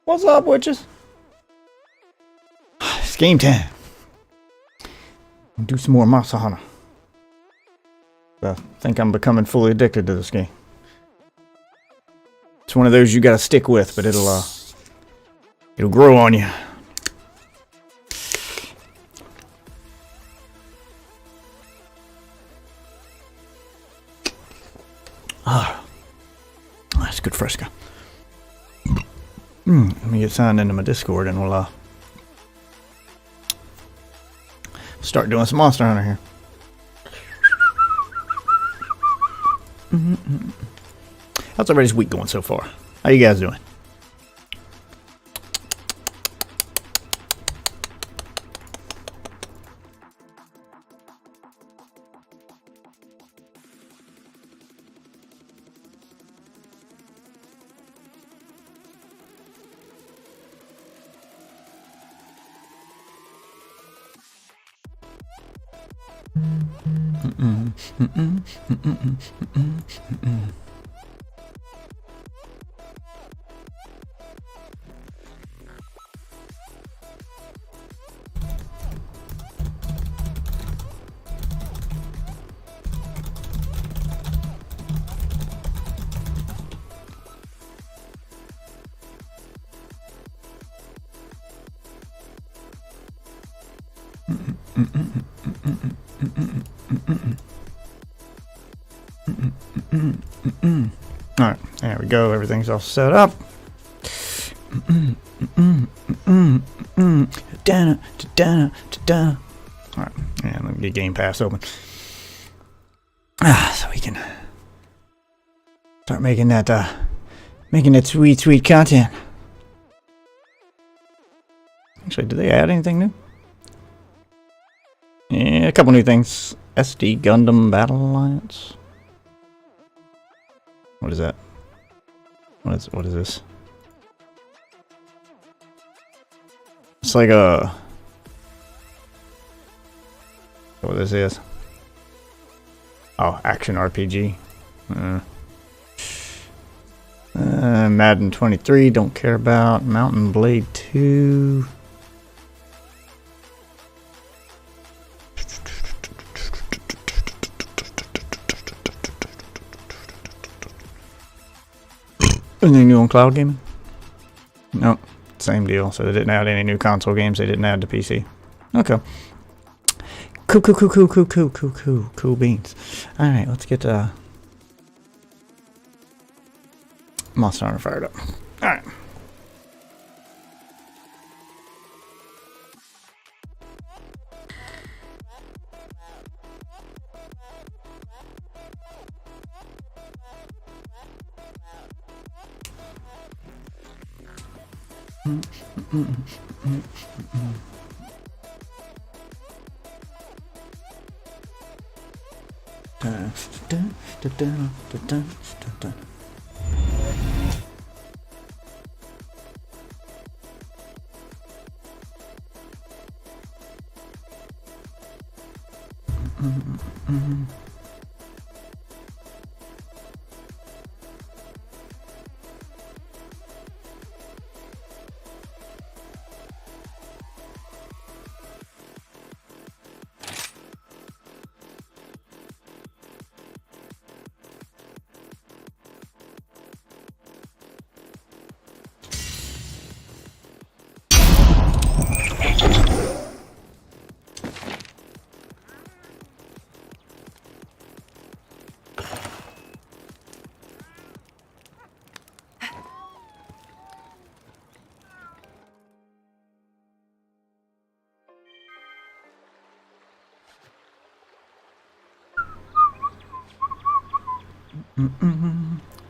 What's up, witches? It's game time. Do some more Monster Hunter. I think I'm becoming fully addicted to this game. It's one of those you gotta stick with, but it'll grow on you. That's good fresco. Let me get signed into my Discord and we'll start doing some Monster Hunter here. How's everybody's week going so far? How you guys doing? Alright, there we go. Everything's all set up. Alright, and let me get Game Pass open. So we can start making that sweet, sweet content. Actually, did they add anything new? Yeah, a couple new things. SD Gundam Battle Alliance. What is that? What is this? It's like a... What this is? Oh, action RPG. Madden 23, don't care about. Mountain Blade 2. Anything new on cloud gaming? Nope, same deal. So they didn't add any new console games. They didn't add the PC. Okay. Cool beans. All right, let's get Monster Hunter fired up. All right.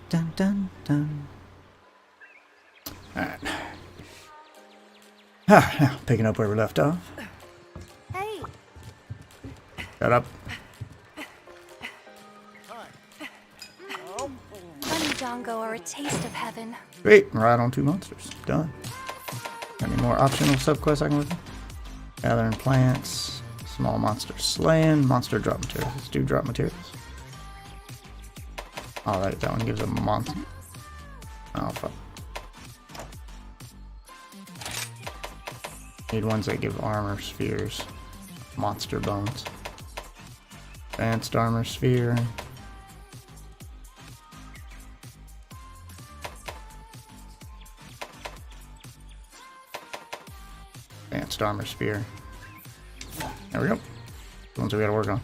Dun dun dun. Alright. Now, picking up where we left off. Hey. Shut up. Bunny Dongo are a taste of heaven. Great, right on 2 monsters. Done. Any more optional subquests I can look at? Gathering plants, small monster slaying, monster drop materials. Let's do drop materials. Alright, that one gives a month. Oh, fuck. Need ones that give armor spheres. Monster bones. Advanced armor sphere. Advanced armor spear. There we go. The ones we gotta work on.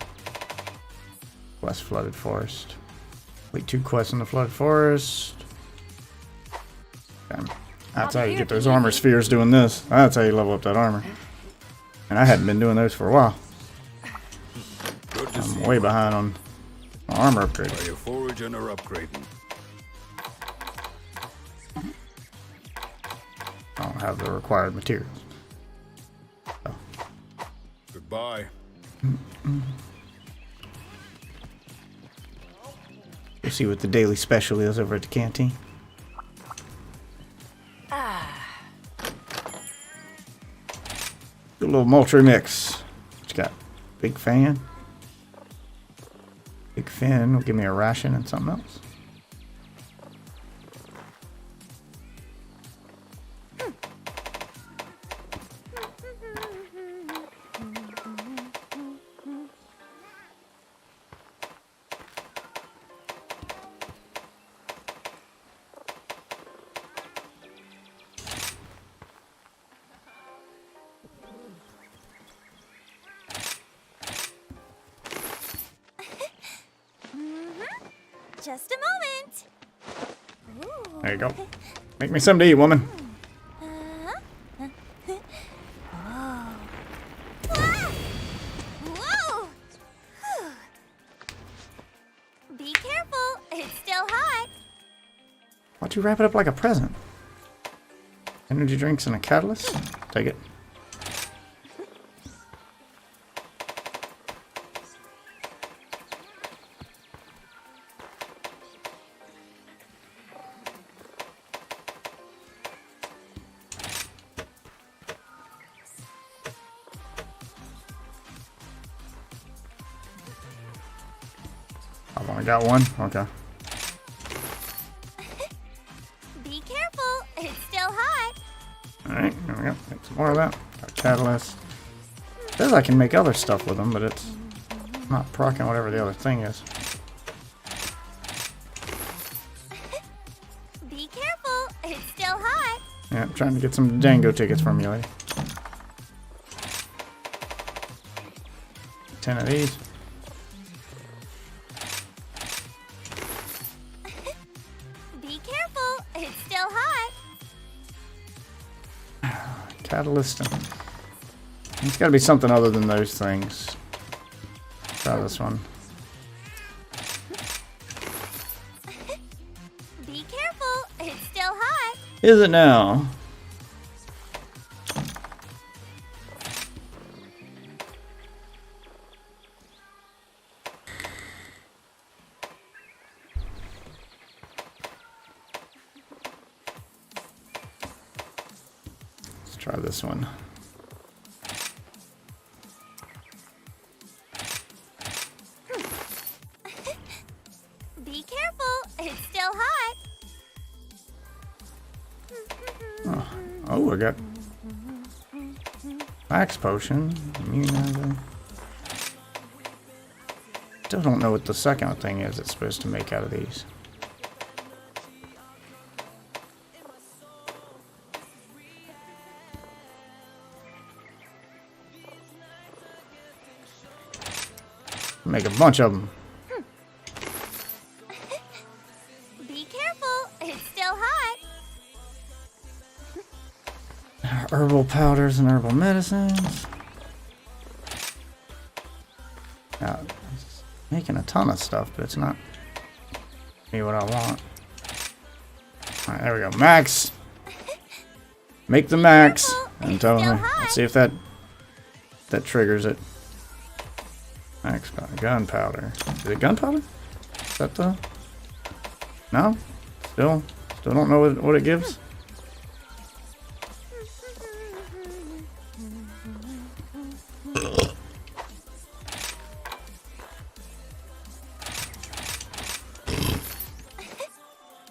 Quest flooded forest. Wait, 2 quests in the flooded forest. Damn. That's how you get those armor spheres doing this. That's how you level up that armor. And I hadn't been doing those for a while. I'm way behind on my armor upgrade. Are you foraging or upgrading? I don't have the required materials. Goodbye. We'll see what the daily special is over at the canteen. Do a little Moultrie mix. What you got? Big fan. Big Fin will give me a ration and something else. Just a moment. Ooh. There you go. Make me something to eat, woman. Ah! Whoa! Be careful, it's still hot. Why'd you wrap it up like a present? Energy drinks and a catalyst? Take it. I've only got one? Okay. Be careful, it's still hot. Alright, there we go. Get some more of that. Got a catalyst. Says I can make other stuff with them, but it's not proccing whatever the other thing is. Be careful, it's still hot. Yeah, I'm trying to get some Django tickets from you, lady. 10 of these. Be careful, it's still hot. Catalyst. It's got to be something other than those things. Try this one. Be careful, it's still hot. Is it now? Let's try this one. Be careful, it's still hot. Oh, I got Max Potion. Immunizer. Still don't know what the second thing is it's supposed to make out of these. Make a bunch of them. Be careful, it's still hot. Herbal powders and herbal medicines. Now, it's making a ton of stuff, but it's not me what I want. Alright, there we go. Max! Make the max! And tell me. Let's see if that triggers it. Max gunpowder. Is it gunpowder? Is that the... No? Still don't know what it gives?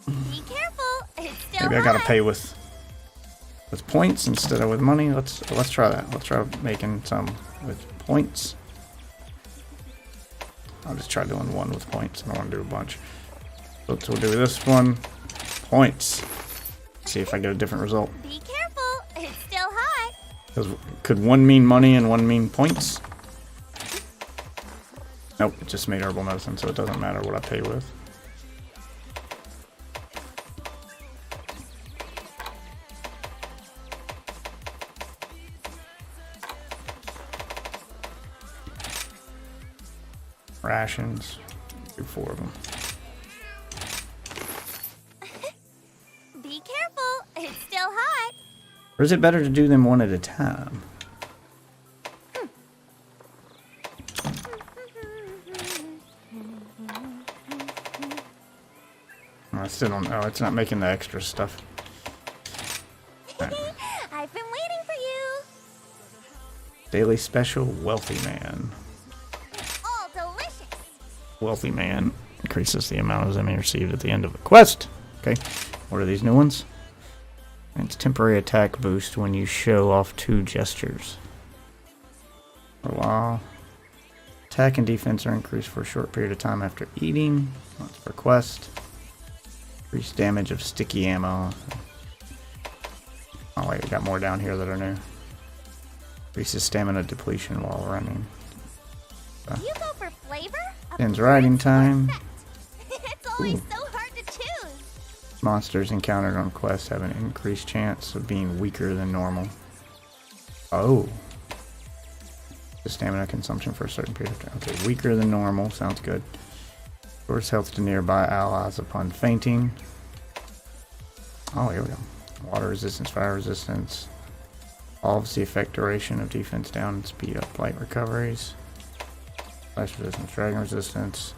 Be careful, it's still Maybe I gotta pay with with points instead of with money. Let's try that. Let's try making some with points. I'll just try doing one with points. I don't want to do a bunch. So we'll do this one. Points. See if I get a different result. Be careful, it's still hot. 'Cause could one mean money and one mean points? Nope, it just made herbal medicine, so it doesn't matter what I pay with. Rations. Do 4 of them. Be careful, it's still hot. Or is it better to do them one at a time? I still don't know. It's not making the extra stuff. I've been waiting for you. Daily special, Wealthy Man. All delicious. Wealthy Man increases the amount of Zemi received at the end of the quest. Okay, what are these new ones? It's temporary attack boost when you show off 2 gestures. For a while. Attack and defense are increased for a short period of time after eating. That's per quest. Increased damage of sticky ammo. Oh wait, we got more down here that are new. Increases stamina depletion while running. You go for flavor? Ends riding time. It's always Ooh. so hard to choose. Monsters encountered on quests have an increased chance of being weaker than normal. Oh. The stamina consumption for a certain period of time. Okay, weaker than normal. Sounds good. Restores health to nearby allies upon fainting. Oh, here we go. Water resistance, fire resistance. Solves the effect duration of defense down and speed up light recoveries. Flash resistance, dragon resistance.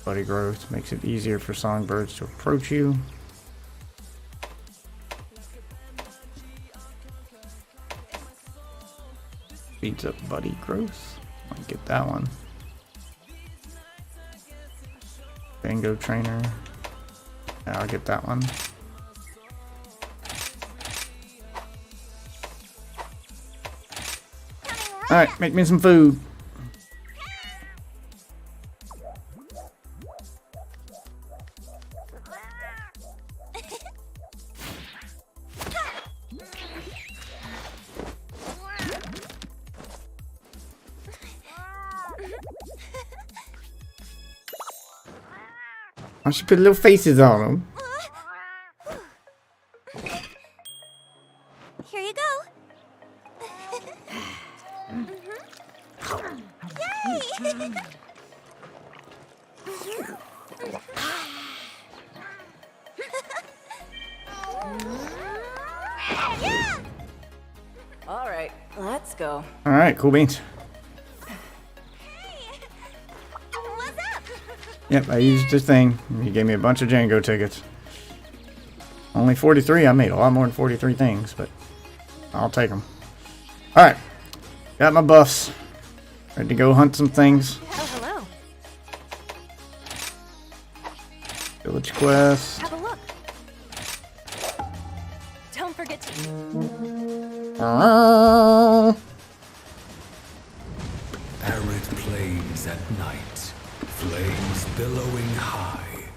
Bloody growth makes it easier for songbirds to approach you. Speeds up buddy growth. Might get that one. Bingo trainer. Yeah, I'll get that one. Alright, make me some food. I should put little faces on them. Here you go. Yay! Yeah! All right, let's go. Alright, cool beans. Hey! What's up? Yep, I used the thing. He gave me a bunch of Django tickets. Only 43. I made a lot more than 43 things, but I'll take them. Alright. Got my buffs. Ready to go hunt some things. Oh, hello. Village quest. Have a look. Don't forget to Arid plains at night, flames billowing high.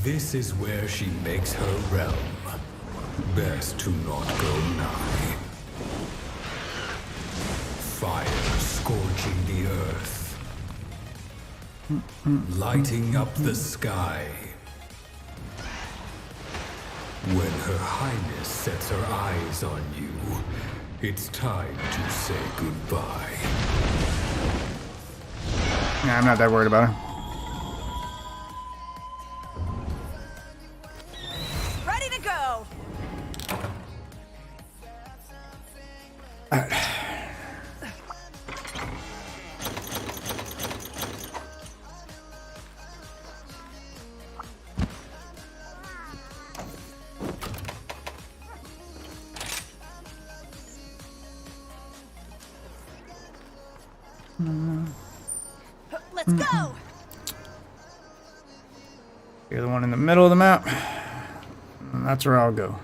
This is where she makes her realm. Best to not go nigh. Fire scorching the earth, lighting up the sky. When Her Highness sets her eyes on you, it's time to say goodbye. Yeah, I'm not that worried about her. ready to go. Let's go. You're the one in the middle of the map. And that's where I'll go.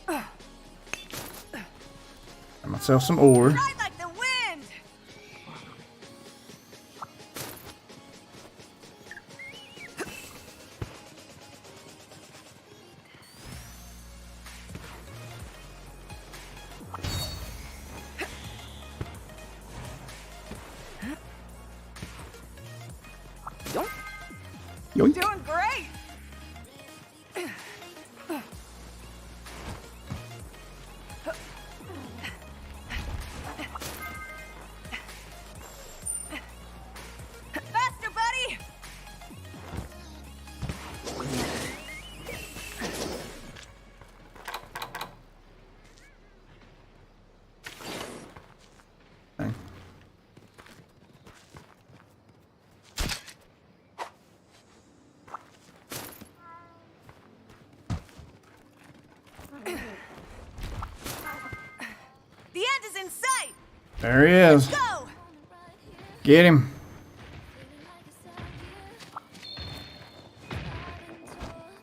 Got myself some ore. Ride like the wind! Yoink. Doing great! Faster, buddy! Okay. The end is in sight! There he is. Go! Get him.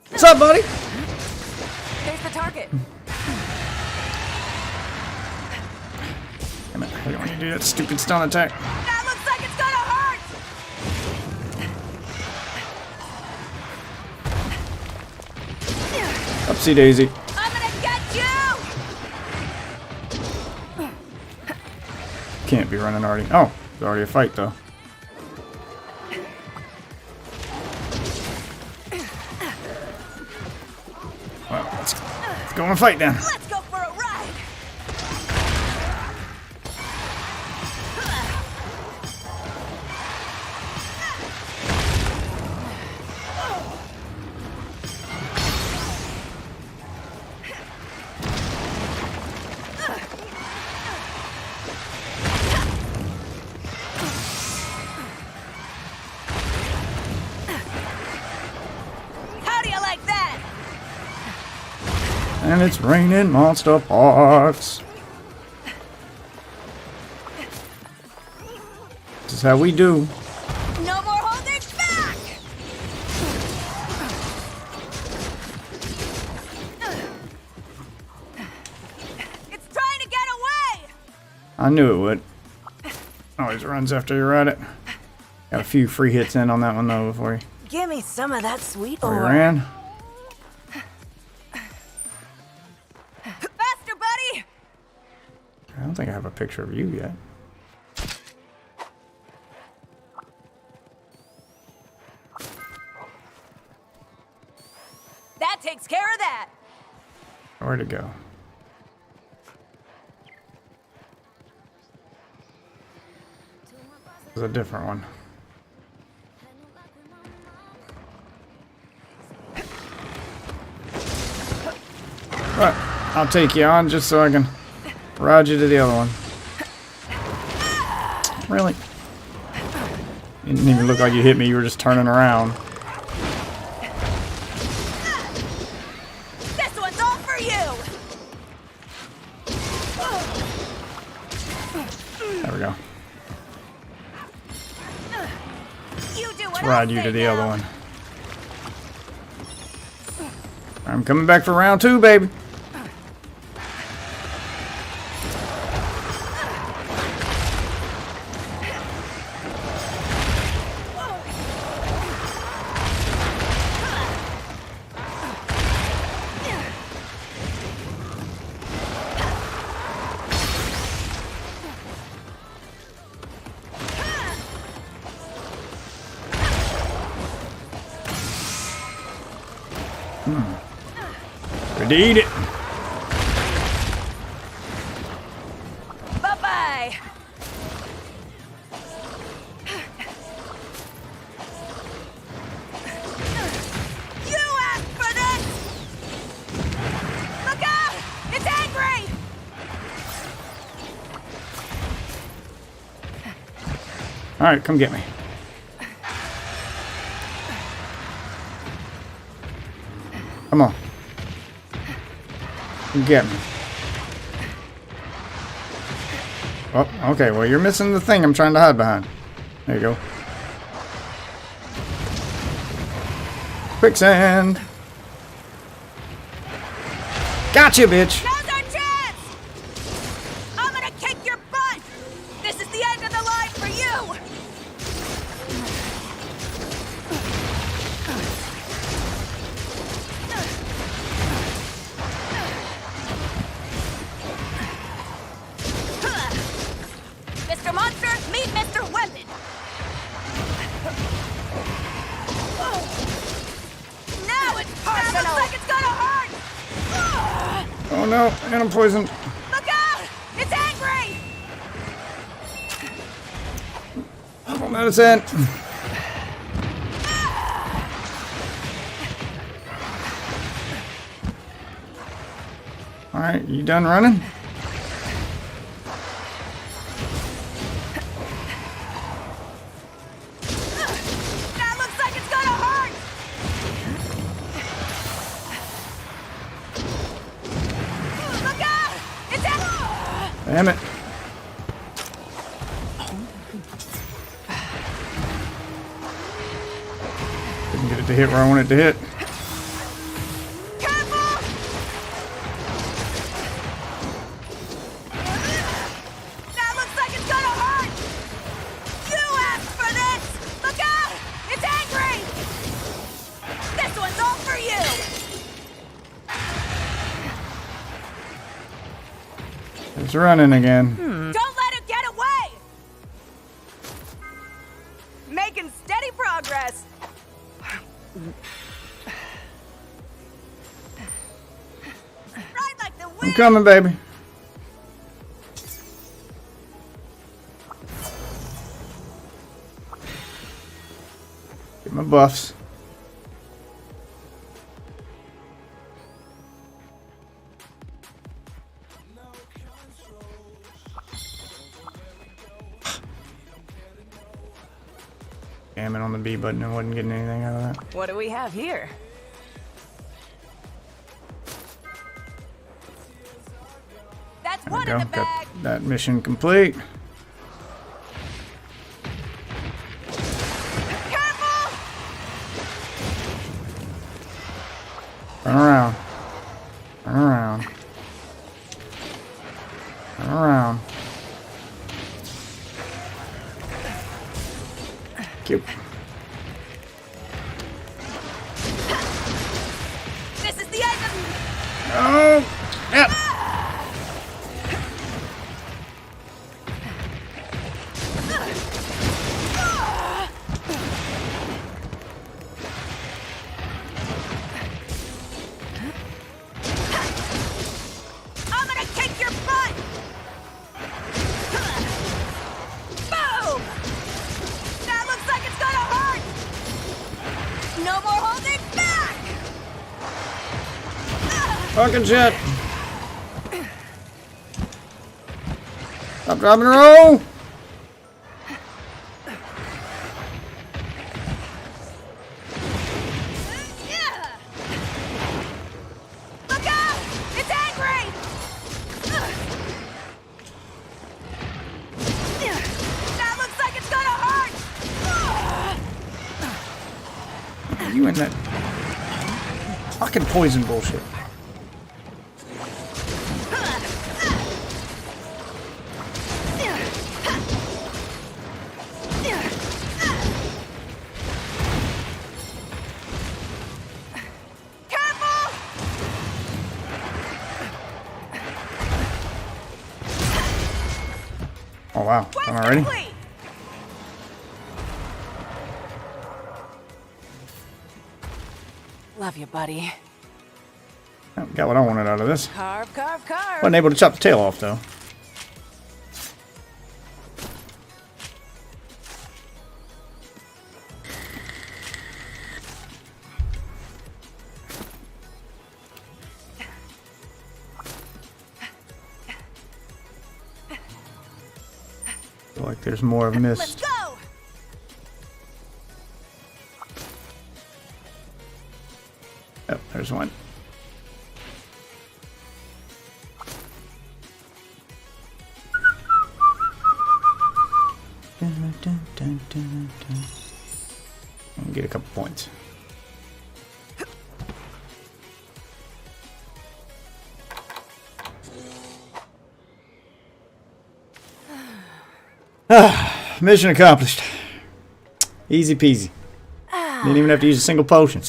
What's up, buddy? There's the target. Damn it. I don't want to do that stupid stun attack. That looks like it's gonna hurt! Upsy daisy. I'm gonna get you! Can't be running already. Oh, there's already a fight though. Well, let's go and fight then. Let's go for a ride! How do you like that? And it's raining monster parts. This is how we do. No more holding back! It's trying to get away! I knew it would. Always runs after you ride it. Got a few free hits in on that one though before Give me some of that sweet he ore. ran. Faster, buddy! I don't think I have a picture of you yet. That takes care of that. Where'd it go? It's a different one. But I'll take you on just so I can ride you to the other one. Really? You didn't even look like you hit me, you were just turning around. This one's all for you! There we go. You do what Let's I ride you say to the now. other one. I'm coming back for round 2, baby. Good to eat it. Bye-bye! You asked for this! Look out! It's angry! Alright, come get me. Come on. Come get me. Oh, okay. Well, you're missing the thing I'm trying to hide behind. There you go. Quicksand. Gotcha, bitch. Now's our chance! I'm gonna kick your butt! This is the end of the line for you! Mr. Monster, meet Mr. Weapon! Now it's personal! That looks like it's gonna hurt! Oh no, and I'm poisoned. Look out! It's angry! Oh, medicine. Alright, you done running? That looks like it's gonna hurt! Look out! It's angry! Damn it. Didn't get it to hit where I wanted it to hit. Careful! That looks like it's gonna hurt! You asked for this! Look out! It's angry! This one's all for you! It's running again. Don't let it get away! Making steady progress. Ride like the I'm wind! coming, baby. Get my buffs. Jamming on the B button and wasn't getting anything out of that. What do we have here? That's There we one go. in the Got bag. that mission complete. Careful! Turn around. Turn around. Turn around. Cute. This is the end of... Oh! Yep. I'm gonna kick your butt! Boom! That looks like it's gonna hurt! No more holding back! Fucking shit. Stop, drop, and roll. Yeah. Look out! It's angry! That looks like it's gonna hurt! You in that fucking poison bullshit. Careful! Oh wow, Quest am I ready? complete! Love you, buddy. Got what I wanted out of this. Carve, carve, carve. Wasn't able to chop the tail off though. Feel like there's more of Let's mist. go! Oh, there's one. And get a couple points. Mission accomplished. Easy peasy. Didn't even have to use a single potion.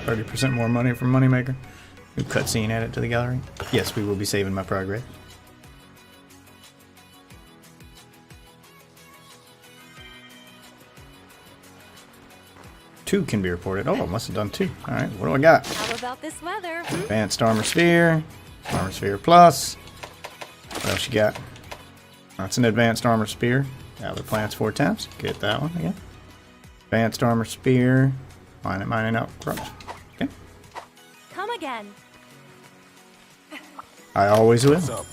$30% more money from Moneymaker. New cutscene added to the gallery. Yes, we will be saving my progress. Two can be reported. Oh, I must have done two. Alright, what do I got? How about this weather? Advanced Armor Sphere. Armor Sphere Plus. What else you got? That's an Advanced Armor Spear. Gather plants 4 times. Get that one again. Advanced Armor Spear. Mining out. Okay. Come again. I always will. What's up?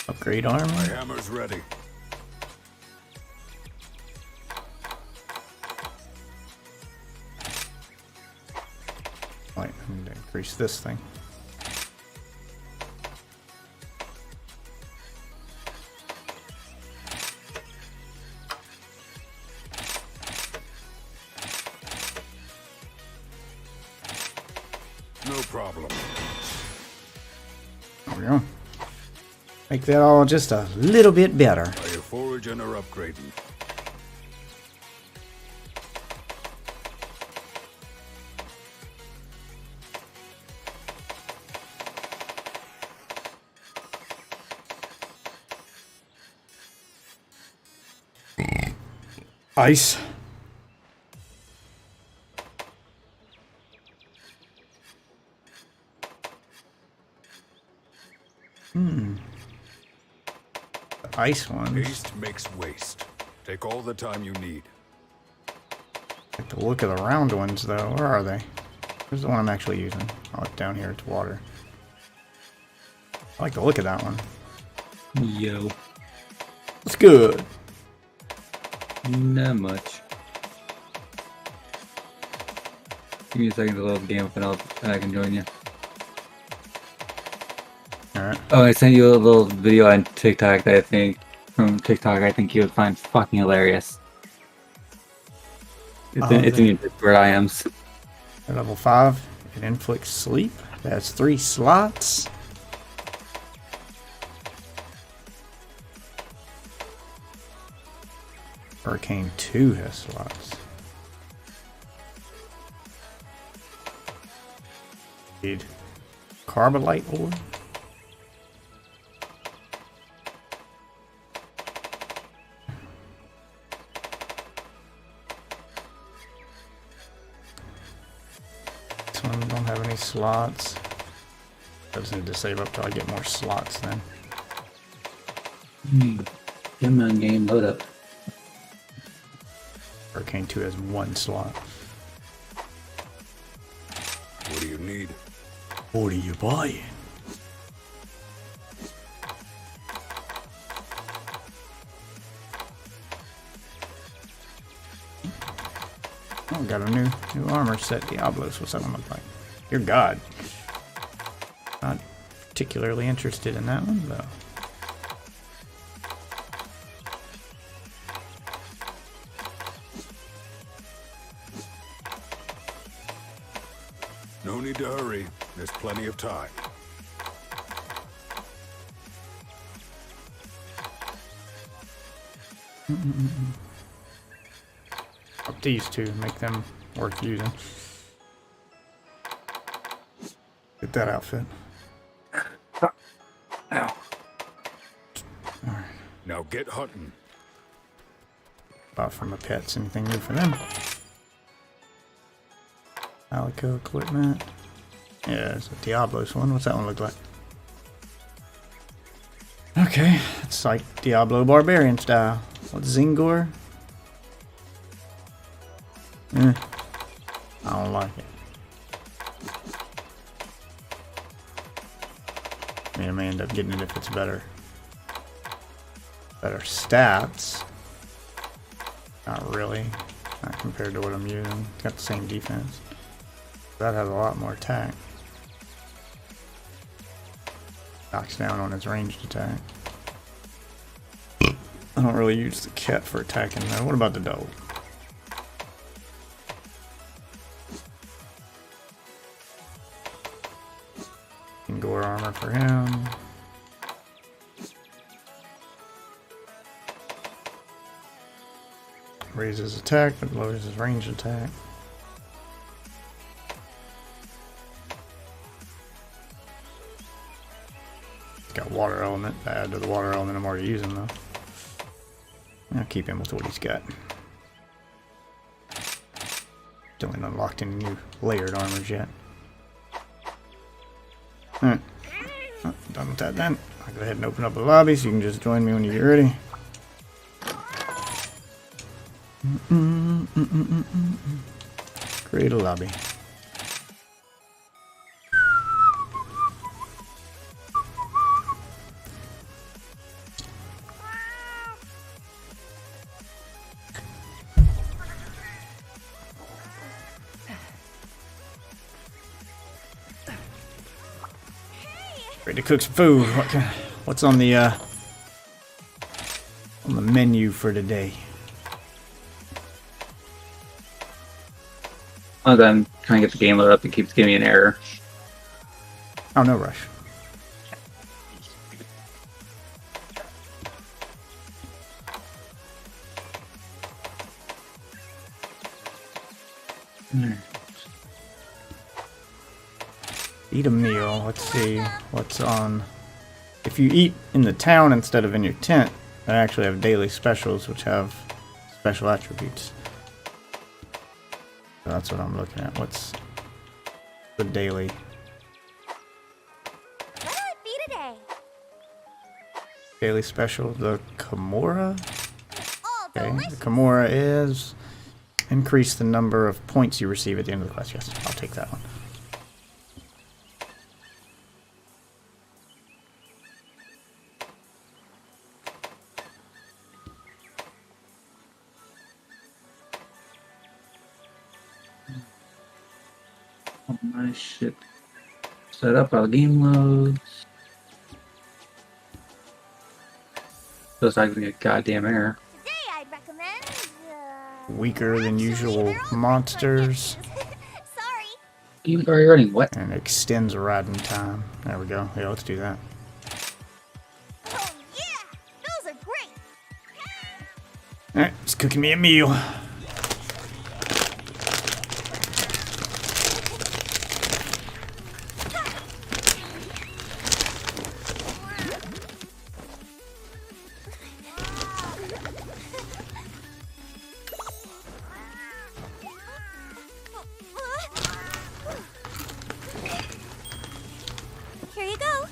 Upgrade My armor. hammer's ready. Wait, I need to increase this thing. No problem. There we go. Make that all just a little bit better. Are you foraging or upgrading? Ice. The ice one. Haste makes waste. Take all the time you need. Like the look of the round ones though. Where are they? Where's the one I'm actually using? Oh, it's down here. It's water. I like the look of that one. Yo, It's good. not much. Give me a second to load the game up and I can join you. Alright. Oh, I sent you a little video on TikTok that I think, from TikTok, I think you would find fucking hilarious. It's in your Discord IMs. At level 5, it inflicts sleep. That's 3 slots. Hurricane 2 has slots. Need Carbolite ore. This one don't have any slots. I just need to save up till I get more slots then. Come on, game, load up. Hurricane 2 has 1 slot. What do you need? What are you buying? Oh, got a new armor set. Diablos. What's that one look like? Your god. Not particularly interested in that one, though. No need to hurry. There's plenty of time. Up these two, make them worth using. Get that outfit. Ow. Now get hunting. Bought for my pets. Anything new for them? Alico equipment. Yeah, it's a Diablos one. What's that one look like? Okay, it's like Diablo Barbarian style. What's Zingor? I don't like it. I mean, I may end up getting it if it's better. Better stats. Not really. Not compared to what I'm using. It's got the same defense. That has a lot more attack. Knocks down on his ranged attack. I don't really use the cat for attacking though. What about the dog? Gore armor for him. Raises attack, but lowers his ranged attack. He's got water element to add to the water element I'm already using though. I'll keep him with what he's got. Still ain't unlocked any new layered armors yet. Alright. Oh, done with that then. I'll go ahead and open up a lobby so you can just join me when you get ready. Create a lobby. Ready to cook some food. What's on the menu for today? I'm trying to get the game loaded up. It keeps giving me an error. Oh, no rush. Eat a meal. Let's see what's on. If you eat in the town instead of in your tent, they actually have daily specials which have special attributes. So that's what I'm looking at. What's the daily? What'll it be today? Daily special? The Kimura? All Okay, delicious. the Kimura is increase the number of points you receive at the end of the quest. Yes, I'll take that one. Oh my shit. Set up our game loads. Feels like a goddamn error. Today I'd recommend. Weaker than usual They're all monsters. Sorry. Game already running. What? And extends riding time. There we go. Yeah, let's do that. Oh yeah, those are great. Alright, it's cooking me a meal. Here you go.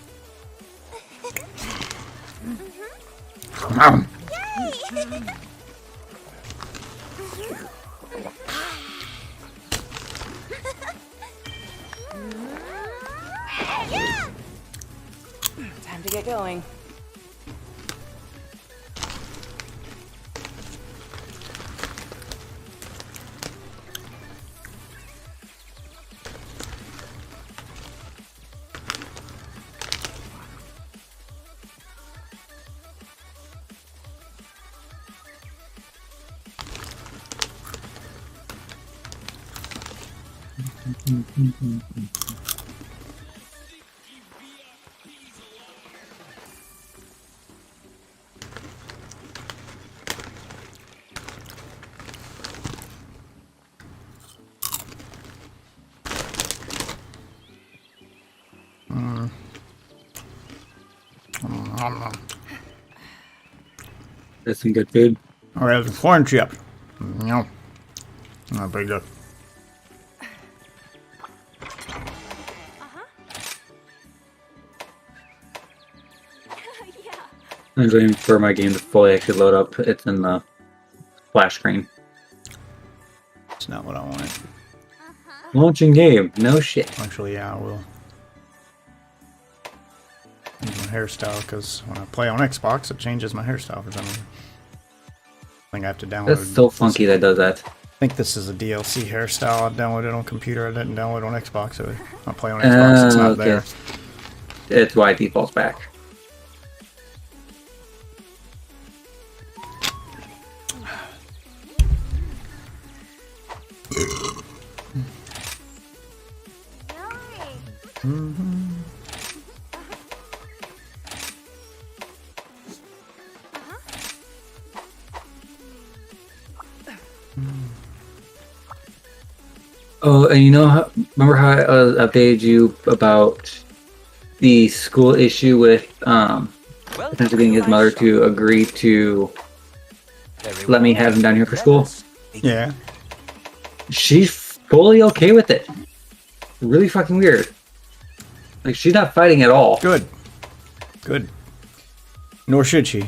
Nom. Yay! Yeah! Time to get going. Nom, nom. That's some good food. Alright, there's corn chip. No. Not pretty good. Yeah. I'm waiting for my game to fully actually load up. It's in the splash screen. It's not what I wanted. Uh-huh. Launching game. No shit. Actually, yeah, I will. Change my hairstyle, because when I play on Xbox, it changes my hairstyle for some reason. I think I have to download. That's so funky that does that. I think this is a DLC hairstyle. I downloaded on computer. I didn't download on Xbox, so when I play on Xbox, it's not Okay. there. It's why it defaults back. Oh, and you know how? Remember how I updated you about the school issue with potentially getting his mother to agree to let me have him down here for school? Yeah. She's fully okay with it. Really fucking weird. Like, she's not fighting at all. Good. Good. Nor should she.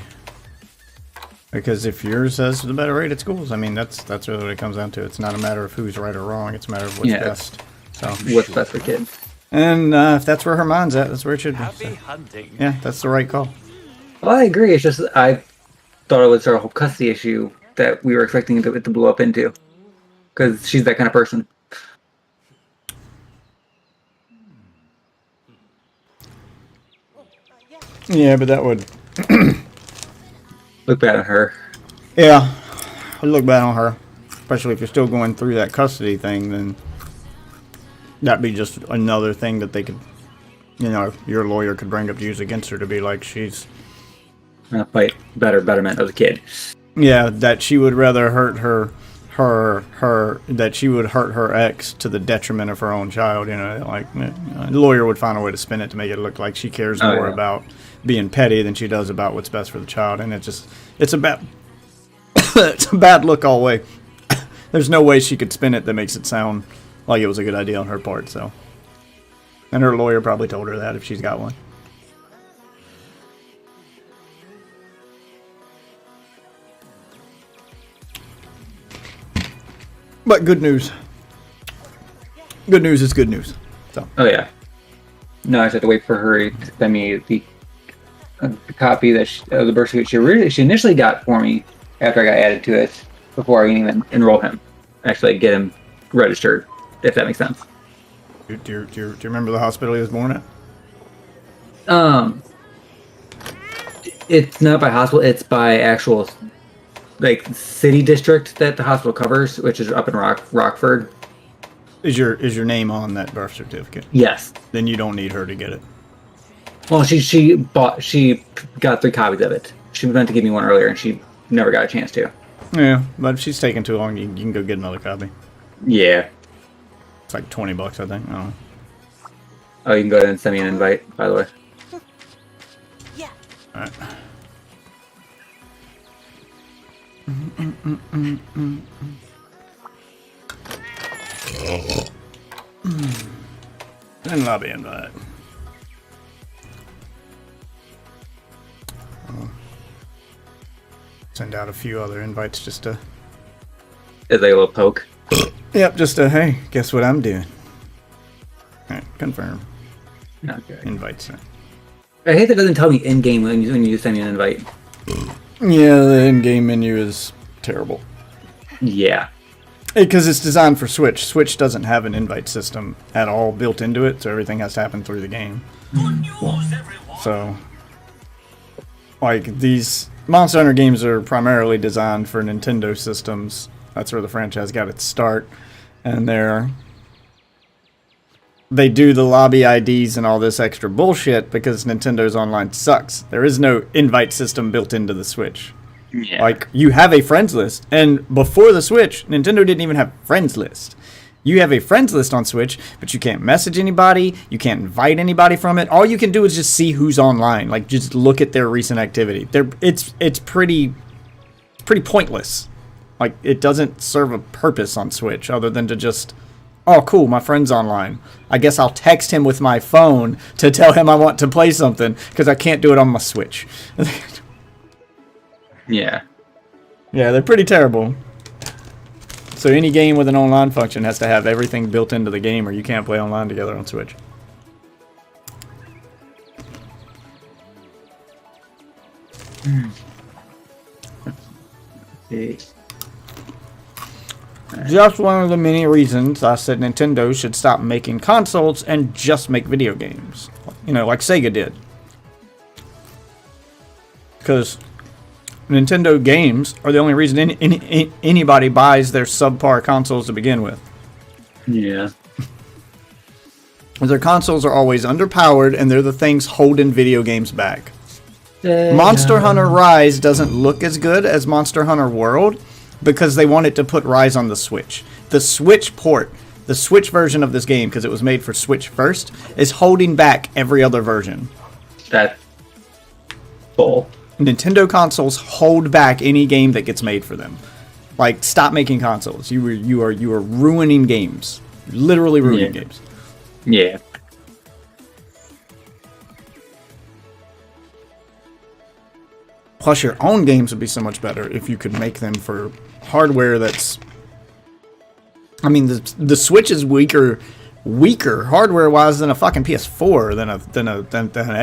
Because if yours has the better rated schools, I mean, that's really what it comes down to. It's not a matter of who's right or wrong. It's a matter of what's Yeah. best. So, What's best for kids? and if that's where her mind's at, that's where it should be. Happy So, hunting. yeah, that's the right call. Well, I agree. It's just I thought it was our whole custody issue that we were expecting it to blow up into. Because she's that kind of person. Yeah, but that would... Look bad on her. Yeah, I'd look bad on her. Especially if you're still going through that custody thing, then that'd be just another thing that they could, you know, your lawyer could bring up to use against her to be like, she's... Fight betterment of the kid. Yeah, that she would rather hurt that she would hurt her ex to the detriment of her own child, you know, like, the lawyer would find a way to spin it to make it look like she cares Oh, more yeah. about being petty than she does about what's best for the child, and it's a bad, it's a bad look all way. There's no way she could spin it that makes it sound like it was a good idea on her part, so. And her lawyer probably told her that if she's got one. But good news. Good news is good news. So Oh, yeah. No, I just had to wait for her to send me the copy that of the birth certificate she initially got for me after I got added to it before I can even enroll him. Actually, get him registered, if that makes sense. do you remember the hospital he was born at? It's not by hospital, it's by actual, like, city district that the hospital covers, which is up in Rockford. Is your name on that birth certificate? Yes. Then you don't need her to get it. Well, she got 3 copies of it. She was meant to give me one earlier, and she never got a chance to. Yeah, but if she's taking too long, you can go get another copy. Yeah. It's like $20, I think. I don't know. Oh, you can go ahead and send me an invite, by the way. Yeah. All right. And lobby invite. Send out a few other invites just to... It's like a little poke. Yep, just to, hey, guess what I'm doing? Alright, confirm. Okay. Invite sent. I hate that it doesn't tell me in game when you send me an invite. Yeah, the in-game menu is terrible. Yeah. Because it's designed for Switch. Switch doesn't have an invite system at all built into it, so everything has to happen through the game. So, like, these Monster Hunter games are primarily designed for Nintendo systems. That's where the franchise got its start. And they do the lobby IDs and all this extra bullshit because Nintendo's online sucks. There is no invite system built into the Switch. Yeah. Like, you have a friends list, and before the Switch, Nintendo didn't even have friends list. You have a friends list on Switch, but you can't message anybody, you can't invite anybody from it. All you can do is just see who's online, like just look at their recent activity. It's pretty pointless. Like, it doesn't serve a purpose on Switch other than to just, oh cool, my friend's online. I guess I'll text him with my phone to tell him I want to play something because I can't do it on my Switch. Yeah. Yeah, they're pretty terrible. So any game with an online function has to have everything built into the game, or you can't play online together on Switch. Okay. Just one of the many reasons I said Nintendo should stop making consoles and just make video games. You know, like Sega did. Because Nintendo games are the only reason anybody buys their subpar consoles to begin with. Yeah. Their consoles are always underpowered, and they're the things holding video games back. Monster Hunter Rise doesn't look as good as Monster Hunter World because they wanted to put Rise on the Switch. The Switch port, the Switch version of this game, because it was made for Switch first, is holding back every other version. That's bull. Nintendo consoles hold back any game that gets made for them. Like, stop making consoles. You are ruining games. Literally ruining games. Yeah. Plus, your own games would be so much better if you could make them for hardware that's... I mean, the Switch is weaker hardware-wise than a fucking PS4, than an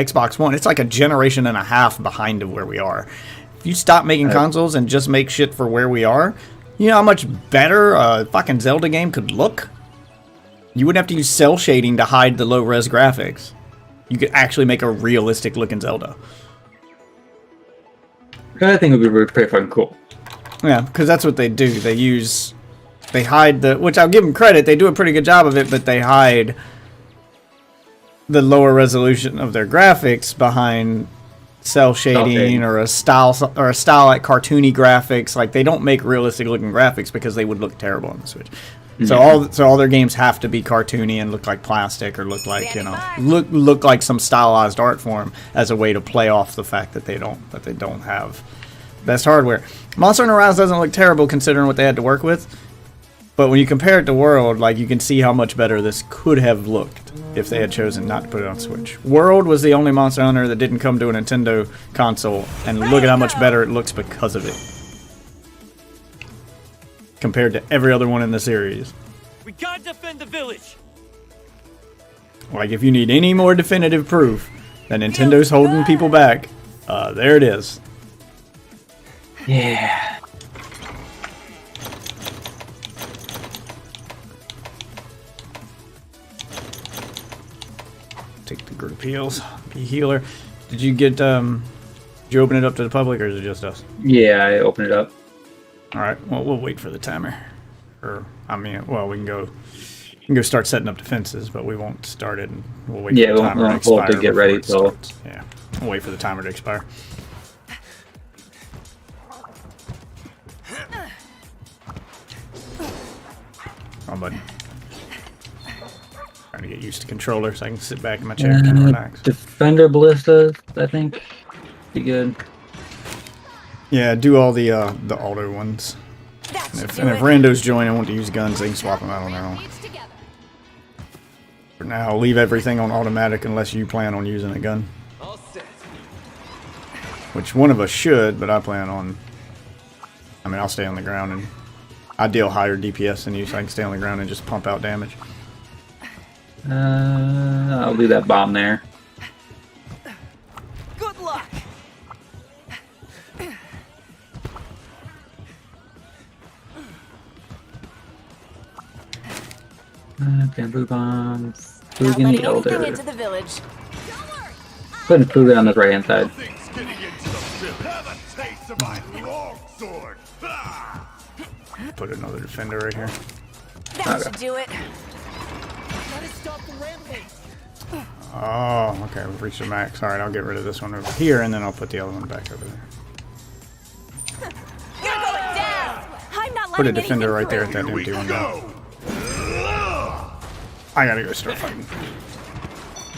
Xbox One. It's like a generation and a half behind of where we are. If you stop making consoles and just make shit for where we are, you know how much better a fucking Zelda game could look? You wouldn't have to use cell shading to hide the low-res graphics. You could actually make a realistic-looking Zelda. I think it would be pretty fucking cool. Yeah, because that's what they do. They hide the... Which I'll give them credit. They do a pretty good job of it, but they hide the lower resolution of their graphics behind cell shading or a style like cartoony graphics. Like, they don't make realistic looking graphics because they would look terrible on the Switch. Mm-hmm. So all their games have to be cartoony and look like plastic or look like, you know, look like some stylized art form as a way to play off the fact that they don't have best hardware. Monster Hunter Rise doesn't look terrible considering what they had to work with. But when you compare it to World, like, you can see how much better this could have looked if they had chosen not to put it on Switch. World was the only Monster Hunter that didn't come to a Nintendo console, and look at how much better it looks because of it. Compared to every other one in the series. We gotta defend the village. Like, if you need any more definitive proof that Nintendo's holding people back, there it is. Yeah. Take the group heals. Be healer. Did you get, did you open it up to the public, or is it just us? Yeah, I opened it up. Alright, well, we'll wait for the timer. Or, I mean, well, we can go start setting up defenses, but we won't start it. And we'll wait for the timer to expire. We'll have to get ready till... Yeah, we'll wait for the timer to expire. Oh, buddy. Trying to get used to controller so I can sit back in my chair and relax. Defender ballistas, I think. Be good. Yeah, do all the auto ones. And if randos join and want to use guns, they can swap them out on their own. For now, leave everything on automatic unless you plan on using a gun. Which one of us should, but I plan on... I mean, I'll stay on the ground, and I deal higher DPS than you, so I can stay on the ground and just pump out damage. I'll do that bomb there. Good luck. Bamboo bombs. Not Fugan letting the Elder. anything into the village. Putting Fugan on the right hand side. Put another defender right here. That should do it. Oh, okay, we've reached the max. Alright, I'll get rid of this one over here, and then I'll put the other one back over there. You're going down. I'm not Put a letting defender right anything there at that empty one down. I gotta go start fighting.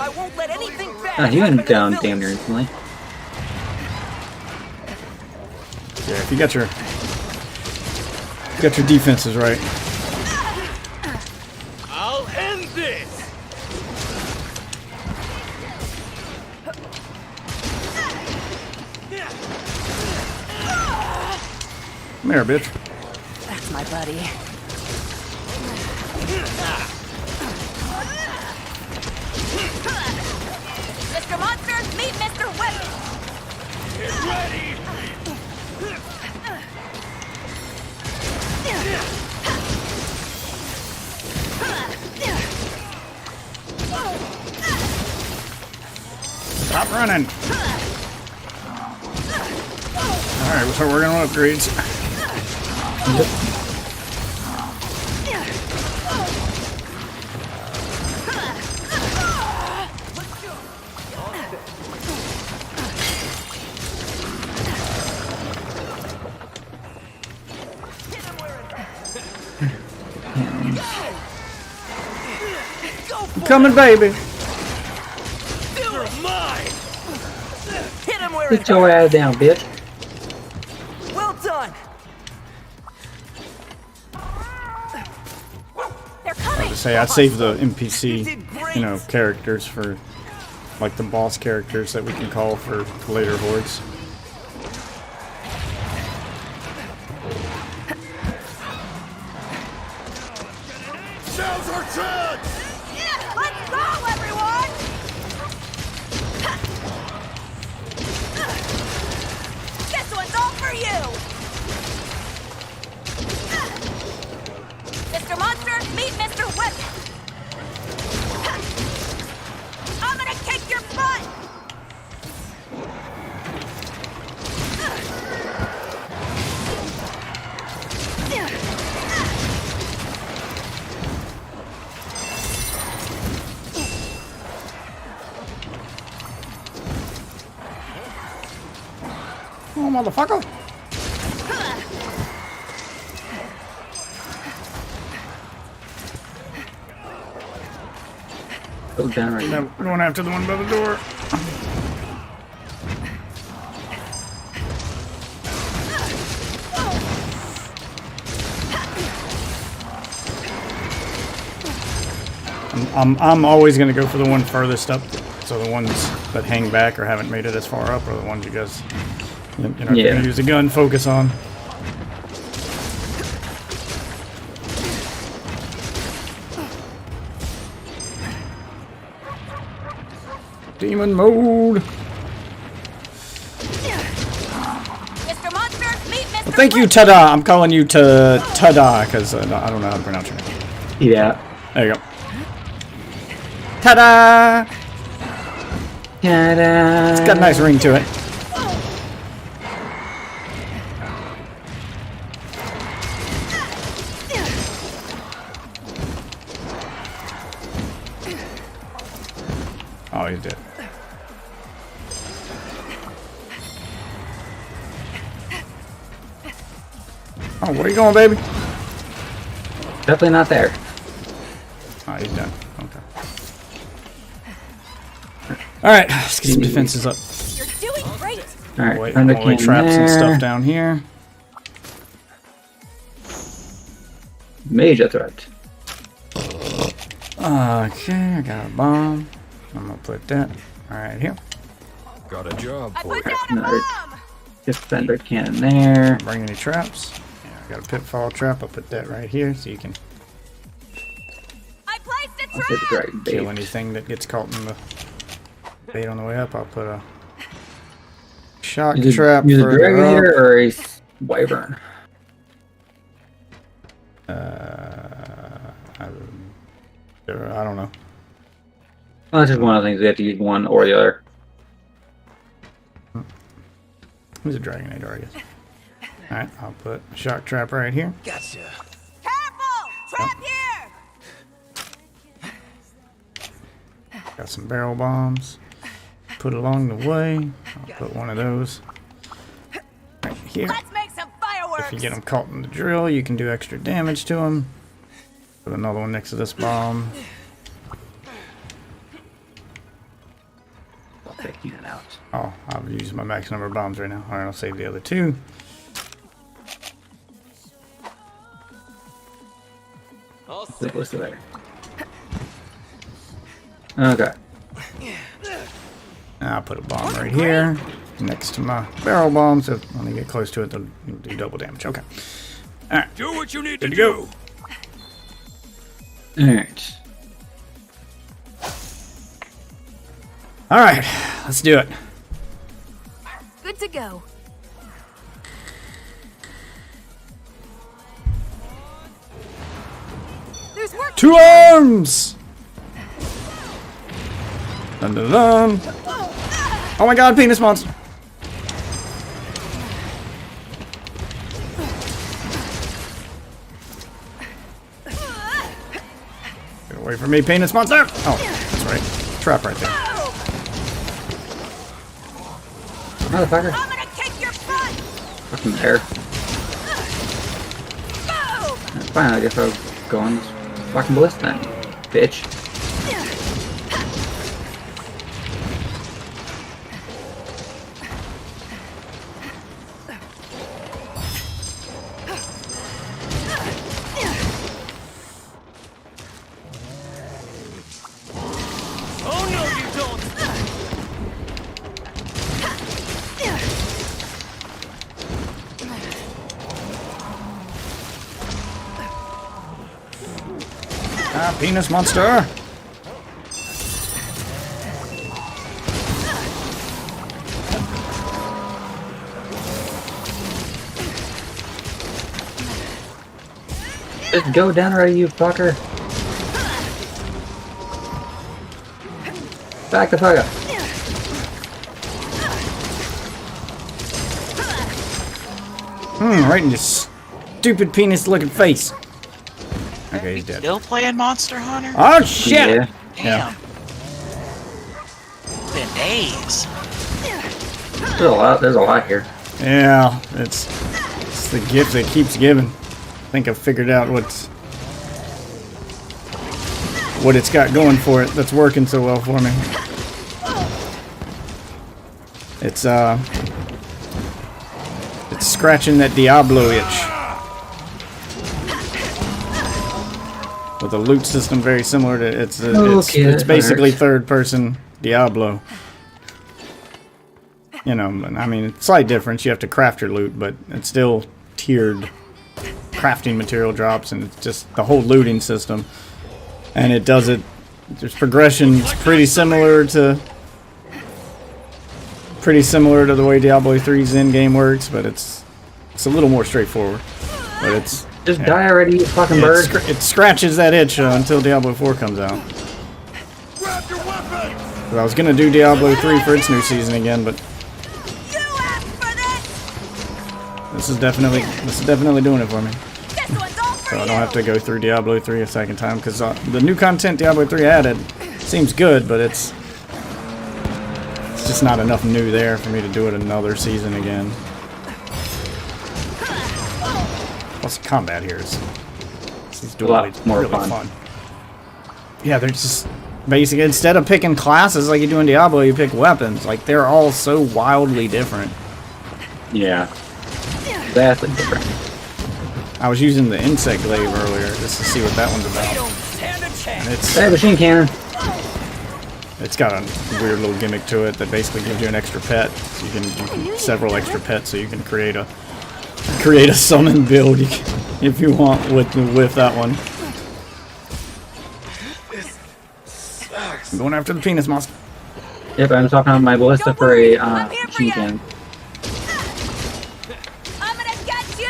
I won't let anything bad He happen went to the down village. damn near instantly. Yeah, if you got your defenses right. I'll end this. Come here, bitch. That's my buddy. Mr. Monster, meet Mr. Weapon! Get ready! Stop running. Alright, so we're gonna upgrades. Coming, baby. You're mine! Hit him where Get it your ass down, bitch. hurts! Well done! They're coming! To say I'd save the NPC, you know, characters for like the boss characters that we can call for later hordes. Now's our chance! Let's go, everyone! This one's all for you! Mr. Monster, meet Mr. Weapon! I'm gonna kick your butt! Oh, motherfucker! Go down right now. No, we're going after the one by the door. I'm always gonna go for the one furthest up. So the ones that hang back or haven't made it as far up are the ones you guys, you know, if you're gonna use the gun, focus on. Demon mode. Mr. Monster, meet Mr. Thank you, Tada. I'm calling you Tada because I don't know how to pronounce your name. Yeah. There you go. Tada! Ta-da! It's got a nice ring to it. Oh, he's dead. Oh, where you going, baby? Definitely not there. Oh, he's done. Okay. Alright, let's get some defenses up. You're doing great! Alright, Wait, thunder all the cannon traps and there. stuff down here. Major threat. Okay, I got a bomb. I'm gonna put that right here. Got a job I for put you. down a Another bomb! defender cannon there. Bring any traps. Yeah, I got a pitfall trap. I'll put that right here so you can I placed a I'll take the trap! dragon bait. kill anything that gets caught in the bait on the way up. I'll put a shock Use trap a further dragon up. eater or a wyvern. I don't know. Well, that's just one of the things. We have to use one or the other. Who's a Dragonator, I guess. Alright, I'll put a shock trap right here. Gotcha. Careful! Trap here! Got some barrel bombs. Put along the way. I'll put one of those right here. Let's make some fireworks! If you get them caught in the drill, you can do extra damage to them. Put another one next to this bomb. I'll take cannon out. Oh, I've used my max number of bombs right now. Alright, I'll save the other two. I'll Put say this there. Okay. I'll put a bomb right here next to my barrel bomb, so when they get close to it, they'll do double damage. Okay. Alright, do what you need good to to do. go. Alright. Alright, let's do it. Good to go. There's work. 2 arms! Dun, dun, dun. Oh my god, penis monster! Get away from me, penis monster! Oh, that's right. Trap right there. Motherfucker. I'm gonna kick your butt. Fucking bear. Boom. Fine, I guess I'll go on this fucking ballista then, bitch. Oh no, you don't! Ah, penis monster! Just go down already, you fucker. Back the fuck up. Right in your stupid penis looking face. Okay, he's dead. Still playing Monster Hunter? Oh shit! Yeah. Yeah. Been days. There's a lot here. Yeah, it's the gift that keeps giving. I think I've figured out what it's got going for it that's working so well for me. It's scratching that Diablo itch. With a loot system very similar to it's basically third person Diablo. You know, I mean, slight difference. You have to craft your loot, but it's still tiered crafting material drops, and it's just the whole looting system. And it does it. There's progression. It's pretty similar to the way Diablo 3's in-game works, but it's a little more straightforward. But it's Just die already, you fucking bird. it scratches that itch until Diablo 4 comes out. Grab your weapon! 'Cause I was gonna do Diablo 3 for its new season again, but You asked for this. this is definitely doing it for me. This one's all for So I you. don't have to go through Diablo 3 a second time, because the new content Diablo 3 added seems good, but it's just not enough new there for me to do it another season again. Plus, the combat here is A lot more really fun. fun. Yeah, they're just basically, instead of picking classes like you do in Diablo, you pick weapons. Like, they're all so wildly different. Yeah. Vastly different. I was using the insect glaive earlier just to see what that one's about. Stand a chance! And Hey, machine cannon. it's got a weird little gimmick to it that basically gives you an extra pet. So you can several extra pets, so you can create a summon build if you want with that one. I'm going after the penis monster. Yep, I'm talking about my ballista Don't for worry, a I'm here for machine ya. cannon. I'm gonna get you.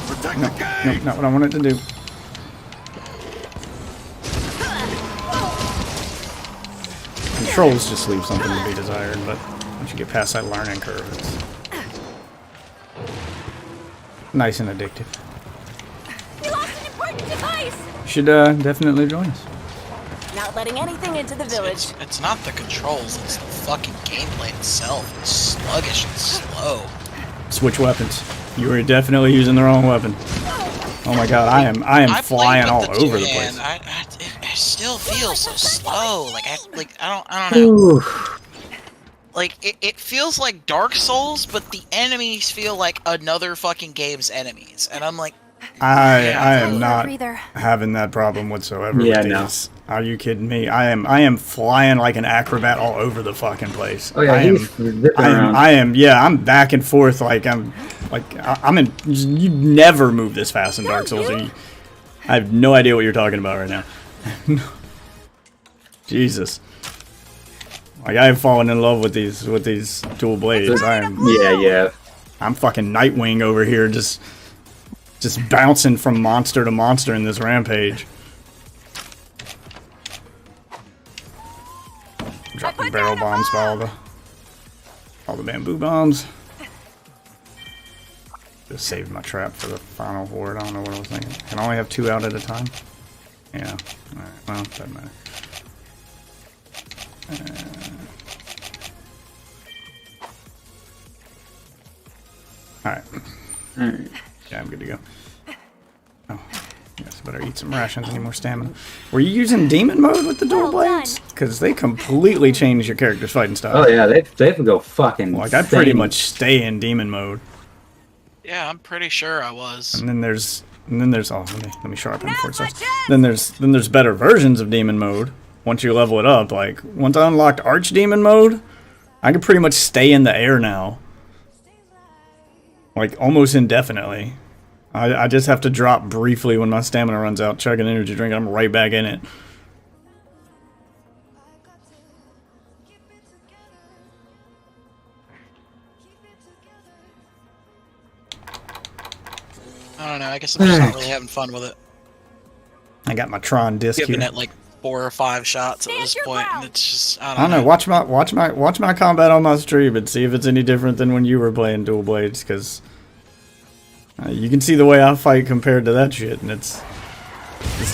Protect No, the gate! not what I wanted to do. Controls just leave something to be desired, but once you get past that learning curve, it's nice and addictive. You lost an important device. You should definitely join us. Not letting anything into the village. It's not the controls, it's the fucking gameplay itself. It's sluggish and slow. Switch weapons. You are definitely using the wrong weapon. Oh my god, I am I flying played all with over the two-hand. place. It still feels so slow. I don't know. Ooh. Like it feels like Dark Souls, but the enemies feel like another fucking game's enemies, and I'm like, I Yeah. am not Breather. having that problem whatsoever Yeah, with no. these. Are you kidding me? I am flying like an acrobat all over the fucking place. Oh yeah, I am, he's zipping around. I'm back and forth like I'm Like, I'm in. You never move this fast in Dark Souls. I have no idea what you're talking about right now. Jesus. Like, I have fallen in love with these dual blades. Yeah. I'm fucking Nightwing over here, just bouncing from monster to monster in this rampage. Dropping barrel bombs by all the bamboo bombs. Just saved my trap for the final horde. I don't know what I was thinking. Can I only have 2 out at a time? Yeah. Alright, well, doesn't matter. Alright. Yeah, I'm good to go. Oh, yes, I better eat some rations. I need more stamina. Were you using demon mode with the dual blades? Because they completely change your character's fighting style. Oh yeah, they can go fucking. Like, I pretty much stay in demon mode. Yeah, I'm pretty sure I was. And then there's oh, let me sharpen before it starts. Then there's better versions of demon mode once you level it up. Like, once I unlocked archdemon mode, I can pretty much stay in the air now. Like, almost indefinitely. I just have to drop briefly when my stamina runs out, chug an energy drink, and I'm right back in it. I don't know. I guess I'm just not really having fun with it. I got my Tron disc Giving here. it like 4 or 5 shots at this point, and it's just I don't know. Watch my combat on my stream and see if it's any different than when you were playing dual blades, because you can see the way I fight compared to that shit, and this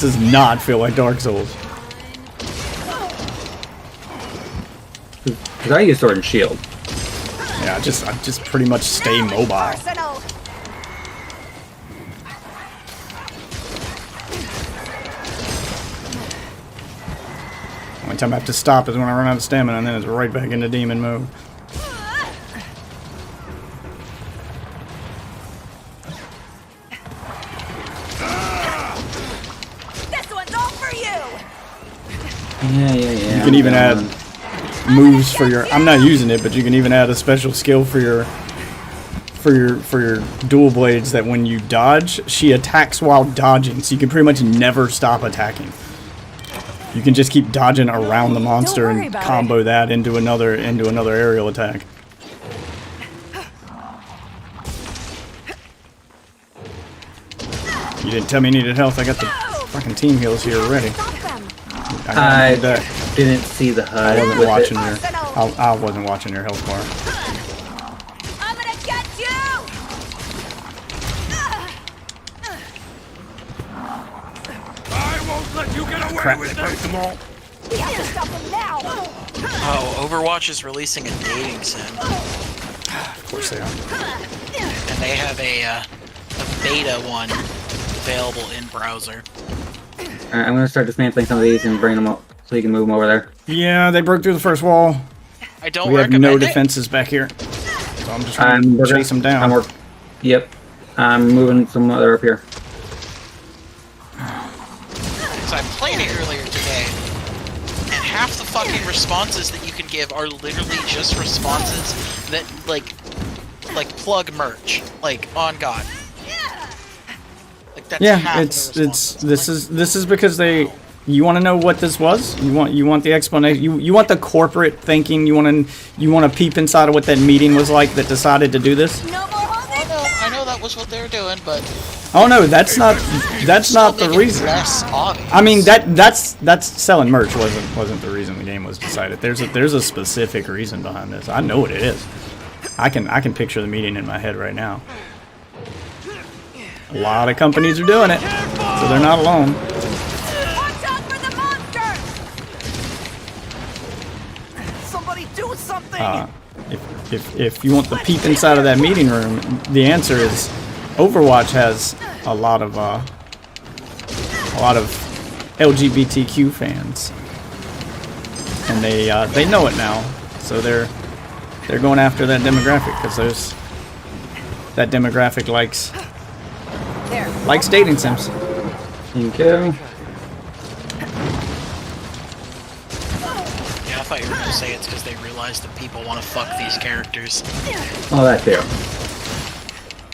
does not feel like Dark Souls. Because I use sword and shield. Yeah, I just pretty much stay mobile. Arsenal. Only time I have to stop is when I run out of stamina, and then it's right back into demon mode. This one's all for you. Yeah. You can even add moves for your. I'm not using it, but you can even add a special skill for your dual blades that when you dodge, she attacks while dodging, so you can pretty much never stop attacking. You can just keep dodging around the monster and combo that into another aerial attack. You didn't tell me you needed health. I got the fucking team heals here already. I need that. didn't see the HUD. I wasn't with watching it. your. I wasn't watching your health bar. I'm gonna get you. I won't let you get away Crap! with They broke this. them all. We have to stop him now. Oh, Overwatch is releasing a dating sim, Of course they are. and they have a beta one available in browser. Alright, I'm gonna start dismantling some of these and bring them up so you can move them over there. Yeah, they broke through the first wall. I don't We have recommend no it. defenses back here, so I'm just gonna chase them down. Yep. I'm moving some other up here. So I played it earlier today, and half the fucking responses that you can give are literally just responses that like plug merch, like on God. Like that's Yeah, half it's the responses. this is because they. You want to know what this was? You want the explanation? You want the corporate thinking? You want to peep inside of what that meeting was like that decided to do this? No more holding back. I know that was what they were doing, but Oh no, that's not the make it reason. less obvious. I mean that's selling merch wasn't the reason the game was decided. There's a specific reason behind this. I know what it is. I can picture the meeting in my head right now. A lot of companies are doing it, so they're not alone. Watch out for the monster. Somebody do something. If you want the peep inside of that meeting room, the answer is Overwatch has a lot of LGBTQ fans, and they know it now, so they're going after that demographic because that demographic likes dating sims. Thank you. Yeah, I thought you were gonna say it's because they realized that people want to fuck these characters. Oh, that too.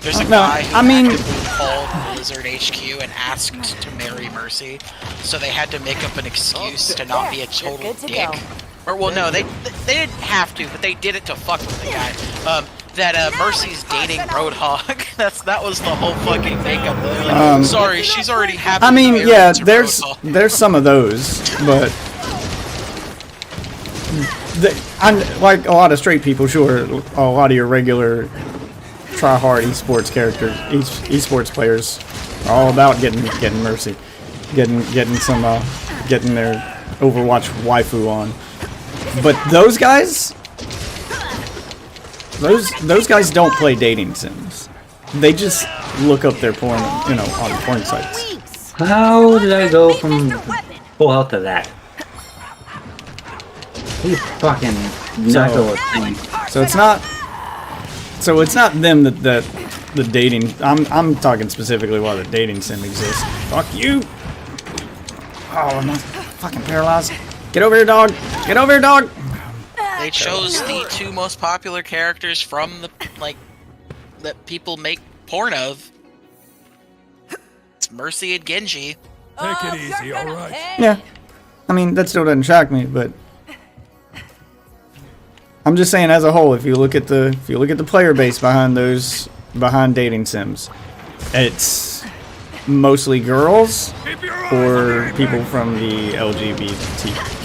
There's a No, guy who I mean- actively called Blizzard HQ and asked to marry Mercy, so they had to make up an excuse to not be a total good to dick. go. Or well, no, they didn't have to, but they did it to fuck with the guy. That Mercy's dating Roadhog. That was the whole fucking makeup. They're like, sorry, she's already happy. I mean, married yeah, to there's Roadhog." some of those, but like a lot of straight people, sure, a lot of your regular try-hard esports characters, esports players, are all about getting Mercy, getting their Overwatch waifu on. But those guys, those guys don't play dating sims. They just look up their porn, you know, on porn sites. How did I go from full health to that? You fucking knuckle thing. So it's not them that the dating. I'm talking specifically why the dating sim exists. Fuck you! Oh, I'm not fucking paralyzed. Get over here, dog! Get over here, dog! They chose the two most popular characters from the that people make porn of. It's Mercy and Genji. Take it easy, alright? Yeah, I mean that still doesn't shock me, but I'm just saying as a whole. If you look at the player base behind dating sims, it's mostly girls or people from the LGBTQ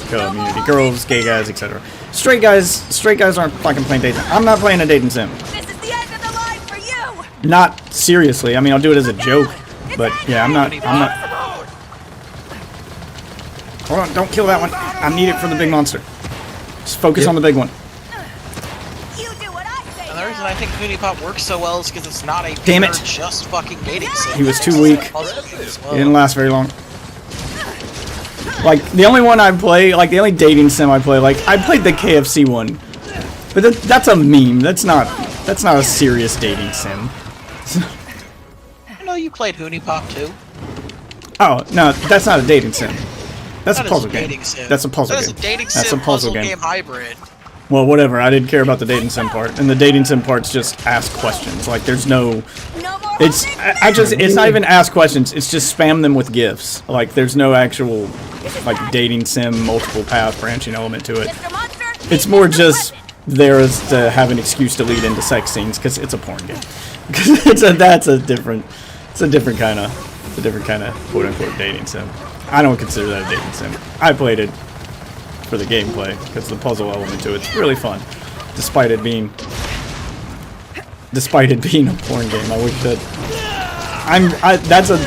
community, girls, gay guys, etc. Straight guys aren't fucking playing dating. I'm not playing a dating sim. This is the end of the line for you! Not seriously. I mean, I'll do it as a joke, but yeah, I'm not. Hold on, don't kill that one. I need it for the big monster. Just focus on the big one. You do what I say. And the reason I think Hoonipop works so well is because it's not a Damn it. pure just fucking dating sim. He was too weak. As well. It didn't last very long. Like, the only one I play, like, the only dating sim I play, like, I played the KFC one. But that's a meme. That's not a serious dating sim. I know you played Hoonipop too. Oh, no, that's not a dating sim. That's a That is puzzle dating game. sim. That's a puzzle That is game. a dating That's sim a puzzle game game. hybrid. Well, whatever. I didn't care about the dating sim part. And the dating sim part's just ask questions. Like, there's no... No more It's it's not even ask questions. It's just spam them with gifs. Like there's no actual like dating sim multiple path branching element to it. Mr. Monster, It's more just there is to have an excuse to lead into sex scenes because it's a porn game. Because it's a different kind of quote unquote dating sim. I don't consider that a dating sim. I played it for the gameplay because the puzzle element to it's really fun, despite it being a porn game. I wish that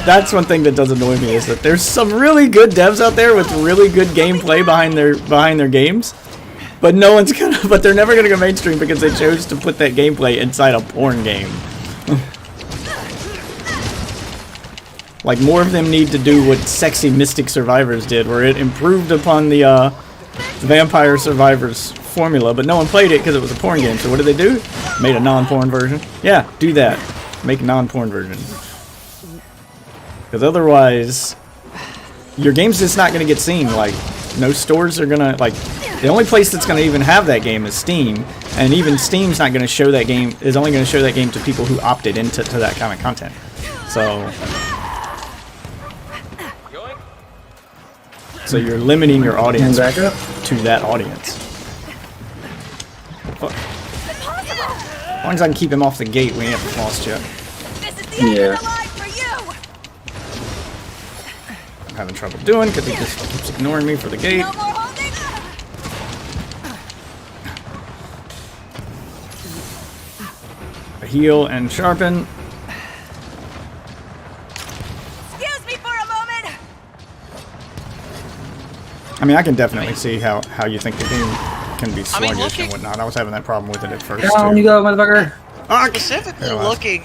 that's one thing that does annoy me is that there's some really good devs out there with really good gameplay behind their games, but but they're never gonna go mainstream because they chose to put that gameplay inside a porn game. Like more of them need to do what Sexy Mystic Survivors did, where it improved upon the Vampire Survivors formula, but no one played it because it was a porn game. So what did they do? Made a non-porn version. Yeah, do that. Make a non-porn version. Because otherwise, your game's just not going to get seen. Like, no stores are going to, like, the only place that's going to even have that game is Steam. And even Steam's not going to show that game, is only going to show that game to people who opted into that kind of content. So you're limiting your audience Back up. to that audience. Fuck. As long as I can keep him off the gate, we ain't lost yet. this is the end Yeah. of the line for you! I'm having trouble doing because he just keeps ignoring me for the gate. No more holding! Heal and sharpen. Excuse me for a moment! I mean, I can definitely see how you think the game can be sluggish looking- and whatnot. I was having that problem with it at first Down you too. go, motherfucker. Specifically Paralyzed. looking,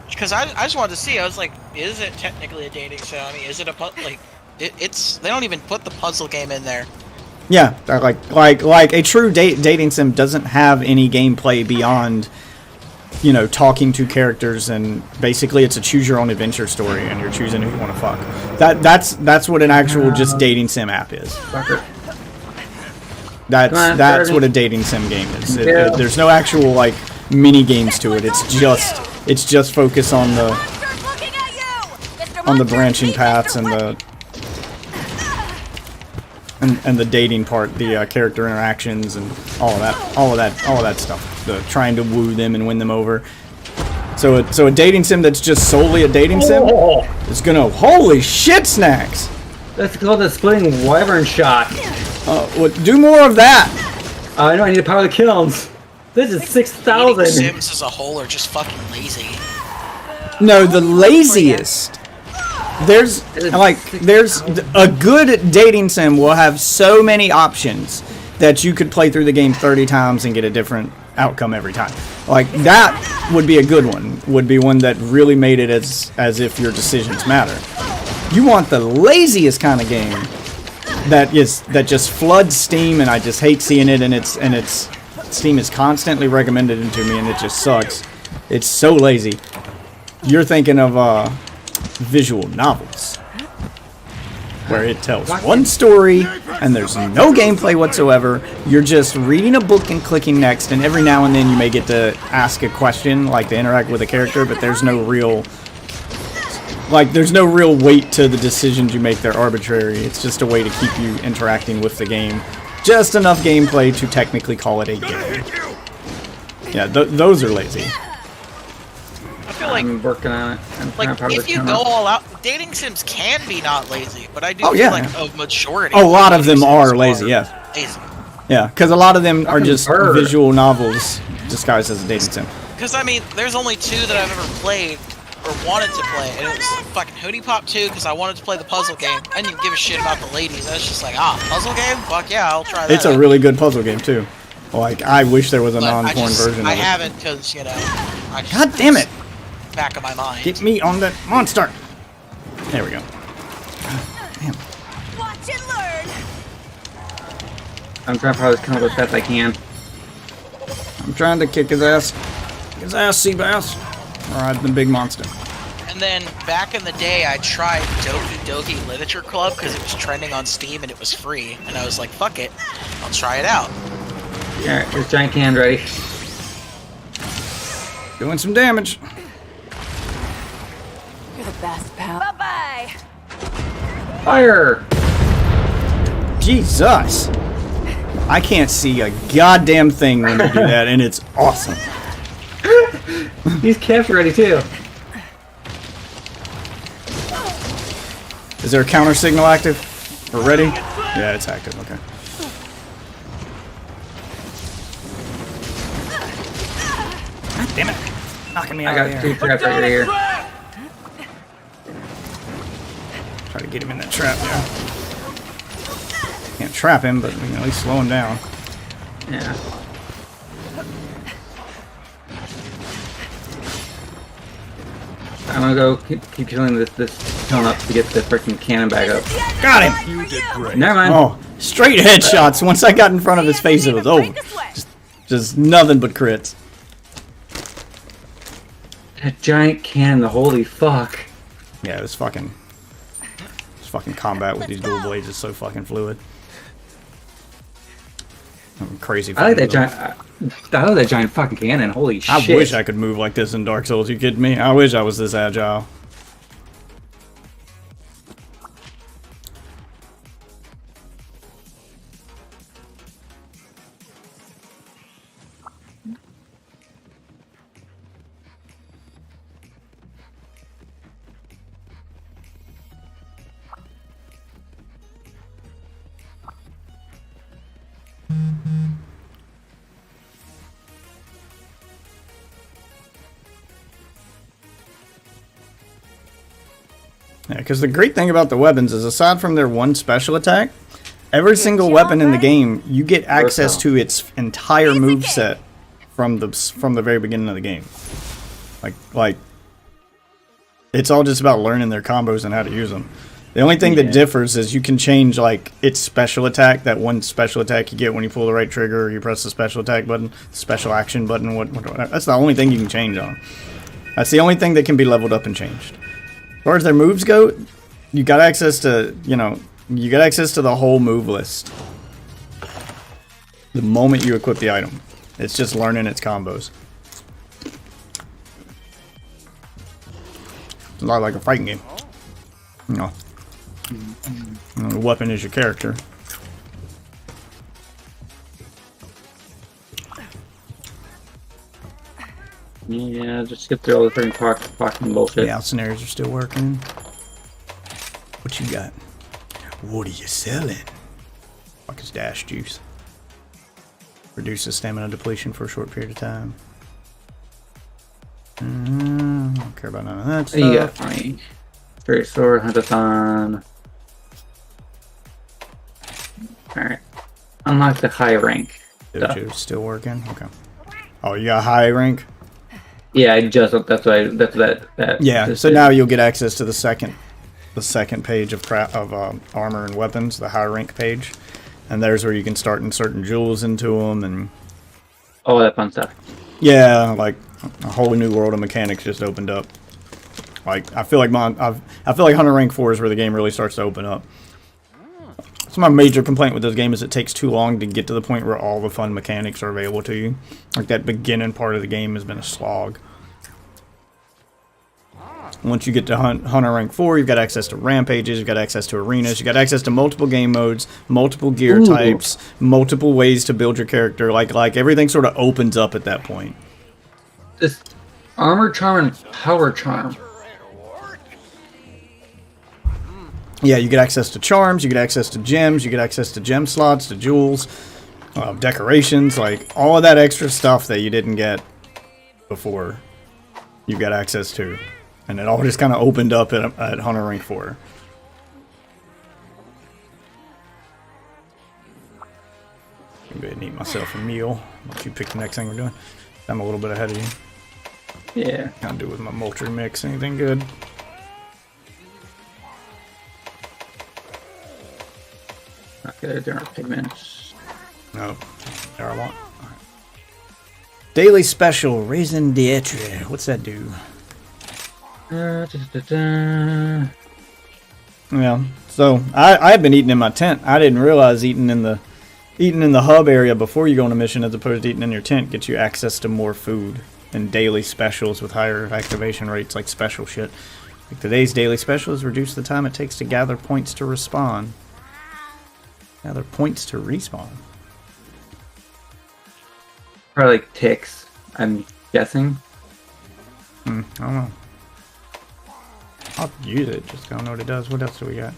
because I just wanted to see. I was like, is it technically a dating sim? I mean, is it it's they don't even put the puzzle game in there. Yeah, like a true dating sim doesn't have any gameplay beyond, you know, talking to characters, and basically it's a choose your own adventure story, and you're choosing who you want to fuck. That's what an actual just dating sim app is. Fucker. That's Come on, that's Kirby. what a dating sim game is. Yeah. There's no actual like mini games to it. It's just focused on the Monster's looking at you! Mr. on the Monster, branching use paths Mr. and Weapon. the dating part, the character interactions and all of that stuff. The trying to woo them and win them over. So a dating sim that's just solely a dating sim is gonna, holy shit, Snacks. That's called the splitting wyvern shot. Well, do more of that. I know, I need to power the kilns. This is Dating 6,000. Sims as a whole are just fucking lazy. No, the laziest. There's a good dating sim will have so many options that you could play through the game 30 times and get a different outcome every time. Like that would be a good one. Would be one that really made it as if your decisions matter. You want the laziest kind of game that just floods Steam, and I just hate seeing it, and it's Steam is constantly recommended it to me, and it just sucks. It's so lazy. You're thinking of visual novels, where it tells one story and there's no gameplay whatsoever. You're just reading a book and clicking next, and every now and then you may get to ask a question, like to interact with a character, but there's no real weight to the decisions you make. They're arbitrary. It's just a way to keep you interacting with the game. Just enough gameplay to technically call it a game. Yeah, those are lazy. I feel like I'm working on it. I'm trying like to power if the you kiln go up. all out, dating sims can be not lazy, but I do Oh, feel yeah. like a majority. A lot of them dating are sims lazy, yeah. Lazy. Yeah, because a lot of them are Fucking just bird. visual novels disguised as a dating sim. Because I mean, there's only two that I've ever played or wanted to play, and it was fucking Hootie Pop 2 because I wanted to play the puzzle game. I didn't even give a shit about the ladies. I was just like, puzzle game? Fuck yeah, I'll try that. It's a out. really good puzzle game too. Like, I wish there was a But non-porn version of I it. haven't because I just, God damn it! back of my mind. Get me on the monster. There we go. Damn. Watch and learn! I'm trying to power this kiln up as best I can. I'm trying to kick his ass. His ass, Seabass. Alright, the big monster. And then back in the day, I tried Doki Doki Literature Club because it was trending on Steam and it was free. And I was like, fuck it, I'll try it out. Alright, here's giant can ready. Doing some damage. You're the best, pal. Bye-bye! Fire! Jesus. I can't see a goddamn thing when you do that, and it's awesome. These caps are ready too. Is there a counter signal active? Or ready? Yeah, it's active, okay. God damn it. Knocking me I out of got the two air. traps right here. Try to get him in that trap there. Can't trap him, but we can at least slow him down. Yeah. I'm gonna go keep killing this kiln up to get the freaking cannon back up. Got him! You did great. Never mind. Oh, straight headshots. Once I got in front of his face, it was over. Just nothing but crits. That giant cannon, the holy fuck. Yeah, this fucking combat with these dual blades is so fucking fluid. I'm crazy. I like that fucking giant. I love that giant fucking cannon. Holy I shit! wish I could move like this in Dark Souls. You kidding me? I wish I was this agile. Yeah, because the great thing about the weapons is, aside from their one special attack, every single weapon in the game, you get access to its entire move set from the very beginning of the game. Like, it's all just about learning their combos and how to use them. The only thing that differs is you can change, like, its special attack, that one special attack you get when you pull the right trigger or you press the special attack button, special action button, whatever. That's the only thing you can change on. That's the only thing that can be leveled up and changed. As far as their moves go, you got access to, you got access to the whole move list the moment you equip the item. It's just learning its combos. It's a lot like a fighting game. You know. And the weapon is your character. Yeah, just skip through all the freaking fucking bullshit. Yeah, scenarios are still working. What you got? What are you selling? Fuck is dash juice. Reduces stamina depletion for a short period of time. I don't care about none of that What stuff. do you got for me? Straight sword, huntathon. Alright. Unlock the high rank. Dojo's still working? Okay. Oh, you got high rank? Yeah, I just that. Yeah, just so did. now you'll get access to the second page of armor and weapons, the high rank page. And there's where you can start inserting jewels into them and all that fun stuff. yeah, like a whole new world of mechanics just opened up. Like I feel like Hunter Rank 4 is where the game really starts to open up. That's my major complaint with this game is it takes too long to get to the point where all the fun mechanics are available to you. Like that beginning part of the game has been a slog. Once you get to Hunter Rank 4, you've got access to rampages, you've got access to arenas, you've got access to multiple game modes, multiple gear types, multiple ways to build your character. Like everything sort of opens up at that point. This armor charm and power charm. Yeah, you get access to charms, you get access to gems, you get access to gem slots, to jewels, decorations, like all of that extra stuff that you didn't get before, you got access to. And it all just kind of opened up at Hunter Rank 4. I'm going to eat myself a meal. Let you pick the next thing we're doing. I'm a little bit ahead of you. Yeah. Can't do with my Moltres mix. Anything good? Okay, there are pigments. No. There I want. Right. Daily special, Raisin d'Etre. What's that do? Yeah, so I had been eating in my tent. I didn't realize eating in the hub area before you go on a mission as opposed to eating in your tent gets you access to more food and daily specials with higher activation rates, like special shit. Like today's daily specials reduce the time it takes to gather points to respawn. Gather points to respawn. Probably like ticks, I'm guessing. I don't know. I'll use it, just don't know what it does. What else do we got?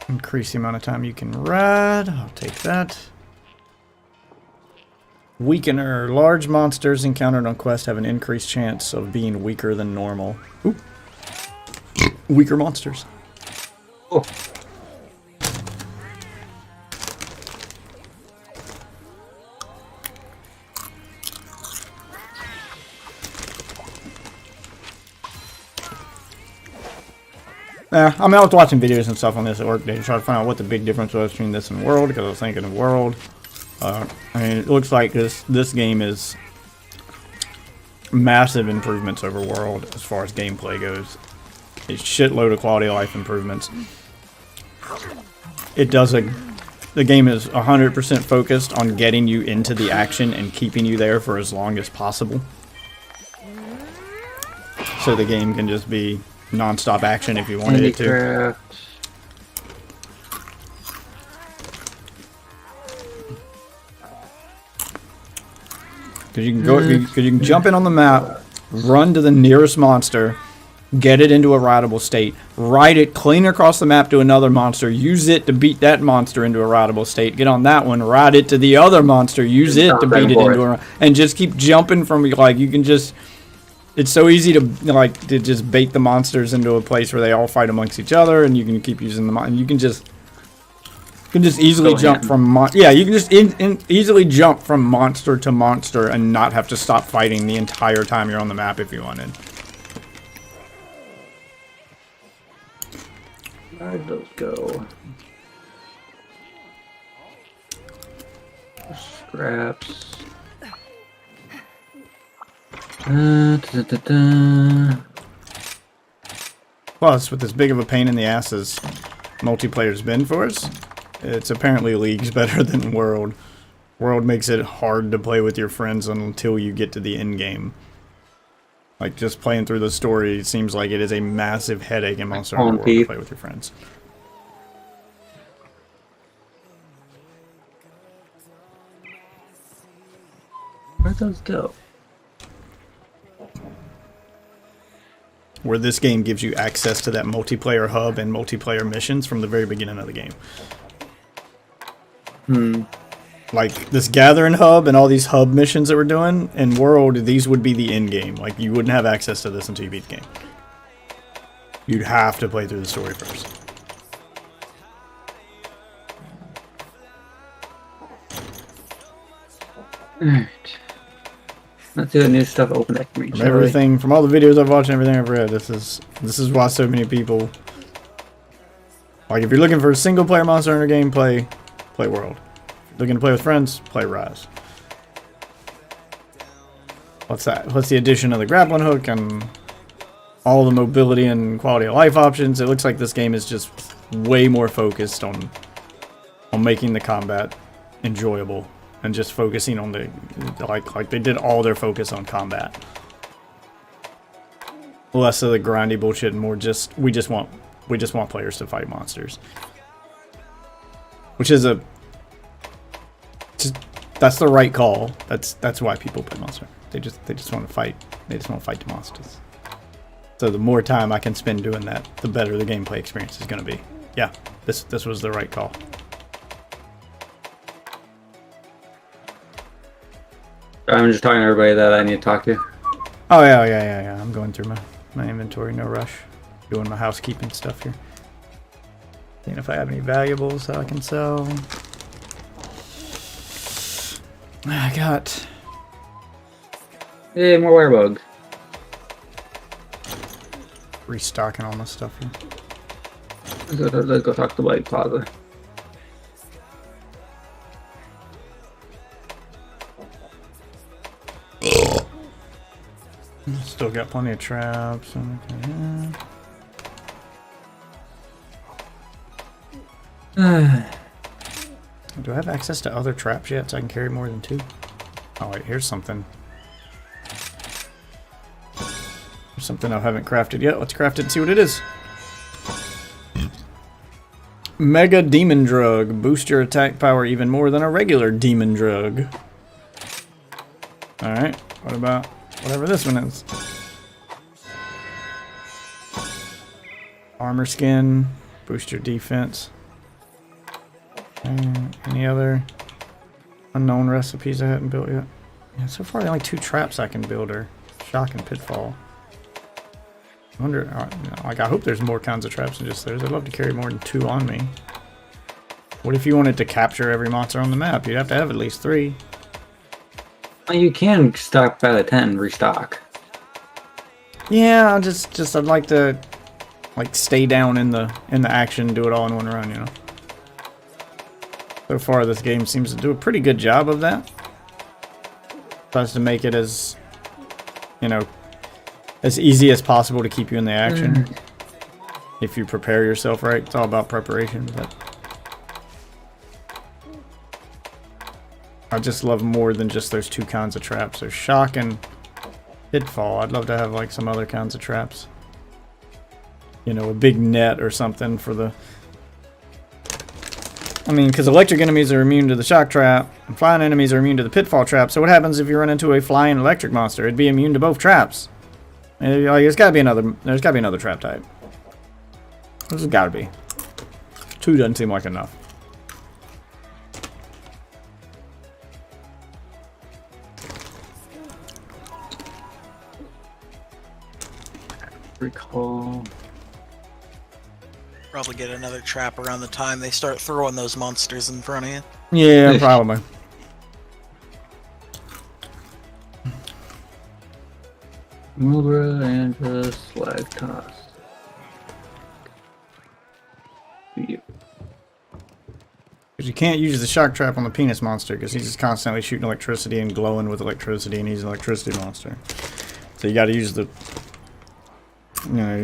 Increase the amount of time you can ride. I'll take that. Weakener. Large monsters encountered on quest have an increased chance of being weaker than normal. Ooh. Weaker monsters. Oh. Yeah, I mean, I was watching videos and stuff on this at work today to try to find out what the big difference was between this and World, because I was thinking of World. I mean, it looks like this game is massive improvements over World as far as gameplay goes. A shitload of quality of life improvements. The game is 100% focused on getting you into the action and keeping you there for as long as possible. So the game can just be non-stop action if you wanted it to. Handicraft. Because you can go, because you can jump in on the map, run to the nearest monster, get it into a rideable state, ride it clean across the map to another monster, use it to beat that monster into a rideable state, get on that one, ride it to the other monster, use it to beat it into a, and just keep jumping from, like, you can just, it's so easy to, like, to just bait the monsters into a place where they all fight amongst each other, and you can keep using them, and you can just easily jump from you can just easily jump from monster to monster and not have to stop fighting the entire time you're on the map if you wanted. Where'd those go? Scraps. Plus, with as big of a pain in the ass as multiplayer's been for us, it's apparently leagues better than World. World makes it hard to play with your friends until you get to the end game. Like, just playing through the story seems like it is a massive headache in Monster pulling Hunter World to teeth. play with your friends. Where'd those go? Where this game gives you access to that multiplayer hub and multiplayer missions from the very beginning of the game. Like, this Gathering hub and all these hub missions that we're doing, in World, these would be the end game. Like, you wouldn't have access to this until you beat the game. You'd have to play through the story first. Alright. Let's see what new stuff opened up for me. From shall we? everything, from all the videos I've watched and everything I've read, this is why so many people... Like, if you're looking for a single-player Monster Hunter game, play World. Looking to play with friends, play Rise. What's that? What's the addition of the grappling hook and all the mobility and quality of life options? It looks like this game is just way more focused on making the combat enjoyable and just focusing on the like they did all their focus on combat. Less of the grindy bullshit and more just we just want players to fight monsters. Which is that's the right call. That's why people play Monster. They just want to fight. They just want to fight the monsters. So the more time I can spend doing that, the better the gameplay experience is going to be. Yeah, this was the right call. I'm just talking to everybody that I need to talk to. Oh yeah. I'm going through my inventory. No rush. Doing my housekeeping stuff here. Seeing if I have any valuables that I can sell. I got... Hey, more wirebug. Restocking all my stuff here. Let's go talk to White Plaza. Still got plenty of traps. Okay. Do I have access to other traps yet so I can carry more than 2? Oh wait, here's something. There's something I haven't crafted yet. Let's craft it and see what it is. Mega Demon Drug. Boost your attack power even more than a regular Demon Drug. Alright, what about whatever this one is? Armor Skin. Boost your defense. Any other unknown recipes I haven't built yet? Yeah, so far the only 2 traps I can build are Shock and Pitfall. I wonder, like, I hope there's more kinds of traps than just those. I'd love to carry more than 2 on me. What if you wanted to capture every monster on the map? You'd have to have at least 3. Well, you can stock by the 10 and restock. Yeah, I'd like to, like, stay down in the action, do it all in one run, you know. So far, this game seems to do a pretty good job of that. Tries to make it as, you know, as easy as possible to keep you in the action. If you prepare yourself right, it's all about preparation. But I just love more than just those 2 kinds of traps. There's Shock and Pitfall. I'd love to have like some other kinds of traps. You know, a big net or something for the... I mean, because electric enemies are immune to the shock trap, and flying enemies are immune to the pitfall trap. So what happens if you run into a flying electric monster? It'd be immune to both traps. And there's got to be another trap type. There's got to be. 2 doesn't seem like enough. Recall. Probably get another trap around the time they start throwing those monsters in front of you. Yeah, probably. Mubra and the slag toss. Because you can't use the shock trap on the penis monster because he's just constantly shooting electricity and glowing with electricity, and he's an electricity monster. So you got to use the, you know,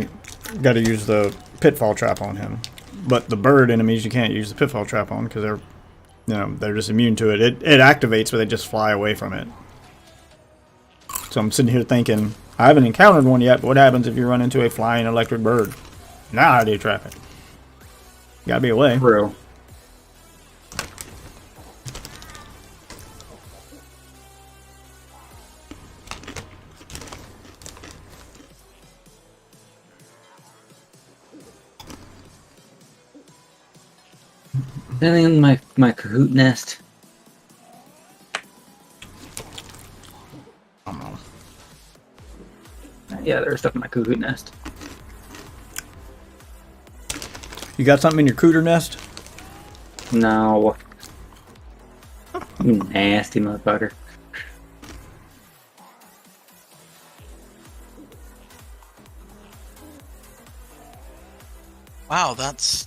you got to use the pitfall trap on him. But the bird enemies you can't use the pitfall trap on because they're, you know, they're just immune to it. It activates, but they just fly away from it. So I'm sitting here thinking, I haven't encountered one yet, but what happens if you run into a flying electric bird? Now how do you trap it? Gotta be a way. True. Anything in my Kahoot nest? I don't know. Yeah, there's stuff in my Kahoot nest. You got something in your cooter nest? No. You nasty motherfucker. Wow, that's...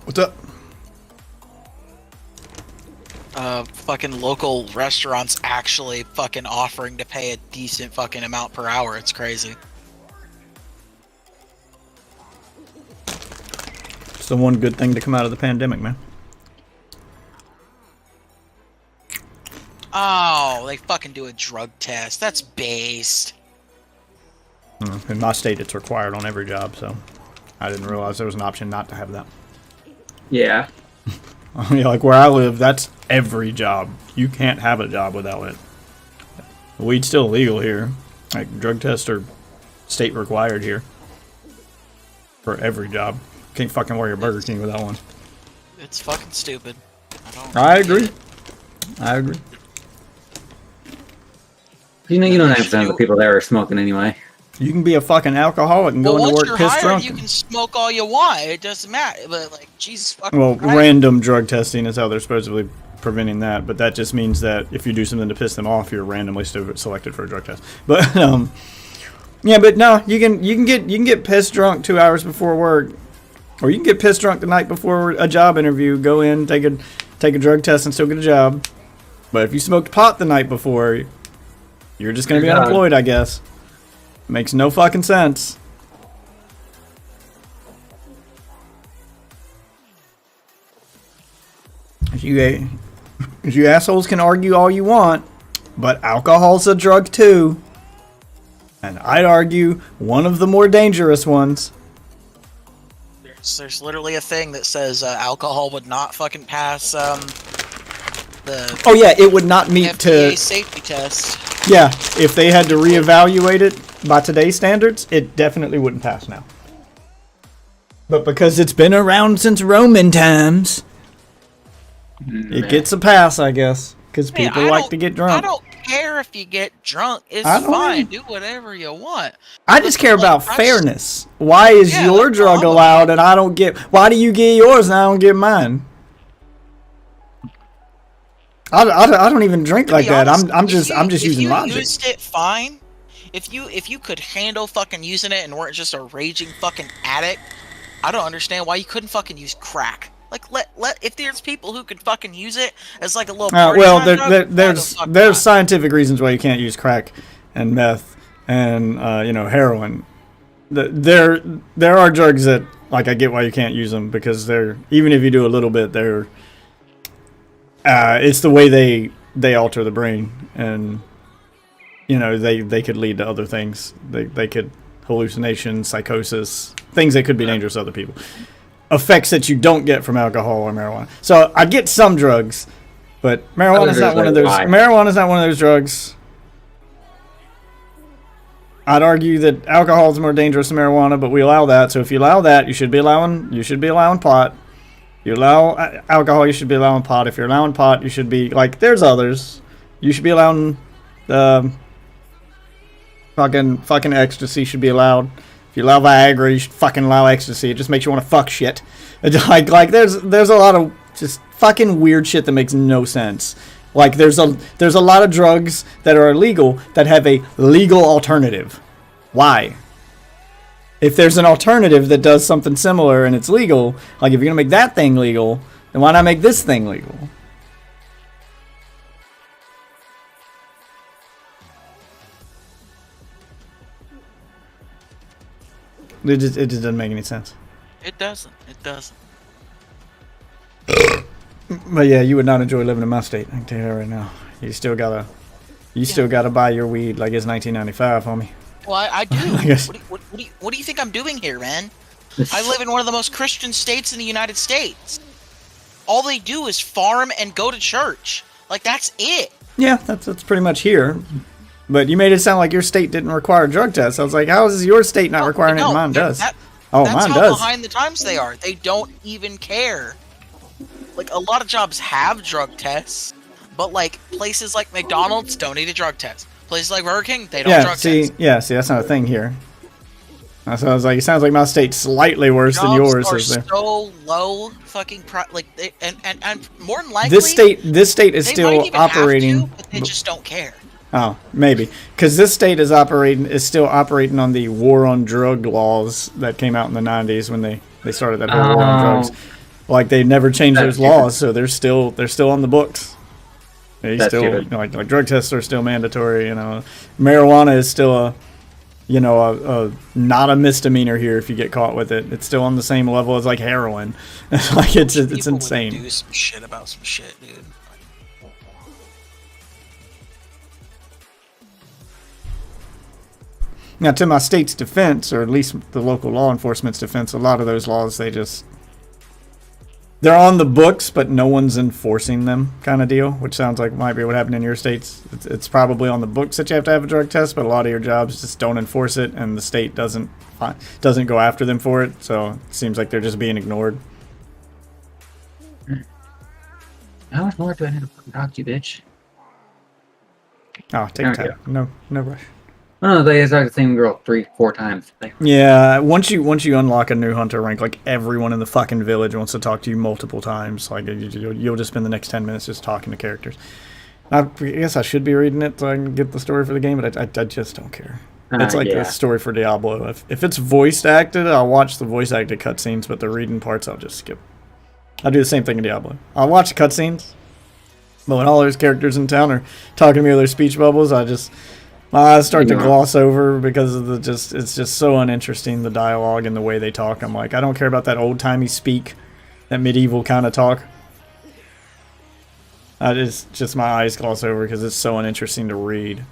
What's up? Fucking local restaurants actually fucking offering to pay a decent fucking amount per hour. It's crazy. It's the one good thing to come out of the pandemic, man. Oh, they fucking do a drug test. That's based. In my state, it's required on every job, so I didn't realize there was an option not to have that. Yeah. I mean, like where I live, that's every job. You can't have a job without it. Weed's still illegal here. Like drug tests are state required here for every job. Can't fucking wear your Burger King without one. It's fucking stupid. I agree. I agree. You know, 99% of the people there are smoking anyway. You can be a fucking alcoholic and go Well, into once work you're pissed hired, drunk. you can smoke all you want. It doesn't matter. But like, Jesus fucking Well, Christ. random drug testing is how they're supposedly preventing that, but that just means that if you do something to piss them off, you're randomly selected for a drug test. But yeah, but no, you can get pissed drunk 2 hours before work, or you can get pissed drunk the night before a job interview. Go in, take a drug test, and still get a job. But if you smoked pot the night before, you're just gonna be unemployed, I guess. Makes no fucking sense. You assholes can argue all you want, but alcohol's a drug too. And I'd argue one of the more dangerous ones. There's literally a thing that says alcohol would not fucking pass the Oh yeah, it would not meet FDA safety test. Yeah, if they had to reevaluate it by today's standards, it definitely wouldn't pass now. But because it's been around since Roman times, it gets a pass, I guess. Because Hey, people I like don't- to get drunk. I don't care if you get drunk. It's I don't fine. either. Do whatever you want. I just care about Like, fairness. Why is Yeah, your that's drug all. allowed and I don't get? Why do you get yours and I don't get mine? I don't even drink To like be that. honest, I'm if just you using logic. used it fine. If you could handle fucking using it and weren't just a raging fucking addict, I don't understand why you couldn't fucking use crack. Like let if there's people who could fucking use it as like a little party Well, time drug, why the there's fuck there's not? scientific reasons why you can't use crack and meth and heroin. There are drugs that like I get why you can't use them because they're even if you do a little bit they're it's the way they alter the brain and they could lead to other things. They could hallucinations, psychosis, things that could be dangerous to other people. Effects that you don't get from alcohol or marijuana. So I get some drugs, but marijuana is not one of those. Marijuana is not one of those drugs. I'd argue that alcohol is more dangerous than marijuana, but we allow that. So if you allow that, you should be allowing pot. You allow alcohol, you should be allowing pot. If you're allowing pot, you should be like there's others. You should be allowing fucking ecstasy should be allowed. If you allow Viagra, you should fucking allow ecstasy. It just makes you want to fuck shit. Like there's a lot of just fucking weird shit that makes no sense. Like there's a lot of drugs that are illegal that have a legal alternative. Why? If there's an alternative that does something similar and it's legal, like if you're gonna make that thing legal, then why not make this thing legal? It just doesn't make any sense. It doesn't. It doesn't. But yeah, you would not enjoy living in my state. I can tell you that right now. You still gotta buy your weed like it's 1995, homie. Well, I do. I guess. What do you think I'm doing here, man? I live in one of the most Christian states in the United States. All they do is farm and go to church. Like, that's it. Yeah, that's pretty much here. But you made it sound like your state didn't require drug tests. I was like, how is your state not requiring it and mine does? That's mine how does. behind the times they are. They don't even care. Like, a lot of jobs have drug tests, but, like, places like McDonald's don't need a drug test. Places like Burger King, they don't drug test. Yeah, see, that's not a thing here. So I was like, it sounds like my state's slightly worse than yours. Are Is there? so low, fucking and more than likely, This state is they still might even operating. have to, but they just don't care. Oh, maybe because this state is still operating on the war on drug laws that came out in the 90s when they started that whole war on drugs. Like they never changed those laws, so they're still on the books. They That's still stupid. like drug tests are still mandatory. Marijuana is still a not a misdemeanor here if you get caught with it. It's still on the same level as like heroin. Like it's People insane. would do some shit about some shit, dude. Now, to my state's defense, or at least the local law enforcement's defense, a lot of those laws they're on the books, but no one's enforcing them, kind of deal. Which sounds like might be what happened in your states. It's probably on the books that you have to have a drug test, but a lot of your jobs just don't enforce it, and the state doesn't go after them for it. So it seems like they're just being ignored. How much more do I need to fucking talk to you, bitch? Oh, take Okay. time. No rush. Oh, they talked the same girl 3-4 times. Yeah, once you unlock a new hunter rank, like everyone in the fucking village wants to talk to you multiple times. Like you'll just spend the next 10 minutes just talking to characters. I guess I should be reading it so I can get the story for the game, but I just don't care. It's like the story for Diablo. If it's voice acted, I'll watch the voice acted cutscenes, but the reading parts I'll just skip. I'll do the same thing in Diablo. I'll watch the cutscenes, but when all those characters in town are talking to me with their speech bubbles, my eyes start to gloss over because of it's just so uninteresting, the dialogue and the way they talk. I'm like, I don't care about that old-timey speak, that medieval kind of talk. It's just my eyes gloss over because it's so uninteresting to read.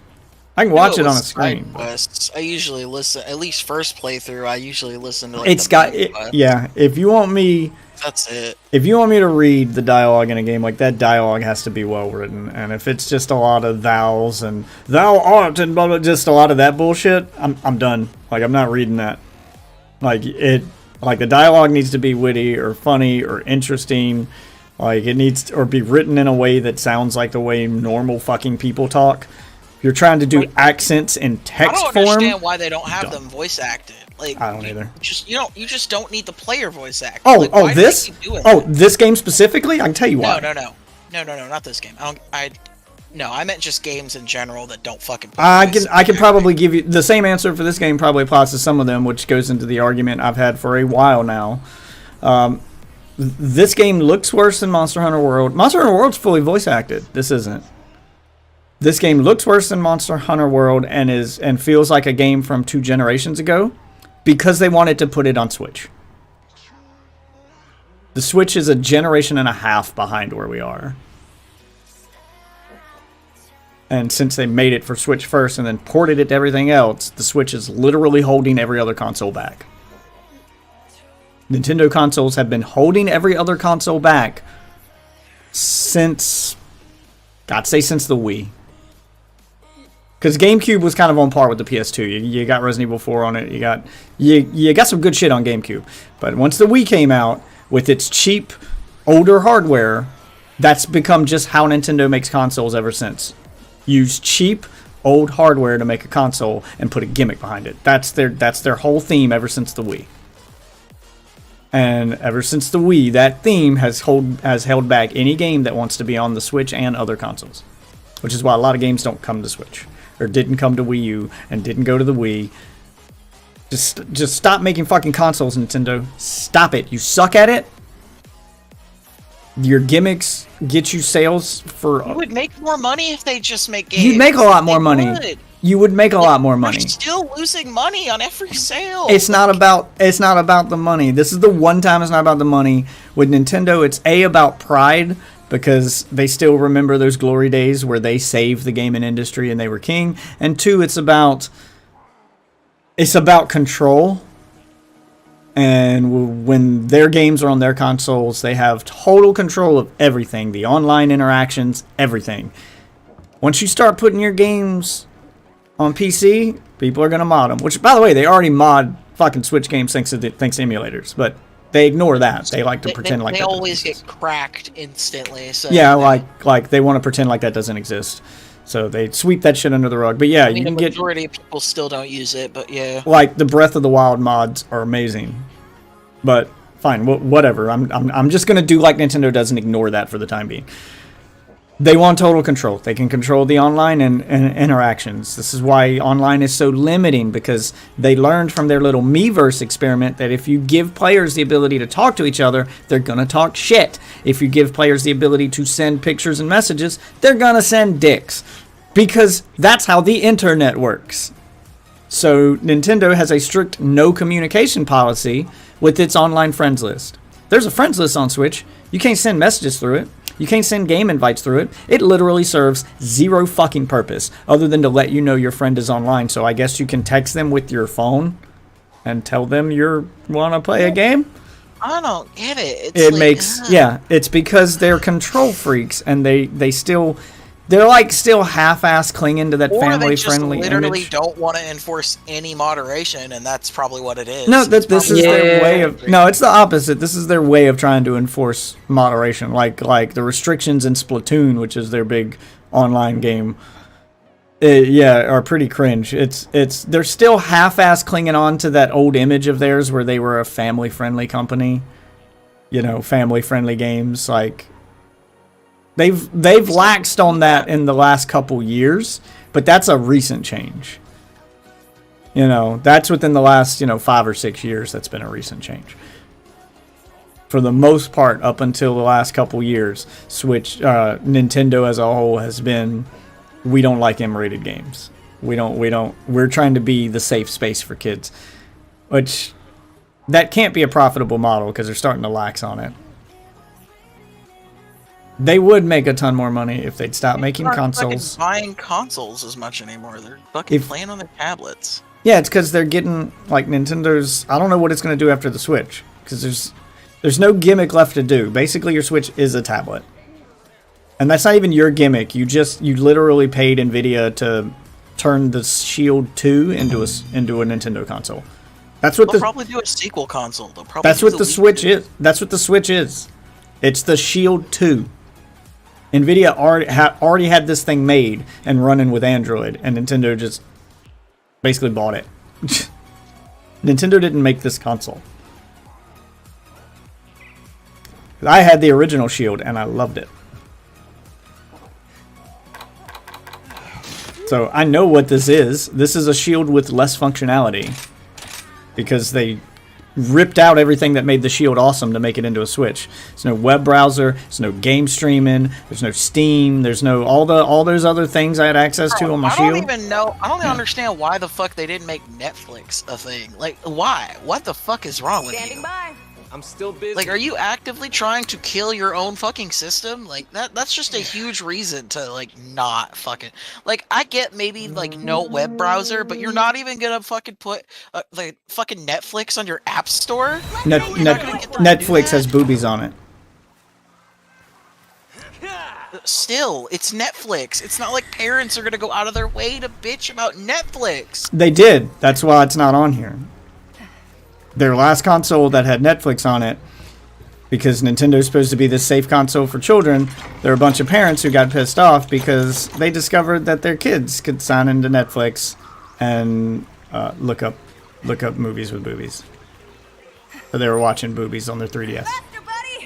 I can watch it on a screen. Quests, I usually listen, at least first playthrough, I usually listen to like yeah, if you want me that's it. If you want me to read the dialogue in a game, like that dialogue has to be well written, and if it's just a lot of thous and thou art and blah, blah, just a lot of that bullshit, I'm done. Like I'm not reading that. Like the dialogue needs to be witty or funny or interesting. Like it needs to, or be written in a way that sounds like the way normal fucking people talk. If you're trying to do accents in text form, I don't understand why they don't have them voice acted. Like I don't either. You just don't need the player voice acting. Oh, like, why do they keep doing that? This game specifically? I can tell you why. No, not this game. I meant just games in general that don't fucking. I can probably give you the same answer for this game. Probably applies to some of them, which goes into the argument I've had for a while now. This game looks worse than Monster Hunter World. Monster Hunter World's fully voice acted. This isn't. This game looks worse than Monster Hunter World and feels like a game from 2 generations ago because they wanted to put it on Switch. The Switch is a generation and a half behind where we are. And since they made it for Switch first and then ported it to everything else, the Switch is literally holding every other console back. Nintendo consoles have been holding every other console back since, I'd say since the Wii. Because GameCube was kind of on par with the PS2. You got Resident Evil 4 on it. You got some good shit on GameCube. But once the Wii came out with its cheap, older hardware, that's become just how Nintendo makes consoles ever since. Use cheap, old hardware to make a console and put a gimmick behind it. That's their whole theme ever since the Wii. And ever since the Wii, that theme has held back any game that wants to be on the Switch and other consoles. Which is why a lot of games don't come to Switch. Or didn't come to Wii U and didn't go to the Wii. Just stop making fucking consoles, Nintendo. Stop it. You suck at it. Your gimmicks get you sales for... You would make more money if they just make games. You'd make a lot more money. you would make a lot more money. You're still losing money on every sale. It's not about the money. This is the one time it's not about the money. With Nintendo, it's about pride, because they still remember those glory days where they saved the gaming industry and they were king. And 2, it's about control. And when their games are on their consoles, they have total control of everything. The online interactions, everything. Once you start putting your games on PC, people are going to mod them. Which, by the way, they already mod fucking Switch games thanks to emulators. But they ignore that. They like to pretend like they that always doesn't exist. get cracked instantly. So Yeah, like they want to pretend like that doesn't exist. So they sweep that shit under the rug. But yeah, I mean, you can the get... majority of people still don't use it, but yeah. Like, the Breath of the Wild mods are amazing. But, fine, whatever. I'm just going to do like Nintendo does and ignore that for the time being. They want total control. They can control the online and interactions. This is why online is so limiting, because they learned from their little Miiverse experiment that if you give players the ability to talk to each other, they're going to talk shit. If you give players the ability to send pictures and messages, they're going to send dicks. Because that's how the internet works. So Nintendo has a strict no communication policy with its online friends list. There's a friends list on Switch. You can't send messages through it. You can't send game invites through it. It literally serves zero fucking purpose other than to let you know your friend is online. So I guess you can text them with your phone and tell them you want to play a game. I don't get it. It's because they're control freaks and they're like still half-ass clinging to that family friendly image. Or they just literally don't want to enforce any moderation, and that's probably what it is. No, this is their way of... No, it's the opposite. This is their way of trying to enforce moderation. Like the restrictions in Splatoon, which is their big online game, are pretty cringe. They're still half-ass clinging on to that old image of theirs where they were a family-friendly company. You know, family-friendly games, like... They've laxed on that in the last couple years, but that's a recent change. You know, that's within the last, 5 or 6 years that's been a recent change. For the most part, up until the last couple years, Nintendo as a whole has been, we don't like M-rated games. We're trying to be the safe space for kids. Which, that can't be a profitable model because they're starting to lax on it. They would make a ton more money if they'd stop making consoles. They're not buying consoles as much anymore. They're fucking playing on their tablets. Yeah, it's because they're getting, like, Nintendo's... I don't know what it's going to do after the Switch. Because there's no gimmick left to do. Basically, your Switch is a tablet. And that's not even your gimmick. You literally paid NVIDIA to turn the Shield 2 into a Nintendo console. They'll probably do a sequel console. That's what the Switch is. That's what the Switch is. It's the Shield 2. NVIDIA already had this thing made and running with Android, and Nintendo just basically bought it. Nintendo didn't make this console. I had the original Shield, and I loved it. So I know what this is. This is a Shield with less functionality, because they ripped out everything that made the Shield awesome to make it into a Switch. There's no web browser, there's no game streaming, there's no Steam, there's no all those other things I had access to on my Shield. I don't even understand why the fuck they didn't make Netflix a thing. Like, why? What the fuck is wrong with you? I'm still busy. Like, are you actively trying to kill your own fucking system? Like, that's just a huge reason to, like, not fucking... Like, I get maybe, like, no web browser, but you're not even gonna fucking put, like, fucking Netflix on your app store? Netflix has boobies on it. Still, it's Netflix. It's not like parents are gonna go out of their way to bitch about Netflix. They did. That's why it's not on here. Their last console that had Netflix on it, because Nintendo's supposed to be this safe console for children, there were a bunch of parents who got pissed off because they discovered that their kids could sign into Netflix and look up movies with boobies. So they were watching boobies on their 3DS.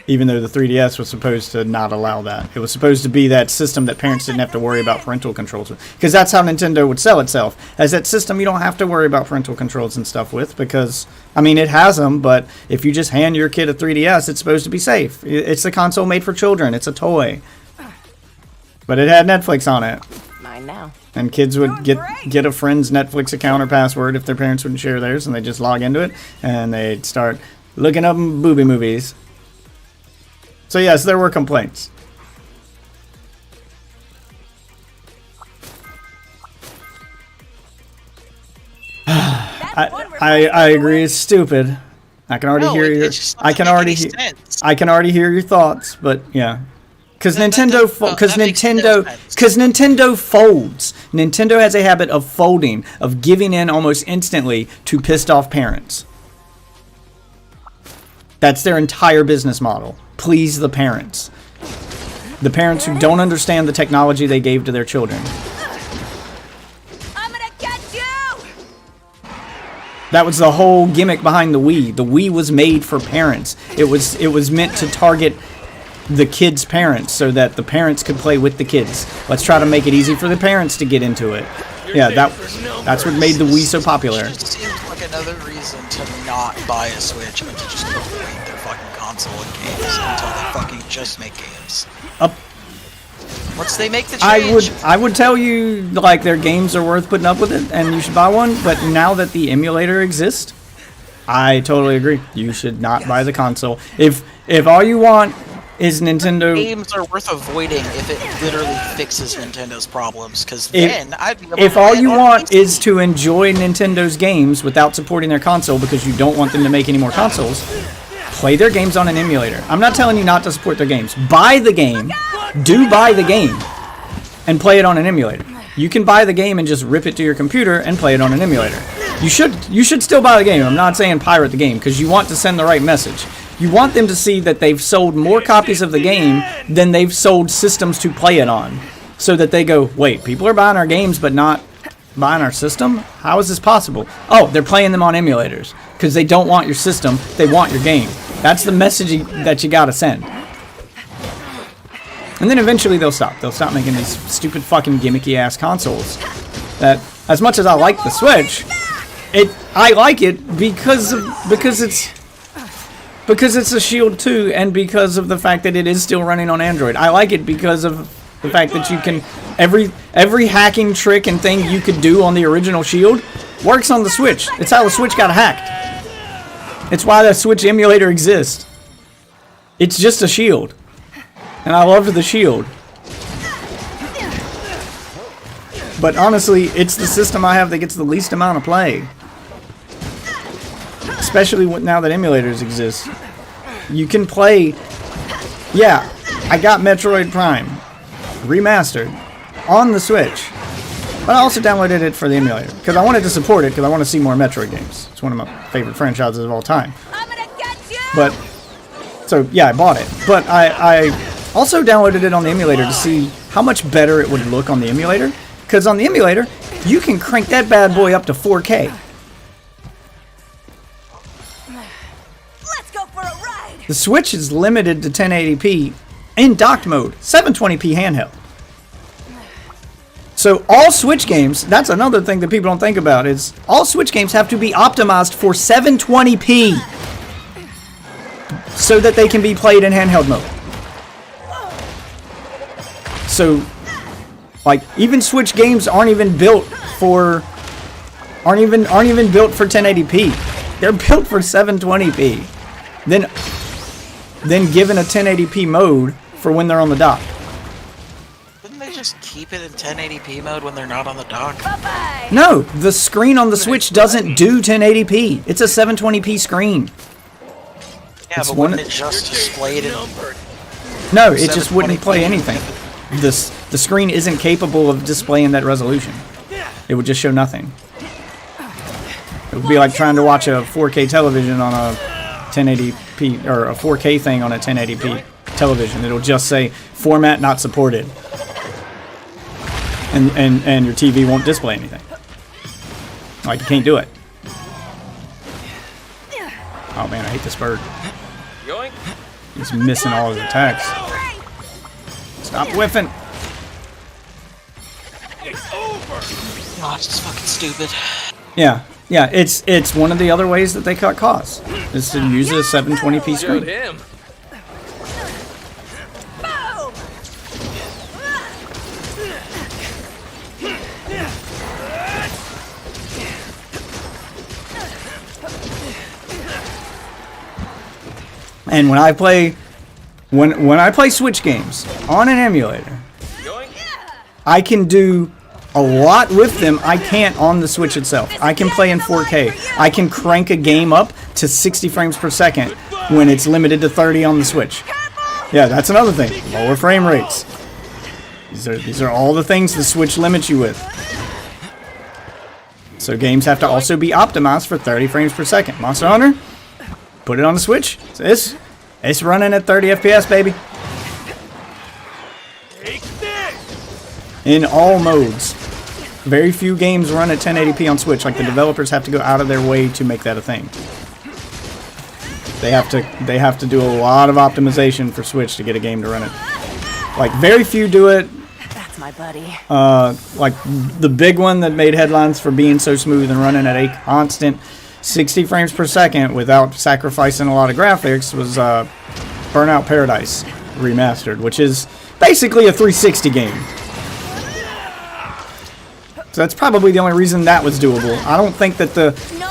Even though the 3DS was supposed to not allow that. It was supposed to be that system that parents didn't have to worry about parental controls with. Because that's how Nintendo would sell itself. As that system you don't have to worry about parental controls and stuff with. Because, I mean, it has them, but if you just hand your kid a 3DS, it's supposed to be safe. It's a console made for children. It's a toy. But it had Netflix on it. fine now. And kids would get a friend's Netflix account or password if their parents wouldn't share theirs, and they just log into it and they'd start looking up booby movies. So yes, there were complaints. I agree. It's stupid. I can already No, hear it your. just I doesn't can make already. any sense. I can already hear your thoughts, but yeah, because That Nintendo, does- well, because that makes no Nintendo, sense. because Nintendo folds. Nintendo has a habit of folding, of giving in almost instantly to pissed off parents. That's their entire business model. Please the parents. The parents who don't understand the technology they gave to their children. I'm gonna get you! That was the whole gimmick behind the Wii. The Wii was made for parents. It was meant to target the kids' parents so that the parents could play with the kids. Let's try to make it easy for the parents to get into it. Yeah, that's what made the Wii so popular. It just seems like another reason to not buy a Switch and to just avoid their fucking console and games until they fucking just make games. Up. Once they make the change, I would tell you like their games are worth putting up with it and you should buy one, but now that the emulator exists, I totally agree. You should not buy the console. If all you want is Nintendo games are worth avoiding if it literally fixes Nintendo's problems. Because then I'd be able if to all play it you on want PC. is to enjoy Nintendo's games without supporting their console because you don't want them to make any more consoles, play their games on an emulator. I'm not telling you not to support their games. Buy the game. Do buy the game and play it on an emulator. You can buy the game and just rip it to your computer and play it on an emulator. You should still buy the game. I'm not saying pirate the game because you want to send the right message. You want them to see that they've sold more copies of the game than they've sold systems to play it on. So that they go, wait, people are buying our games but not buying our system? How is this possible? Oh, they're playing them on emulators because they don't want your system, they want your game. That's the message that you gotta send. And then eventually they'll stop. They'll stop making these stupid fucking gimmicky ass consoles. That, as much as I like the Switch, I like it because it's a Shield 2 and because of the fact that it is still running on Android. I like it because of the fact that you can every hacking trick and thing you could do on the original Shield works on the Switch. It's how the Switch got hacked. It's why the Switch emulator exists. It's just a Shield. And I loved the Shield. But honestly, it's the system I have that gets the least amount of play. Especially now that emulators exist. You can play... Yeah, I got Metroid Prime Remastered on the Switch. But I also downloaded it for the emulator. Because I wanted to support it, because I want to see more Metroid games. It's one of my favorite franchises of all time. I'm gonna get you! But... So, yeah, I bought it. But I also downloaded it on the emulator to see how much better it would look on the emulator. Because on the emulator, you can crank that bad boy up to 4K. Let's go for a ride! The Switch is limited to 1080p in docked mode, 720p handheld. So all Switch games, that's another thing that people don't think about, is all Switch games have to be optimized for 720p so that they can be played in handheld mode. So, like, even Switch games aren't even built for 1080p. They're built for 720p. Then given a 1080p mode for when they're on the dock. Wouldn't they just keep it in 1080p mode when they're not on the dock? Bye-bye! No, the screen on the Switch doesn't do 1080p. It's a 720p screen. Yeah, It's but one wouldn't it just display it in... No, it just wouldn't 720p? play anything. The screen isn't capable of displaying that resolution. It would just show nothing. It would be like trying to watch a 4K television on a 1080p, or a 4K thing on a 1080p television. It'll just say, format not supported. And your TV won't display anything. Like, you can't do it. Oh man, I hate this bird. Yoink. He's missing all his attacks. Stop whiffing. It's over. Oh, it's just fucking stupid. Yeah, it's one of the other ways that they cut costs, is to use a 720p Shoot screen. him. Boom! And when I play Switch games on an emulator, I can do a lot with them I can't on the Switch itself. I can play in 4K. I can crank a game up to 60 frames per second when it's limited to 30 on the Switch. Yeah, that's another thing. Lower frame rates. These are all the things the Switch limits you with. So games have to also be optimized for 30 frames per second. Monster Hunter, put it on the Switch. It's running at 30 FPS, baby. In all modes. Very few games run at 1080p on Switch. Like, the developers have to go out of their way to make that a thing. They have to do a lot of optimization for Switch to get a game to run it. Like, very few do it. That's my buddy. Like, the big one that made headlines for being so smooth and running at a constant 60 frames per second without sacrificing a lot of graphics was Burnout Paradise Remastered, which is basically a 360 game. So that's probably the only reason that was doable. I don't think that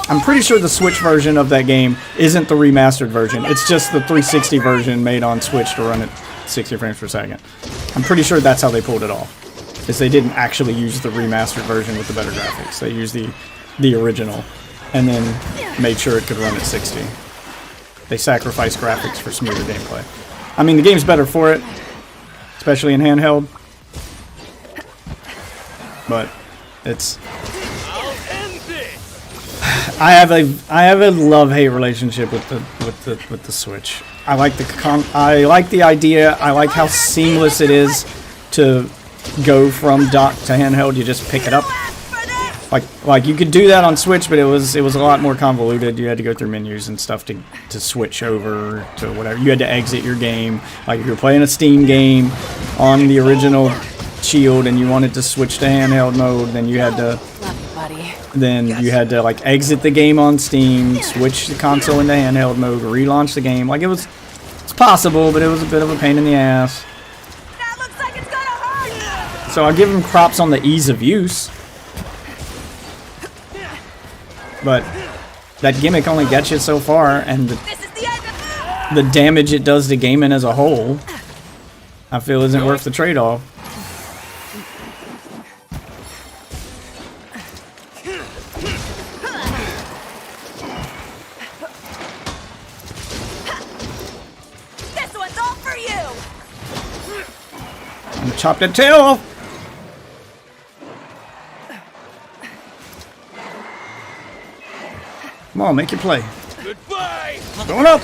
I'm pretty sure the Switch version of that game isn't the remastered version. It's just the 360 version made on Switch to run at 60 frames per second. I'm pretty sure that's how they pulled it off. Is they didn't actually use the remastered version with the better graphics. They used the original and then made sure it could run at 60. They sacrificed graphics for smoother gameplay. I mean, the game's better for it, especially in handheld. But it's I have a love-hate relationship with the Switch. I like the idea. I like how seamless it is to go from dock to handheld. You just pick it up. Like you could do that on Switch, but it was a lot more convoluted. You had to go through menus and stuff to switch over to whatever. You had to exit your game. Like if you're playing a Steam game on the original Shield and you wanted to switch to handheld mode, then you had to like exit the game on Steam, switch the console into handheld mode, relaunch the game. Like it's possible, but it was a bit of a pain in the ass. That looks like it's gonna hurt. So I give them props on the ease of use. But that gimmick only gets you so far, and the damage it does to gaming as a whole, I feel isn't worth the trade-off. This one's all for you. And chop that tail off. Come on, make your play. Goodbye. Going up.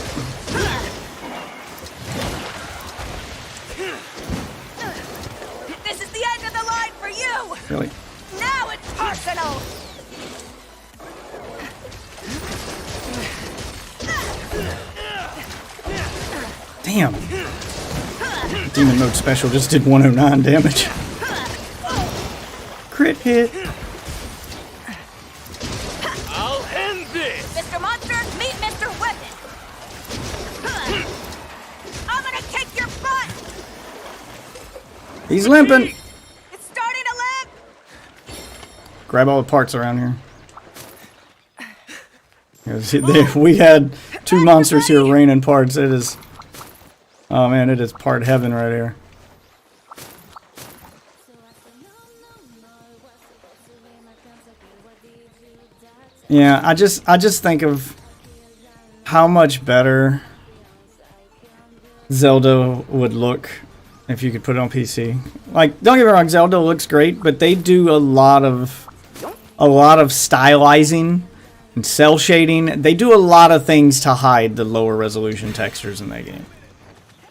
This is the end of the line for you. Really? Now it's personal. Damn. Demon mode special just did 109 damage. Crit hit. I'll end this. Mr. Monster, meet Mr. Weapon. I'm gonna kick your butt. He's limping. It's starting to limp. Grab all the parts around here. We had two monsters here raining parts. It is... Oh man, it is part heaven right here. Yeah, I just think of how much better Zelda would look if you could put it on PC. Like, don't get me wrong, Zelda looks great, but they do a lot of stylizing and cell shading. They do a lot of things to hide the lower resolution textures in that game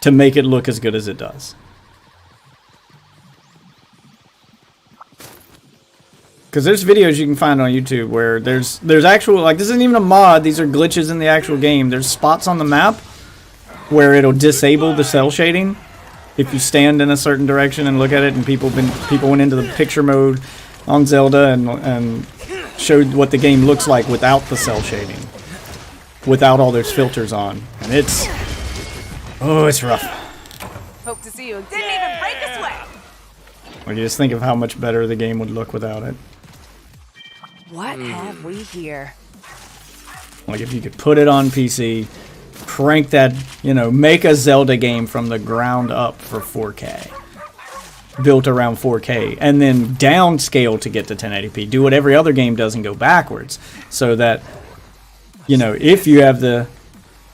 to make it look as good as it does. Because there's videos you can find on YouTube where there's actual, like, this isn't even a mod, these are glitches in the actual game. There's spots on the map where it'll disable the cell shading if you stand in a certain direction and look at it, and people went into the picture mode on Zelda and showed what the game looks like without the cell shading, without all those filters on. And it's rough. Hope to see you. Didn't even break a sweat. Like, you just think of how much better the game would look without it. What have we here? Like, if you could put it on PC, crank that, you know, make a Zelda game from the ground up for 4K. Built around 4K. And then downscale to get to 1080p. Do what every other game does and go backwards. So that, you know, if you have the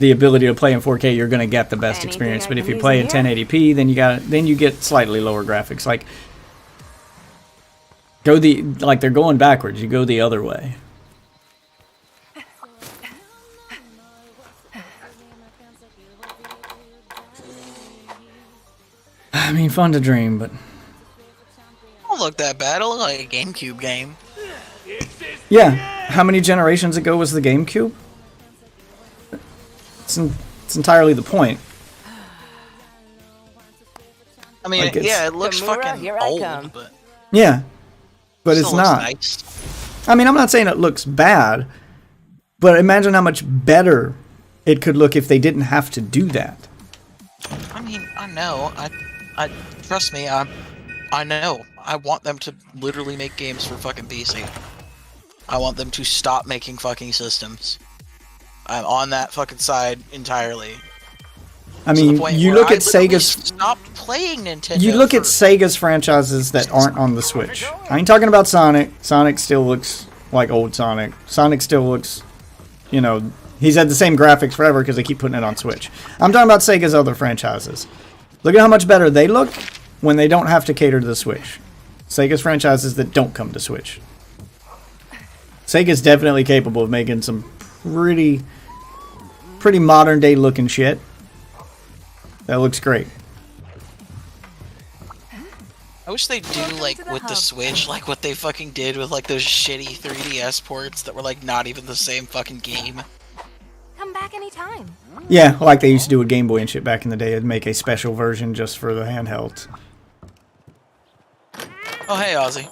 ability to play in 4K, you're going to get the best experience. But if you play in 1080p, then you get slightly lower graphics. Like, they're going backwards. You go the other way. I mean, fun to dream, but Don't look that bad. It looked like a GameCube game. yeah. How many generations ago was the GameCube? It's entirely the point. I mean, Like, it's- yeah, it looks Gamura, fucking here I old, come. but Yeah, but still it's looks not. nice. I mean, I'm not saying it looks bad, but imagine how much better it could look if they didn't have to do that. I mean, I know. I trust me. I know. I want them to literally make games for fucking PC. I want them to stop making fucking systems. I'm on that fucking side entirely. I To the mean, point you where look I at literally Sega's. stopped playing Nintendo. You look at for- Sega's franchises that aren't on the Switch. I ain't talking about Sonic. Sonic still looks like old Sonic. Sonic still looks, you know, he's had the same graphics forever because they keep putting it on Switch. I'm talking about Sega's other franchises. Look at how much better they look when they don't have to cater to the Switch. Sega's franchises that don't come to Switch. Sega's definitely capable of making some pretty modern day looking shit. That looks great. I wish they'd do like with the Switch, like what they fucking did with like those shitty 3DS ports that were like not even the same fucking game. Come back anytime. Yeah, like they used to do with Game Boy and shit back in the day. They'd make a special version just for the handheld. Oh hey Ozzy,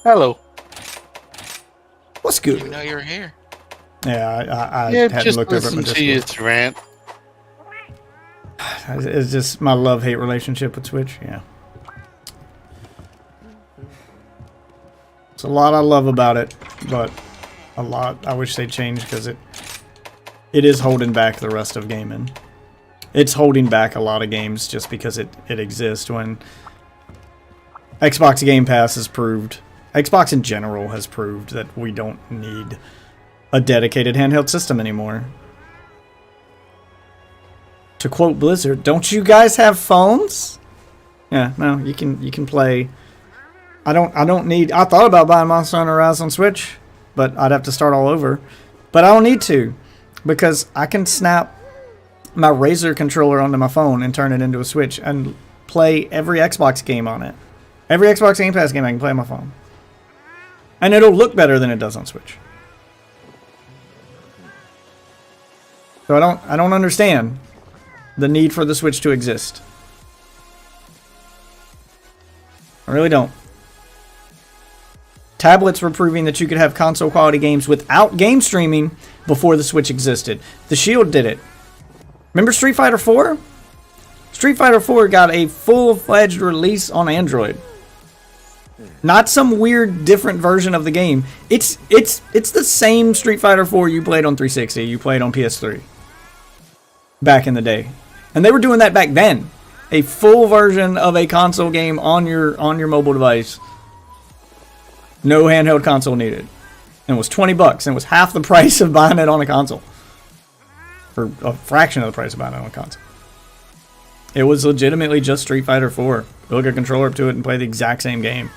Hello. What's didn't even good? know you were here. Yeah, I Yeah, hadn't just looked over at my listen to you Discord. rant. It's just my love-hate relationship with Switch. Yeah. It's a lot I love about it, but a lot I wish they'd change because it is holding back the rest of gaming. It's holding back a lot of games just because it exists when Xbox Game Pass has proved, Xbox in general has proved that we don't need a dedicated handheld system anymore. To quote Blizzard, don't you guys have phones? Yeah, no, you can play. I don't need. I thought about buying Monster Hunter Rise on Switch, but I'd have to start all over. But I don't need to, because I can snap my Razer controller onto my phone and turn it into a Switch and play every Xbox game on it. Every Xbox Game Pass game I can play on my phone, and it'll look better than it does on Switch. So I don't understand the need for the Switch to exist. I really don't. Tablets were proving that you could have console quality games without game streaming before the Switch existed. The Shield did it. Remember Street Fighter 4? Street Fighter 4 got a full-fledged release on Android. Not some weird different version of the game. It's the same Street Fighter 4 you played on 360, you played on PS3 back in the day. And they were doing that back then. A full version of a console game on your mobile device. No handheld console needed. And it was $20 and it was half the price of buying it on a console. For a fraction of the price of buying it on a console. It was legitimately just Street Fighter 4. Hook a controller up to it and play the exact same game.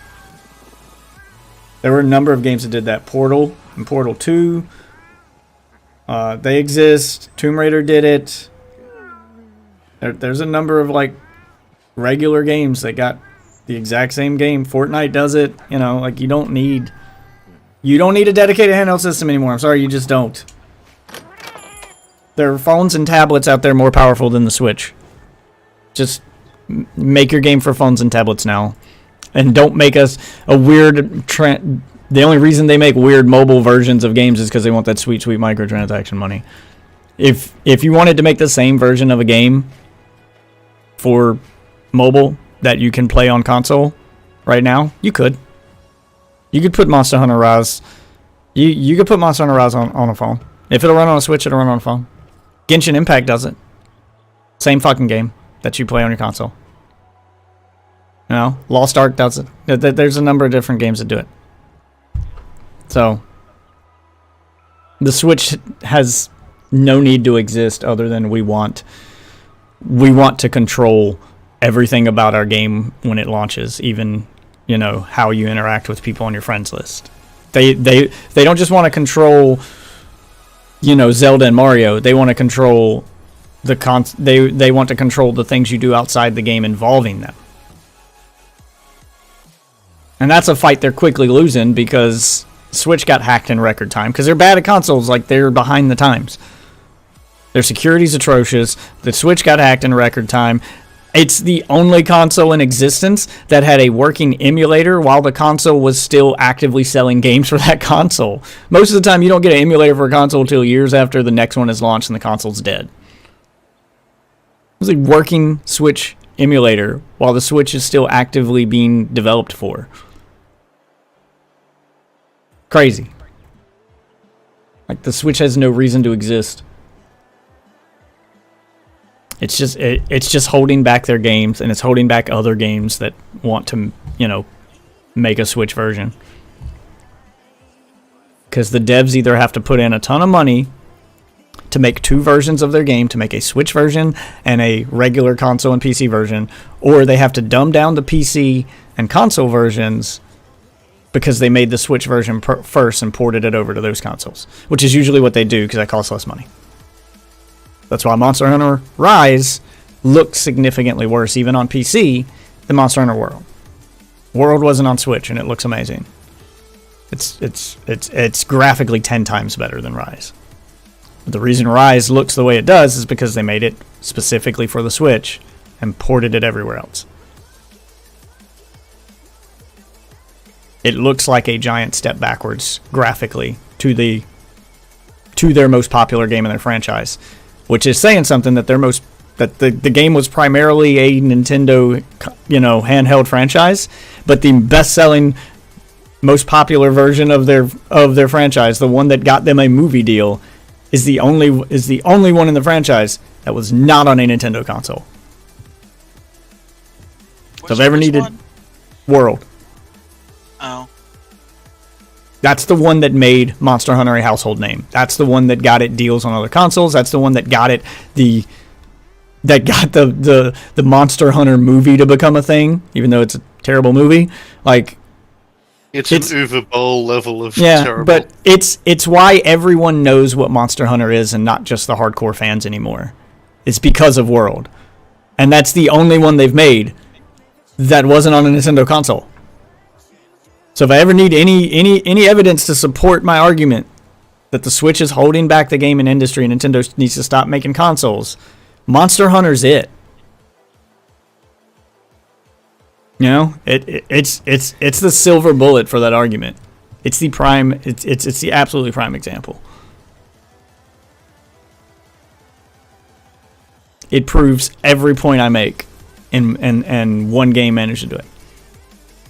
There were a number of games that did that. Portal and Portal 2. They exist. Tomb Raider did it. There's a number of like regular games that got the exact same game. Fortnite does it. You know, like you don't need a dedicated handheld system anymore. I'm sorry, you just don't. There are phones and tablets out there more powerful than the Switch. Just make your game for phones and tablets now. And don't make us a weird trend. The only reason they make weird mobile versions of games is because they want that sweet, sweet microtransaction money. If you wanted to make the same version of a game for mobile that you can play on console right now, you could. You could put Monster Hunter Rise. You could put Monster Hunter Rise on a phone. If it'll run on a Switch, it'll run on a phone. Genshin Impact does it. Same fucking game that you play on your console. You know, Lost Ark does it. There's a number of different games that do it. So, the Switch has no need to exist other than we want to control everything about our game when it launches, even, you know, how you interact with people on your friends list. They don't just want to control, you know, Zelda and Mario. They want to control they want to control the things you do outside the game involving them. And that's a fight they're quickly losing because Switch got hacked in record time because they're bad at consoles, like they're behind the times. Their security's atrocious. The Switch got hacked in record time. It's the only console in existence that had a working emulator while the console was still actively selling games for that console. Most of the time, you don't get an emulator for a console until years after the next one is launched and the console's dead. It was a working Switch emulator while the Switch is still actively being developed for. Crazy. Like, the Switch has no reason to exist. It's just holding back their games, and it's holding back other games that want to, you know, make a Switch version. Because the devs either have to put in a ton of money to make two versions of their game, to make a Switch version and a regular console and PC version, or they have to dumb down the PC and console versions because they made the Switch version first and ported it over to those consoles, which is usually what they do because that costs less money. That's why Monster Hunter Rise looks significantly worse, even on PC, than Monster Hunter World. World wasn't on Switch, and it looks amazing. It's graphically 10 times better than Rise. But the reason Rise looks the way it does is because they made it specifically for the Switch and ported it everywhere else. It looks like a giant step backwards graphically to their most popular game in their franchise. Which is saying something that the game was primarily a Nintendo, you know, handheld franchise, but the best-selling, most popular version of their franchise, the one that got them a movie deal, is the only one in the franchise that was not on a Nintendo console. So if I ever needed World. Oh. That's the one that made Monster Hunter a household name. That's the one that got it deals on other consoles. That's the one that got it the Monster Hunter movie to become a thing, even though it's a terrible movie. Like, it's an Uwe Boll level of Yeah, terrible. but it's why everyone knows what Monster Hunter is and not just the hardcore fans anymore. It's because of World. And that's the only one they've made that wasn't on a Nintendo console. So if I ever need any evidence to support my argument that the Switch is holding back the gaming industry and Nintendo needs to stop making consoles, Monster Hunter's it. You know, it's the silver bullet for that argument. It's the prime. It's the absolutely prime example. It proves every point I make, and one game managed to do it.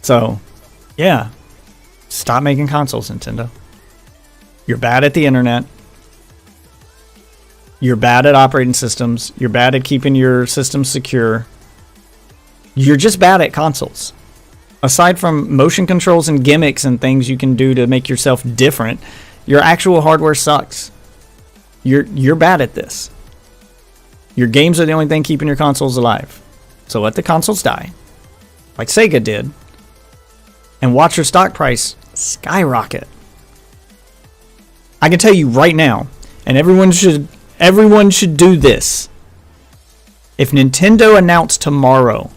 So, yeah. Stop making consoles, Nintendo. You're bad at the internet. You're bad at operating systems. You're bad at keeping your systems secure. You're just bad at consoles. Aside from motion controls and gimmicks and things you can do to make yourself different, your actual hardware sucks. You're bad at this. Your games are the only thing keeping your consoles alive. So let the consoles die, like Sega did, and watch your stock price skyrocket. I can tell you right now, and everyone should do this. If Nintendo announced tomorrow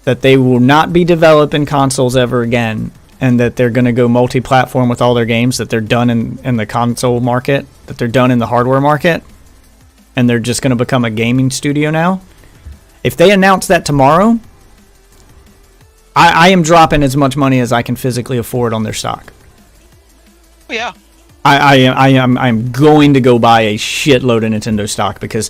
that they will not be developing consoles ever again, and that they're going to go multi-platform with all their games, that they're done in the console market, that they're done in the hardware market, and they're just going to become a gaming studio now, if they announce that tomorrow, I am dropping as much money as I can physically afford on their stock. Oh, yeah. I'm going to go buy a shitload of Nintendo stock because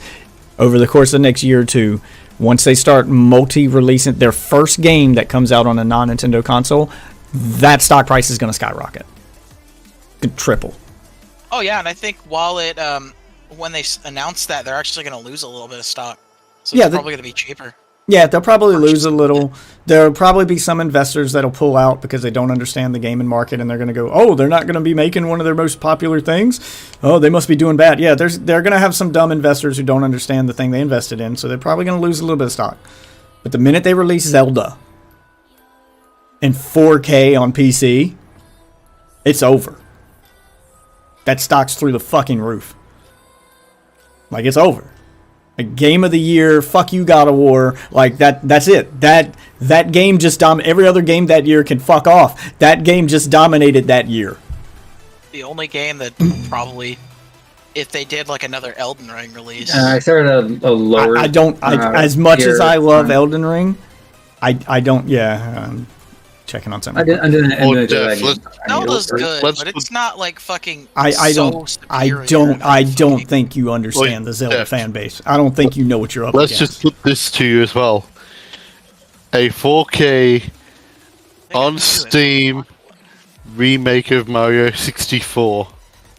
over the course of the next year or two, once they start multi-releasing their first game that comes out on a non-Nintendo console, that stock price is going to skyrocket. Could triple. Oh yeah, and I think while it when they announced that, they're actually going to lose a little bit of stock, so Yeah, it's probably going to be cheaper. Yeah, they'll probably lose a little. There'll probably be some investors that'll pull out because they don't understand the gaming market, and they're going to go, "Oh, they're not going to be making one of their most popular things. Oh, they must be doing bad." Yeah, they're going to have some dumb investors who don't understand the thing they invested in, so they're probably going to lose a little bit of stock. But the minute they release Zelda in 4K on PC, it's over. That stock's through the fucking roof. Like, it's over. A game of the year, fuck you, God of War. Like, that's it. That game just every other game that year can fuck off. That game just dominated that year. The only game that probably, if they did like another Elden Ring release, I started a lower. I don't. As much as I love Elden Ring, I don't. Yeah, I'm checking on something. Zelda's good, but it's not like fucking. I don't think you understand the Zelda fan base. I don't think you know what you're up against. Let's just put this to you as well. A 4K on Steam remake of Mario 64.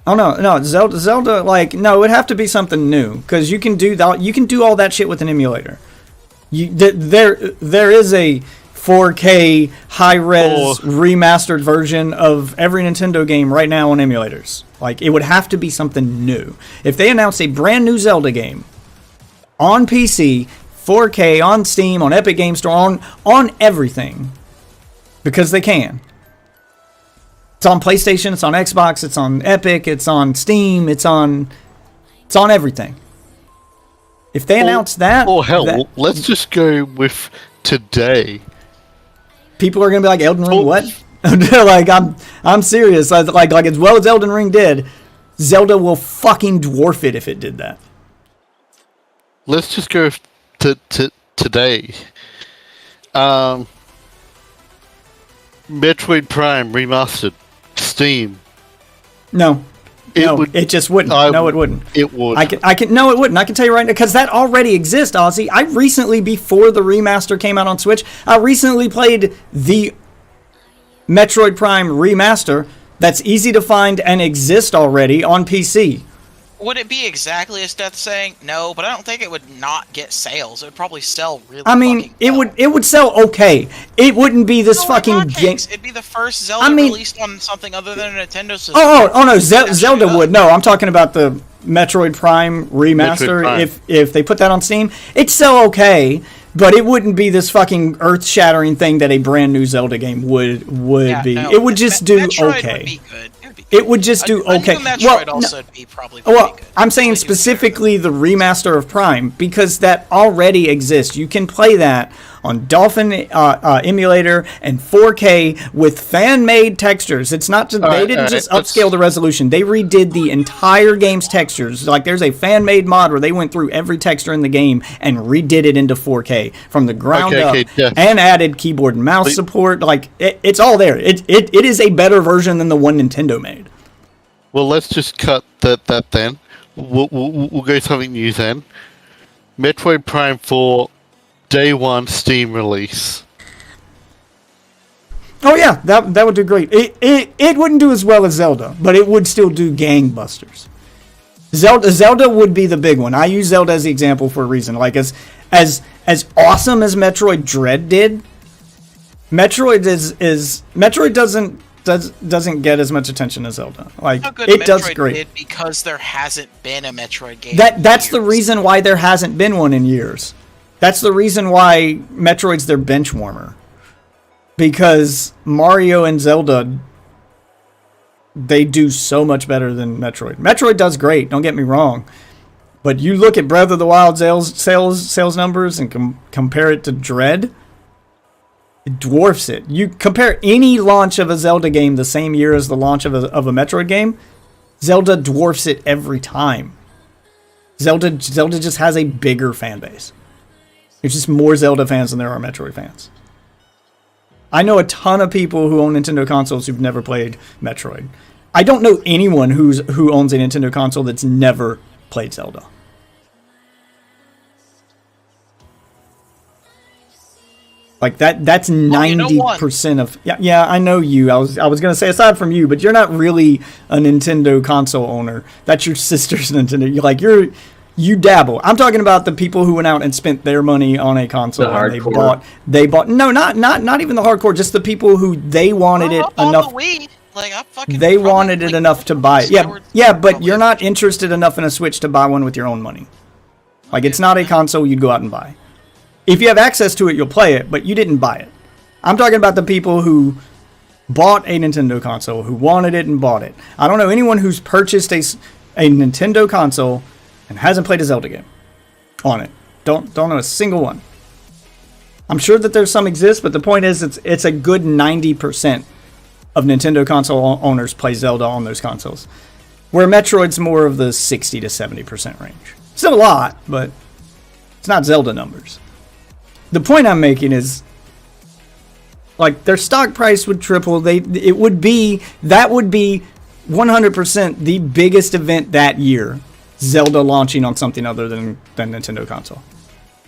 Oh no, Zelda, like, no, it would have to be something new, because you can do that. You can do all that shit with an emulator. There is a 4K high-res remastered version of every Nintendo game right now on emulators. Like, it would have to be something new. If they announce a brand new Zelda game on PC, 4K, on Steam, on Epic Game Store, on everything, because they can. It's on PlayStation, it's on Xbox, it's on Epic, it's on Steam, it's on everything. If they announce that... Oh, hell, let's just go with today. People are gonna be like, Elden Ring, what? Like, I'm serious. Like as well as Elden Ring did, Zelda will fucking dwarf it if it did that. Let's just go to today. Metroid Prime remastered, Steam. No, it just wouldn't. It wouldn't. It would. No, it wouldn't. I can tell you right now, because that already exists, Ozzy. I recently, before the remaster came out on Switch, I recently played the Metroid Prime remaster that's easy to find and exists already on PC. Would it be exactly as Death saying? No, but I don't think it would not get sales. It would probably sell really. I mean, it would sell okay. It wouldn't be this fucking game. It'd be the first Zelda released on something other than a Nintendo system. Oh no, Zelda would. No, I'm talking about the Metroid Prime remaster. Metroid Prime. If they put that on Steam, it'd sell okay, but it wouldn't be this fucking earth-shattering thing that a brand new Zelda game would be. No, it would just do Metroid okay. Would be good. It would just do okay. I'm saying specifically the remaster of Prime, because that already exists. You can play that on Dolphin emulator and 4K with fan-made textures. It's not just they didn't just upscale the resolution. They redid the entire game's textures. Like, there's a fan-made mod where they went through every texture in the game and redid it into 4K from the ground up and added keyboard and mouse support. Like, it's all there. It is a better version than the one Nintendo made. Well, let's just cut that then. We'll go something new then. Metroid Prime 4 Day 1 Steam release. Oh yeah, that would do great. It wouldn't do as well as Zelda, but it would still do gangbusters. Zelda would be the big one. I use Zelda as the example for a reason. Like, as awesome as Metroid Dread did, Metroid doesn't get as much attention as Zelda. Like, it does great because there hasn't been a Metroid game. That's the reason why there hasn't been one in years. That's the reason why Metroid's their bench warmer. Because Mario and Zelda, they do so much better than Metroid. Metroid does great, don't get me wrong. But you look at Breath of the Wild sales numbers and compare it to Dread, it dwarfs it. You compare any launch of a Zelda game the same year as the launch of a Metroid game, Zelda dwarfs it every time. Zelda just has a bigger fan base. There's just more Zelda fans than there are Metroid fans. I know a ton of people who own Nintendo consoles who've never played Metroid. I don't know anyone who owns a Nintendo console that's never played Zelda. Like that's Well, you know 90% of yeah, I know you. I was gonna say aside from you, but you're not really a Nintendo console owner. That's your sister's Nintendo. You dabble. I'm talking about the people who went out and spent their money on a console. The And hardcore. they bought no, not even the hardcore, just the people who they wanted it On enough. the Wii, like I fucking. They probably, wanted it like, enough to buy it. Skyward Yeah, Sword but probably. you're not interested enough in a Switch to buy one with your own money. Like, it's not a console you'd go out and buy. If you have access to it, you'll play it, but you didn't buy it. I'm talking about the people who bought a Nintendo console, who wanted it and bought it. I don't know anyone who's purchased a Nintendo console and hasn't played a Zelda game on it. Don't know a single one. I'm sure that there's some exist, but the point is it's a good 90% of Nintendo console owners play Zelda on those consoles. Where Metroid's more of the 60 to 70% range. Still a lot, but it's not Zelda numbers. The point I'm making is, like, their stock price would triple. That would be 100% the biggest event that year. Zelda launching on something other than Nintendo console.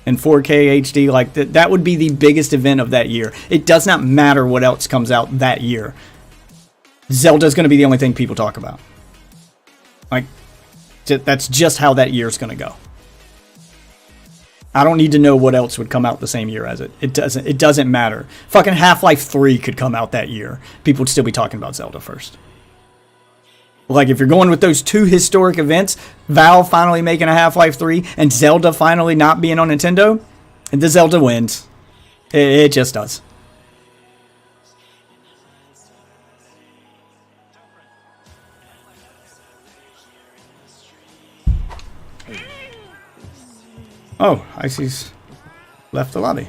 In 4K HD, like that would be the biggest event of that year. It does not matter what else comes out that year. Zelda's going to be the only thing people talk about. Like, that's just how that year's going to go. I don't need to know what else would come out the same year as it. It doesn't matter. Fucking Half-Life 3 could come out that year. People would still be talking about Zelda first. Like, if you're going with those two historic events, Valve finally making a Half-Life 3 and Zelda finally not being on Nintendo, and the Zelda wins. It just does. Oh, Icy's left the lobby.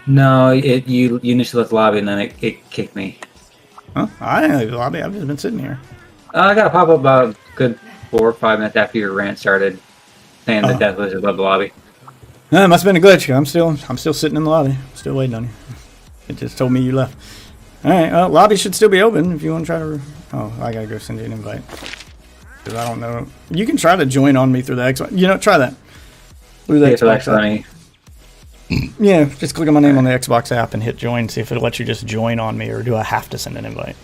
No, you initially left the lobby and then it kicked me. Huh? I didn't leave the lobby. I've just been sitting here. I got a pop up about a good 4 or 5 minutes after your rant started, saying that Death Wizard left the lobby. No, it must have been a glitch. I'm still sitting in the lobby. Still waiting on you. It just told me you left. All right, well, lobby should still be open if you want to try to. Oh, I gotta go send you an invite because I don't know. You can try to join on me through the Xbox. Try that through the Xbox app. Yeah, just click on my name on the Xbox app and hit join. See if it'll let you just join on me, or do I have to send an invite?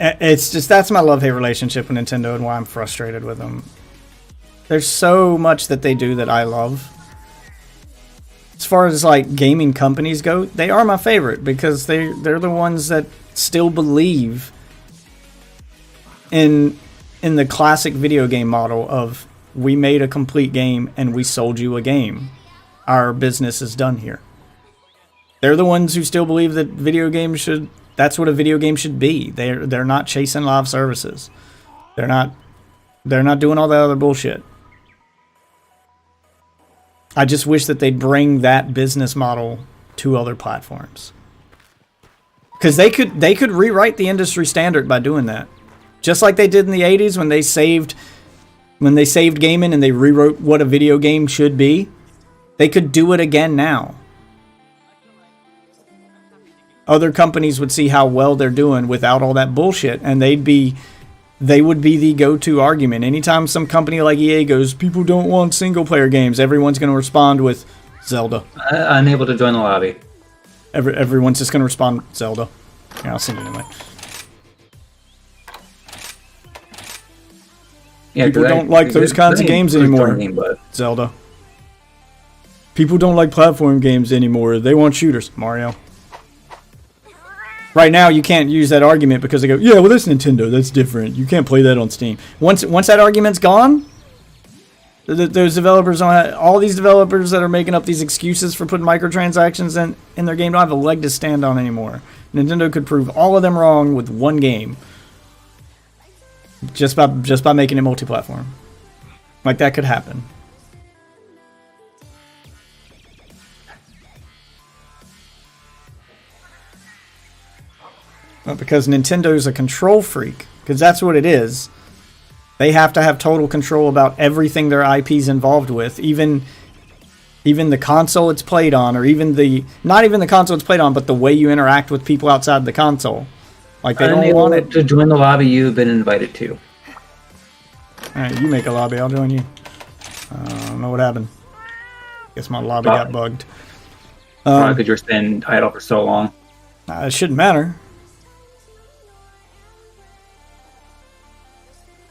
It's just, that's my love-hate relationship with Nintendo and why I'm frustrated with them. There's so much that they do that I love. As far as like gaming companies go, they are my favorite because they're the ones that still believe in the classic video game model of we made a complete game and we sold you a game. Our business is done here. They're the ones who still believe that that's what a video game should be. They're not chasing live services. They're not doing all that other bullshit. I just wish that they'd bring that business model to other platforms. Because they could rewrite the industry standard by doing that. Just like they did in the 80s when they saved gaming and they rewrote what a video game should be. They could do it again now. Other companies would see how well they're doing without all that bullshit, and they would be the go-to argument. Anytime some company like EA goes, people don't want single-player games, everyone's going to respond with Zelda. Unable to join the lobby. Everyone's just going to respond Zelda. Yeah, I'll send you an invite. Yeah, People don't like those kinds of games anymore. Zelda. People don't like platform games anymore. They want shooters. Mario. Right now, you can't use that argument because they go, yeah, well, that's Nintendo. That's different. You can't play that on Steam. Once that argument's gone, those developers, all these developers that are making up these excuses for putting microtransactions in their game don't have a leg to stand on anymore. Nintendo could prove all of them wrong with one game. Just by making it multi-platform. Like, that could happen. But because Nintendo's a control freak, because that's what it is. They have to have total control about everything their IP's involved with, even the console it's played on, or not even the console it's played on, but the way you interact with people outside the console. Like, they don't want it to join the lobby you've been invited to. Alright, you make a lobby, I'll join you. I don't know what happened. Guess my lobby got bugged. Probably because you were staying idle for so long. It shouldn't matter.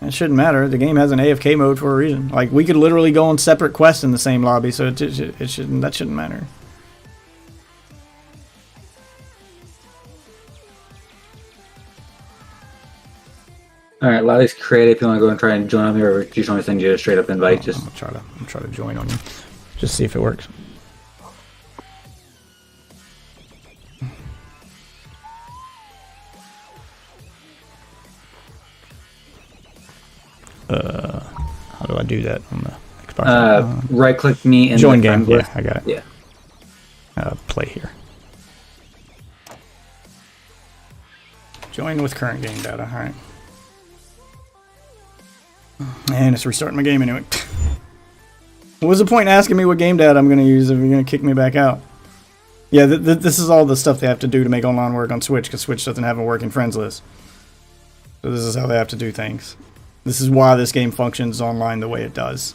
It shouldn't matter. The game has an AFK mode for a reason. Like, we could literally go on separate quests in the same lobby, so it shouldn't. That shouldn't matter. All right, a lot of these creative. If you want to go and try and join on me, or do you just want me to send you a straight up invite? Just I'll try to join on you. Just see if it works. How do I do that on the Xbox? right click me and Join game. Yeah, I got it. Yeah. Play here. Join with current game data. All right. And it's restarting my game anyway. What was the point in asking me what game data I'm going to use if you're going to kick me back out? Yeah, this is all the stuff they have to do to make online work on Switch, because Switch doesn't have a working friends list. So this is how they have to do things. This is why this game functions online the way it does.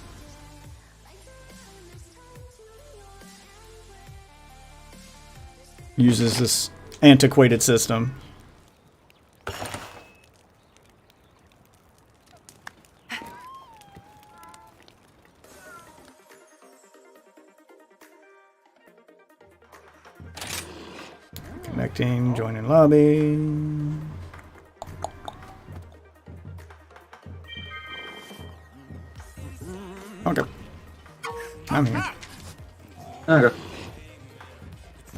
Uses this antiquated system. Connecting, joining lobby. Okay. I'm here. Okay.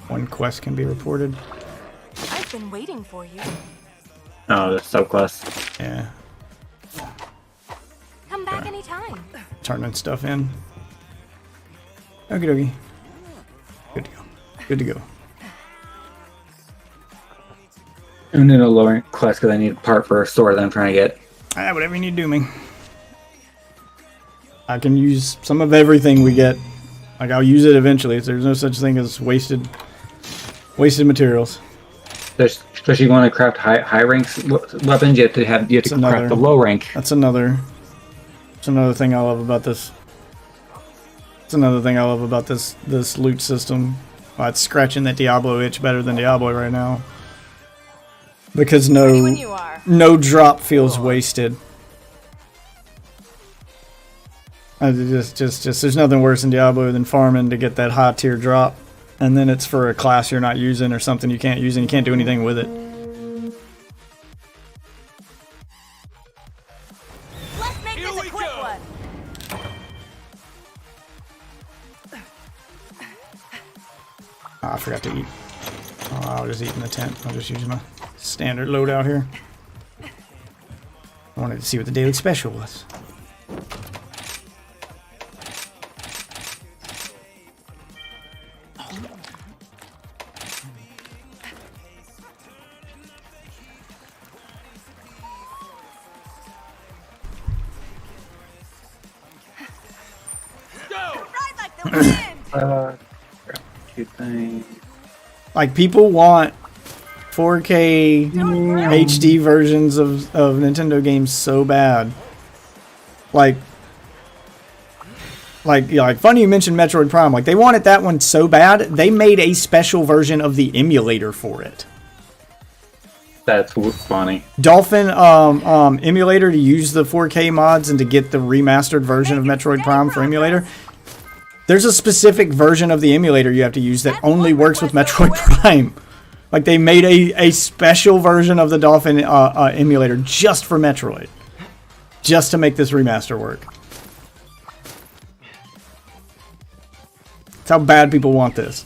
One quest can be reported. I've been waiting for you. Oh, the subclass. Yeah. Come back anytime. Turning stuff in. Okie dokie. Good to go. Good to go. I'm in a lower class because I need a part for a store that I'm trying to get. Whatever you need to do, me. I can use some of everything we get. Like, I'll use it eventually. There's no such thing as wasted materials. Especially you want to craft high ranks weapons, you have to craft the low rank. That's another thing I love about this. It's another thing I love about this loot system. Well, it's scratching that Diablo itch better than Diablo right now. Because no drop feels wasted. Just there's nothing worse in Diablo than farming to get that high tier drop, and then it's for a class you're not using or something you can't use and you can't do anything with it. Let's make this a quick one. Oh, I forgot to eat. Oh, I'll just eat in the tent. I'll just use my standard loadout here. I wanted to see what the daily special was. Ride like the wind. Cute thing. Like, people want 4K HD versions of Nintendo games so bad. Like funny you mentioned Metroid Prime. Like, they wanted that one so bad, they made a special version of the emulator for it. That's funny. Dolphin emulator to use the 4K mods and to get the remastered version of Metroid Prime for emulator. There's a specific version of the emulator you have to use that only works with Metroid Prime. Like, they made a special version of the Dolphin emulator just for Metroid. Just to make this remaster work. That's how bad people want this.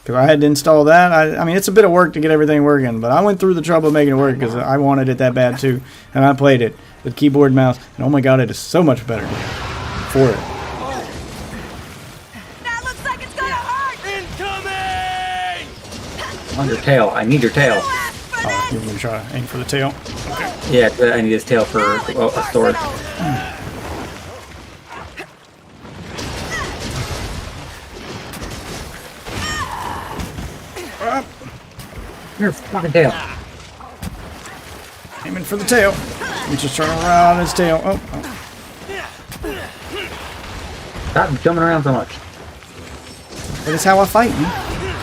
Because I had to install that. I mean, it's a bit of work to get everything working, but I went through the trouble of making it work because I wanted it that bad too. And I played it with keyboard and mouse, and oh my god, it is so much better for it. That looks like it's gonna hurt. Incoming! On your tail. I need your tail. Oh, you're going to try to aim for the tail? Yeah, 'cause I need his tail for a storage. Up. Your fucking tail. Aiming Waiting for the tail. He's just trying to ride on his tail. Oh, oh. Stop jumping around so much. That is how I fight.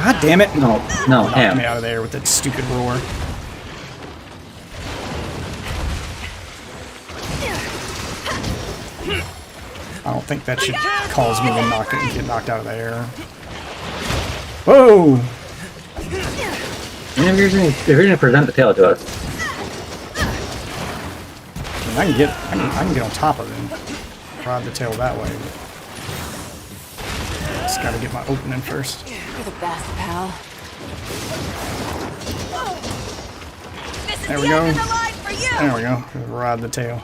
God damn it. No, Knocked him. me out of there with that stupid roar. I don't think that should cause me to get knocked out of the air. Whoa! And if you're gonna present the tail to us, I mean, I can get on top of it and ride the tail that way. Just gotta get my opening first. You're the best, pal. This is There the we go. end of the line for you! There we go. Just ride the tail.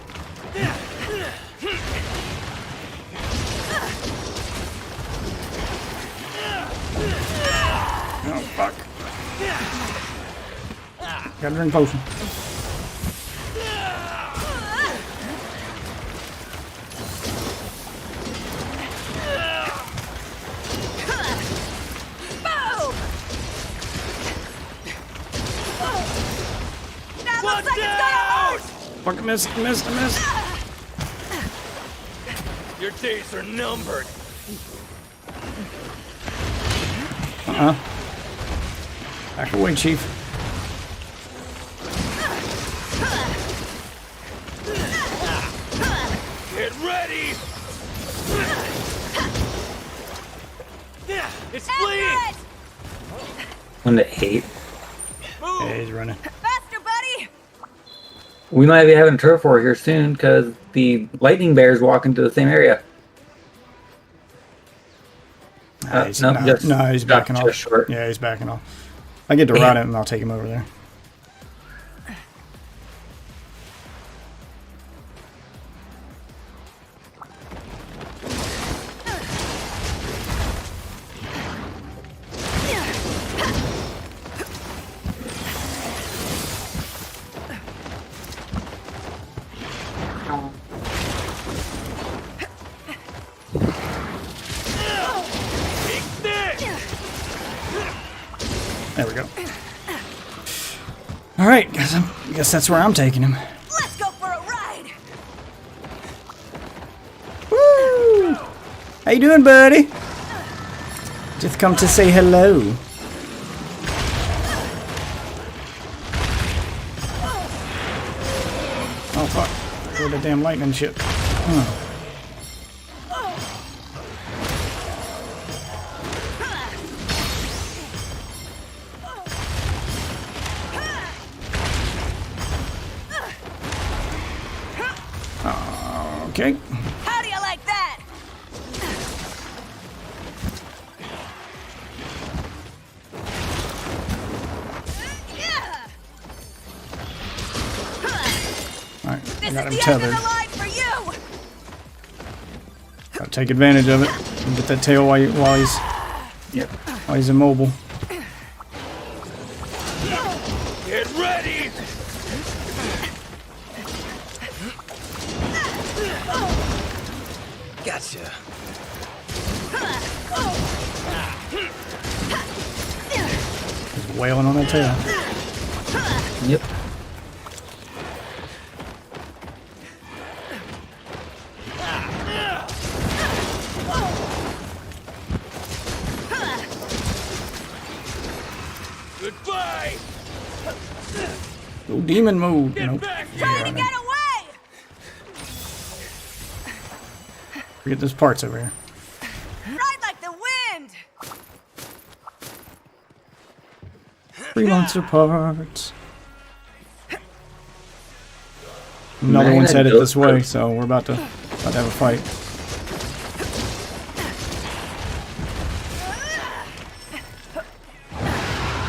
Oh fuck! Gotta drink potion. Boom! That looks like it's gonna hurt! Fuck! I missed! I missed! I missed! Your days are numbered. Back away, Chief. Get ready. It's fleeing. 1 to 8. Yeah, he's running. Faster, buddy! We might be having a turf war here soon because the lightning bears walk into the same area. He's, no, no, just- no, he's backing just off. short. Yeah, he's backing off. I get to ride it and I'll take him over there. There we go. All right, guess that's where I'm taking him. Let's go for a ride! Woo! How you doing, buddy? Just come to say hello. Oh fuck! Where the damn lightning shit? Huh. Okay. How do you like that? All right, I This got him is the end tethered. of the line for you! Gotta take advantage of it and get that tail while he's immobile. Get ready. Gotcha. He's wailing on that tail. Yep. Goodbye. Go demon mode. Get Nope. back. Trying to get away! Forget those parts over here. Ride like the wind! Free monster parts. Another Man, one's headed those this way, parts. so we're about to have a fight.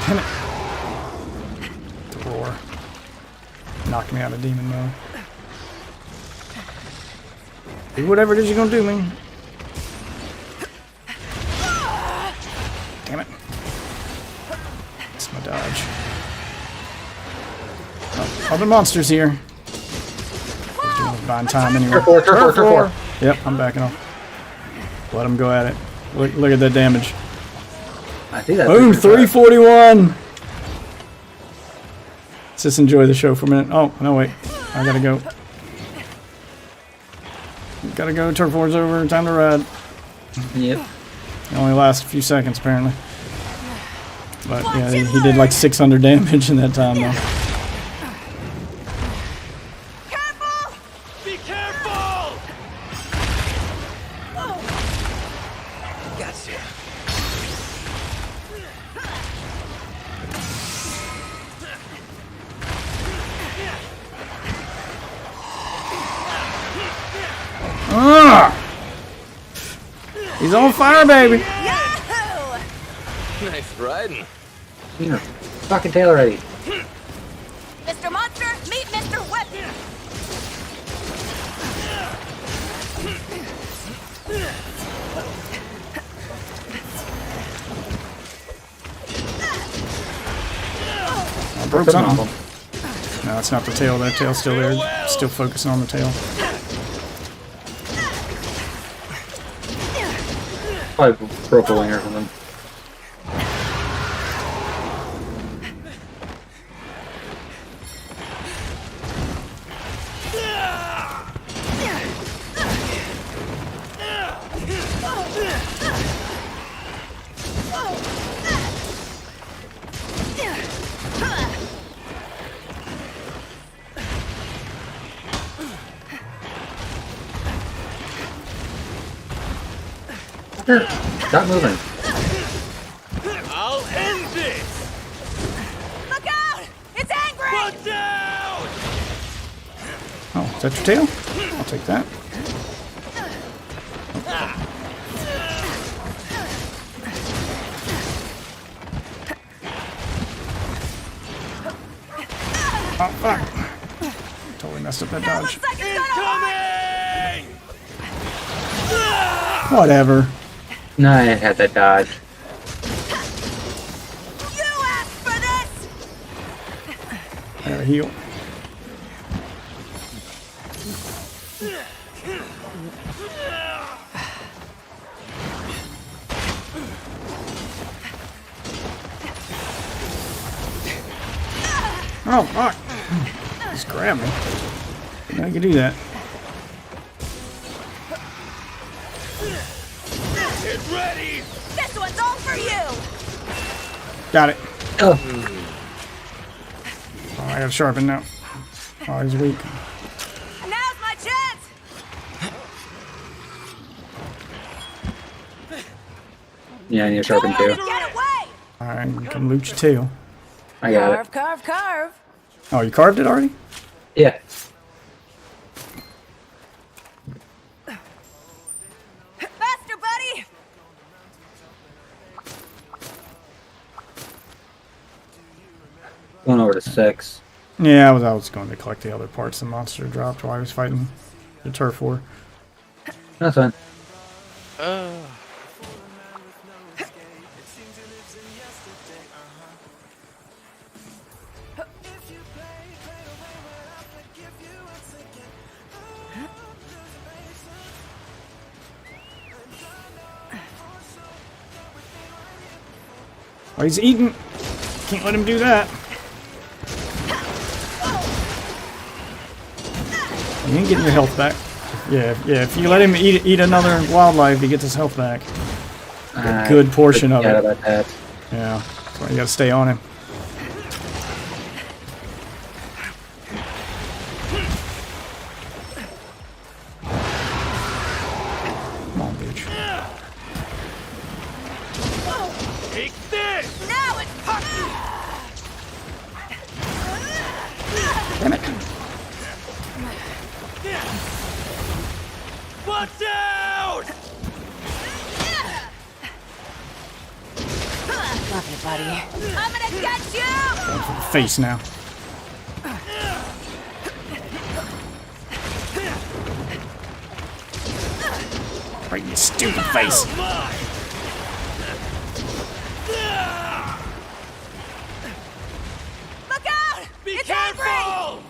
Damn it. The roar. Knocked me out of demon mode. Do whatever it is you're gonna do, man. Damn it. That's my dodge. Oh, other monsters here. Buying time anyway. Turf war. Yep, I'm backing off. Let him go at it. Look at that damage. I think that's Boom, 341. Let's just enjoy the show for a minute. Oh, no, wait. I gotta go. Gotta go. Turf war's over. Time to ride. Yep. It only lasts a few seconds, apparently. But yeah, he did like 600 damage in that time, though. Careful! Be careful! Gotcha. Ah! He's on fire, baby. Yahoo! Nice riding. You know, fucking tail already. Mr. Monster, meet Mr. Whip! I broke something. No, it's not the tail. That tail's still there. Still focusing on the tail. Probably broke a wing or something. Stop moving. I'll end this! Look out! It's angry! Put down! Oh, is that your tail? I'll take that. Oh, fuck. Totally messed up that That dodge. looks like it's gonna hurt! Incoming! Whatever. No, I had that dodge. You asked for this! I gotta heal. Oh, fuck. Just grab me. I can do that. Get ready! This one's all for you! Got it. Oh, Oh, I gotta sharpen now. Oh, he's weak. Now's my chance! yeah, I need a sharpen too. Get away! Alright, come loot your tail. I got it. Carve! Oh, you carved it already? Yeah. Faster, buddy! Going over to 6. Yeah, I was going to collect the other parts the monster dropped while I was fighting the turf war. That's fine. Oh, he's eating. Can't let him do that. You ain't getting your health back. Yeah. If you let him eat another wildlife, he gets his health back. A good portion of forgot it. about that. Yeah, that's why you gotta stay on him. Come on, bitch. Take this! Now it's perfect! Damn it. Watch out! Love you, buddy. I'm gonna get you! Going for the face now. Right in your stupid face. Look out! Be It's careful! angry!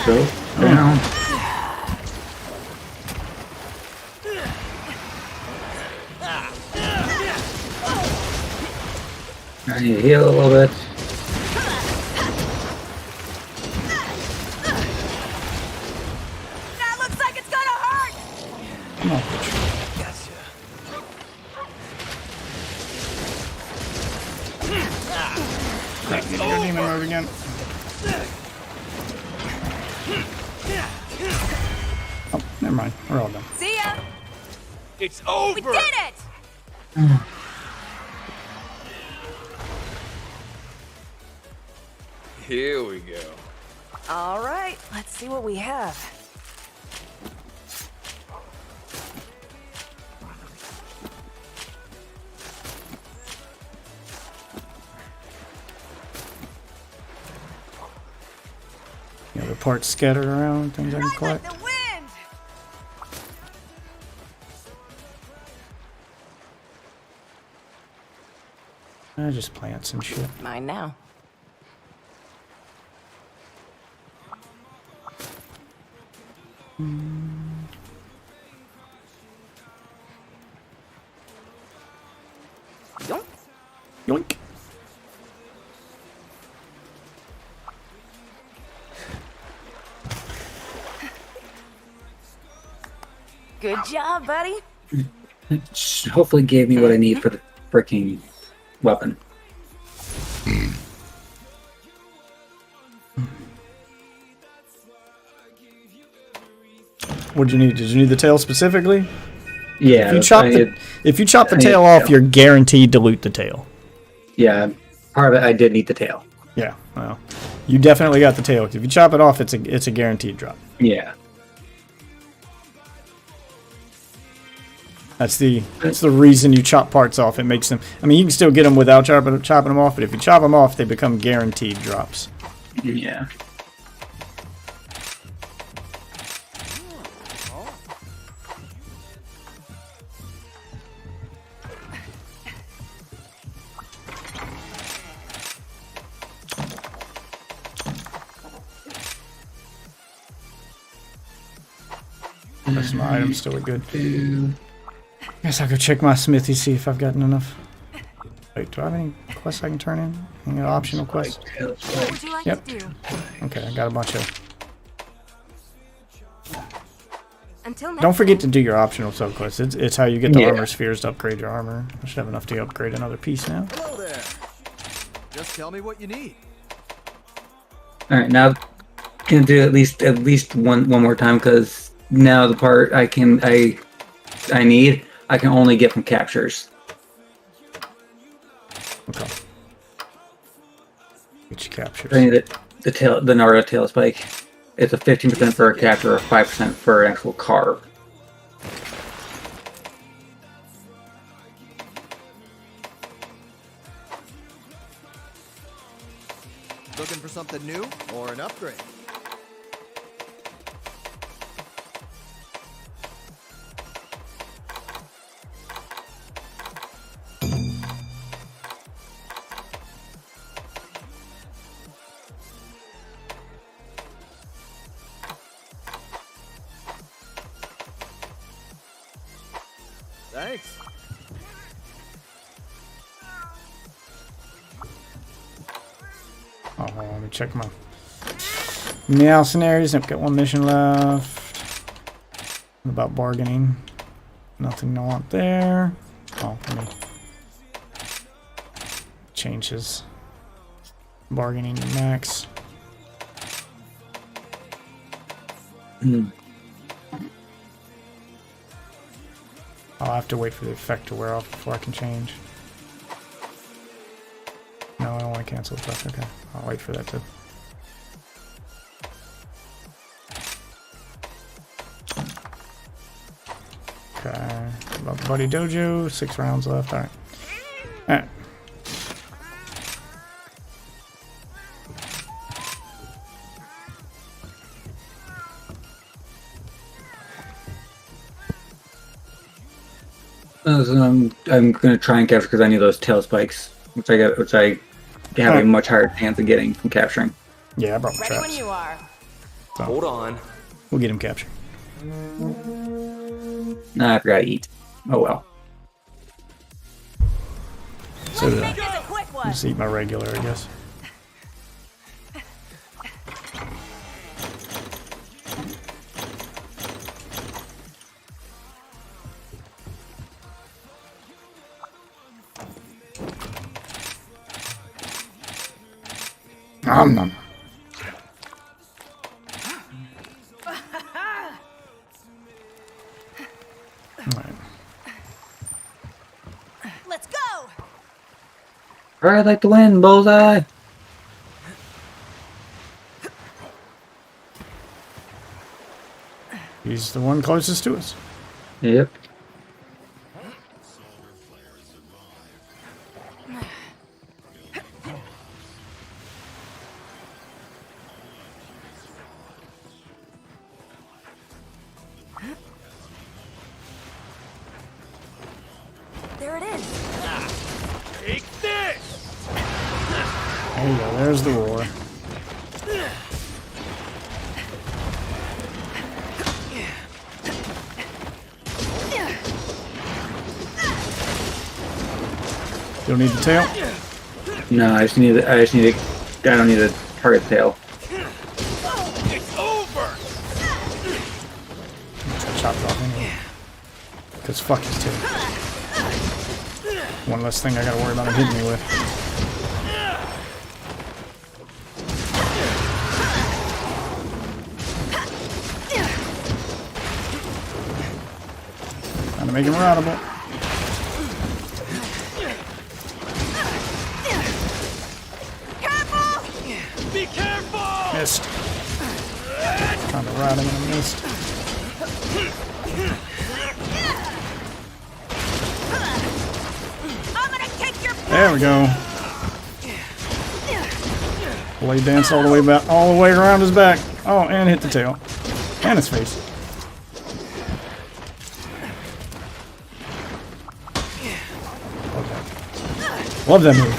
Go down. Need to heal a little bit. That looks like it's gonna hurt! Come on, bitch. Crap, you got demon mode again. Oh, never mind. We're all done. See ya! It's over. We did it! Here we go. All right, let's see what we have. You know, the parts scattered around, things I can Right like collect. the wind! I just plant some shit. Mine now. Yoink. Yoink. Good job, buddy. Hopefully gave me what I need for the freaking weapon. What'd you need? Did you need the tail specifically? Yeah, If you chop the I need tail the off, tail. you're guaranteed to loot the tail. yeah, part of it I did need the tail. Yeah, well, you definitely got the tail. If you chop it off, it's a guaranteed drop. Yeah. That's the reason you chop parts off. It makes them. I mean, you can still get them without chopping them off, but if you chop them off, they become guaranteed drops. Yeah. Rest of my items still look good. Guess I'll go check my smithy, see if I've gotten enough. Wait, do I have any quests I can turn in? Any optional quests? What would you like Yep. to do? Okay, I got a bunch of. Until next Don't forget to time. do your optional sub quests. It's how you get the Yeah. armor spheres to upgrade your armor. I should have enough to upgrade another piece now. Hello there. Just tell me what you need. All right, now can do at least one more time because now the part I need I can only get from captures. Okay. Which captures? I need the Naruto tail spike. It's a 15% for a capture or 5% for an actual carve. Looking for something new or an upgrade? Thanks. Oh, let me check my meow scenarios. I've got one mission left. What about bargaining? Nothing I want there. Oh, let me change his bargaining to max. I'll have to wait for the effect to wear off before I can change. No, I don't want to cancel the effect. Okay, I'll wait for that too. Okay, about Buddy Dojo, 6 rounds left. All right. All right. So I'm gonna try and capture because I need those tail spikes, which I have a much higher chance of getting from capturing. Yeah, I brought the Ready when traps. you are. Hold on. We'll get him captured. Nah, I forgot to eat. Oh well. So did I. Make this a quick one. Just eat my regular, I guess. Nom nom. Alright. Let's go. I'd like to win, bullseye. He's the one closest to us. Yep. There it is. Take this! There you go, there's the roar. You'll need the tail? No, I just need I don't need a target tail. It's over! Chop it off anyway. Because fuck his tail. One less thing I gotta worry about him hitting me with. Trying to make him routable. Be careful! Missed. Trying to ride him and I missed. I'm gonna kick your There we go. Blade dance all the way back, all the way around his back. Oh, and hit the tail. And his face. Love that move.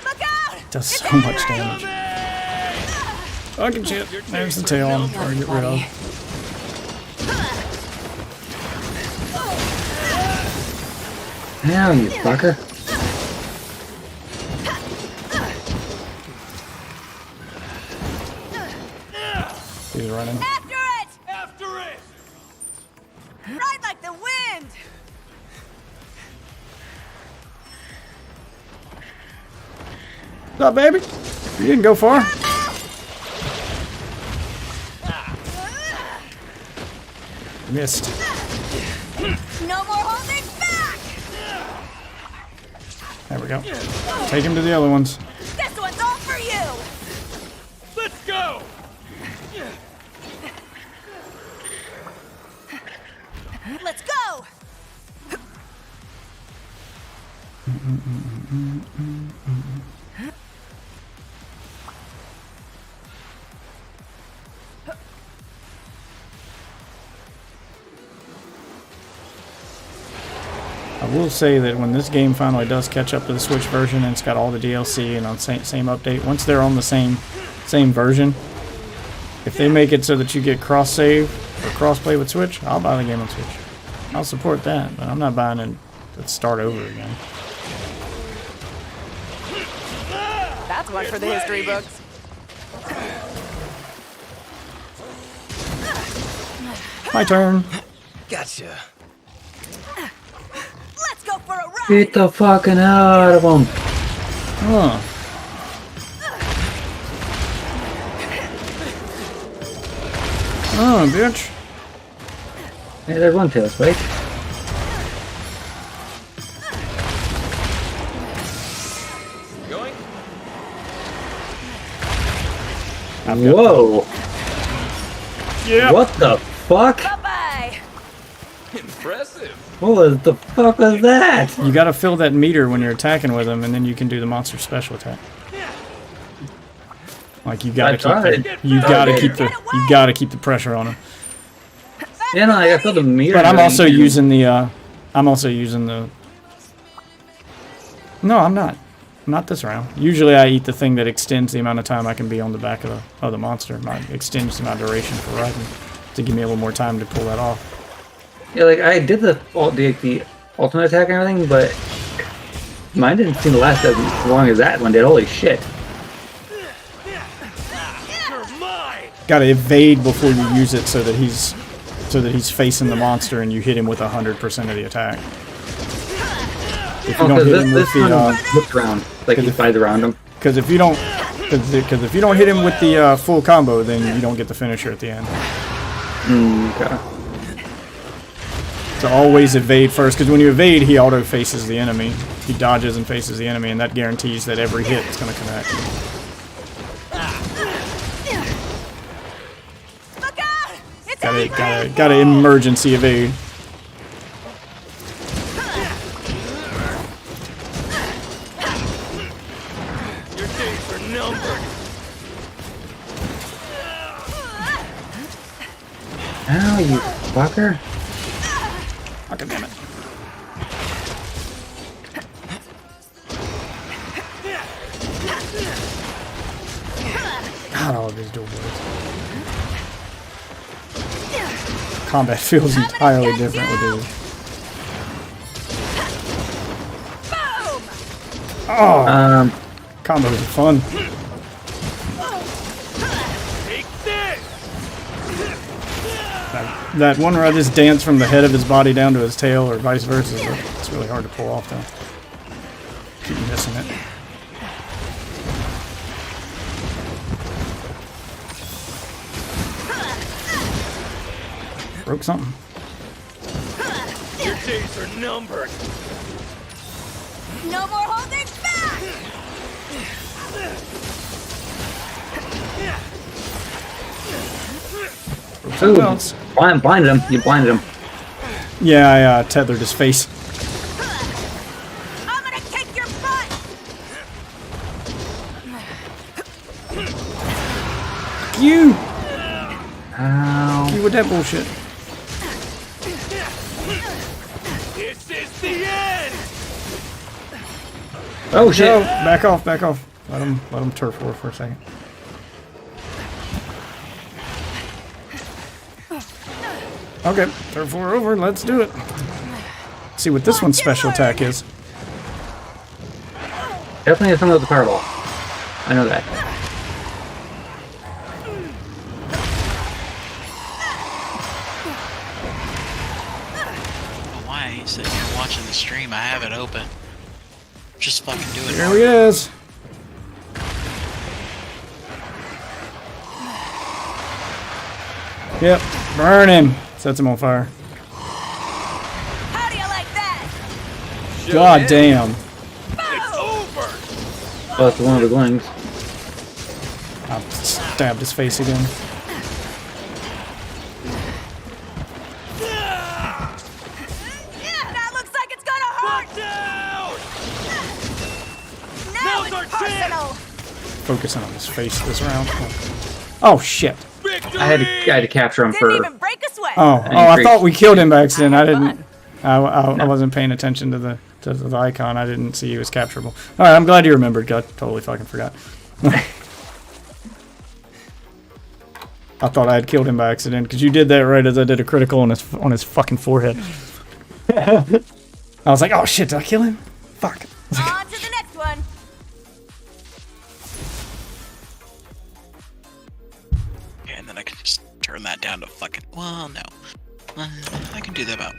Look out! Does so much damage. Fucking shit. There's the tail I'm trying to get rid of. Now you fucker. He's running. After it! After it! Ride like the wind! What's up, baby? You didn't go far. Missed. No more holding back! There we go. Take him to the other ones. This one's all for you! Let's go! Let's go! I will say that when this game finally does catch up to the Switch version and it's got all the DLC and on same update, once they're on the same version, if they make it so that you get cross save or cross play with Switch, I'll buy the game on Switch. I'll support that, but I'm not buying it to start over again. That's one for the history books. My turn. Gotcha. Let's go for a ride! Beat the fucking hell out of him. Huh. Oh, bitch. Hey, there's one tail spike. Going? Whoa. Yeah. What the fuck? Bye-bye! Impressive. What the fuck was that? You gotta fill that meter when you're attacking with them, and then you can do the monster special attack. Like you gotta you gotta keep the pressure on him. Yeah, no, I filled the meter. But I'm also using the No, I'm not. Not this round. Usually I eat the thing that extends the amount of time I can be on the back of the monster. It extends my duration for riding to give me a little more time to pull that off. Yeah, like I did the ultimate attack and everything, but Mine didn't seem to last as long as that one did. Holy shit. Gotta evade before you use it so that he's facing the monster and you hit him with 100% of the attack. If you don't hit him with the looks around, like he flies around him. because if you don't hit him with the full combo, then you don't get the finisher at the end. Okay. So always evade first, because when you evade, he auto faces the enemy. He dodges and faces the enemy, and that guarantees that every hit is going to connect. Look out! It's angry! Gotta emergency evade. Your days are numbered. Ow, you fucker. Fucking damn it. God, all of these dual blades. Combat feels entirely different with these. Oh! Combos are fun. Take this. That one where I just dance from the head of his body down to his tail, or vice versa, it's really hard to pull off, though. Keep missing it. Broke something. Your days are numbered. No more holding back! Something else. Blinded him. You blinded him. Yeah, I tethered his face. I'm gonna kick your butt! You! Ow. You with that bullshit. This is the end. Oh shit. No, back off, back off. Let him turf war for a second. Okay, turf war over, let's do it. See what this one's special attack is. Definitely has something with the fireball. I know that. Why? He's sitting here watching the stream. I have it open. Just fucking do it. Here he is. Yep, burn him. Sets him on fire. How do you like that? God damn. It's over. Oh, it's one of the glings. I stabbed his face again. That looks like it's gonna hurt! Down. Now Now's our it's personal! Focusing on his face this round. Oh shit. Victory. I had to capture him Didn't for. even break a sweat! I thought we killed him by accident. I didn't. I wasn't paying attention to the icon. I didn't see he was capturable. All right, I'm glad you remembered. God, totally fucking forgot. I thought I had killed him by accident because you did that right as I did a critical on his fucking forehead. I was like, oh shit, did I kill him? Fuck. On to the next one! Yeah, and then I can just turn that down to fucking. Well, no. I can do that about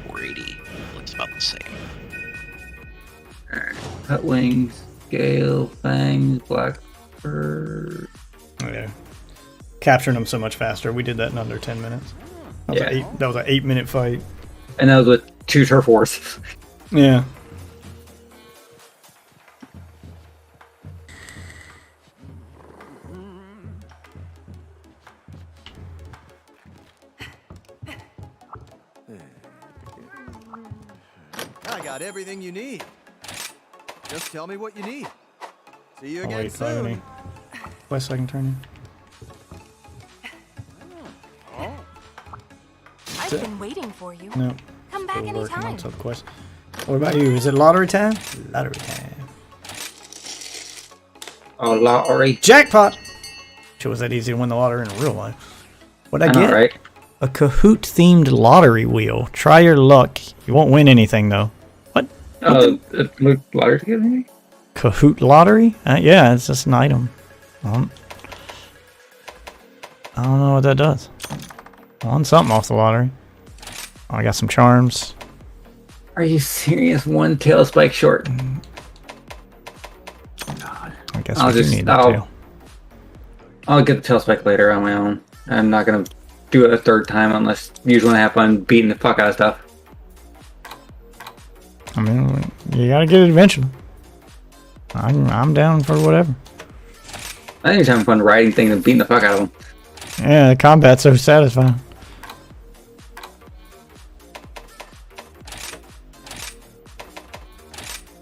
480. Looks about the same. Cut wings, scale, fangs, blackbird. Oh, yeah. Capturing him so much faster. We did that in under 10 minutes. That was an 8-minute fight. And that was with 2 turf wars. Yeah. I got everything you need. Just tell me what you need. See you Oh, again wait, do I have soon. any quests I can turn in? I've been waiting for you. No. Come back Still working on anytime. some quests. What about you? Is it lottery time? Lottery time. Oh, lottery. Jackpot! Sure was that easy to win the lottery in real life. What'd I I know, get? right? A Kahoot themed lottery wheel. Try your luck. You won't win anything though. What? Lottery ticket, maybe? Kahoot lottery? Yeah, it's just an item. I don't know what that does. I won something off the lottery. Oh, I got some charms. Are you serious? One tail spike short. I guess we do need that tail. I'll get the tail spike later on my own. I'm not gonna do it a third time unless usually I have fun beating the fuck out of stuff. I mean, you gotta get it eventually. I'm down for whatever. I think it's having fun riding things and beating the fuck out of them. Yeah, the combat's so satisfying.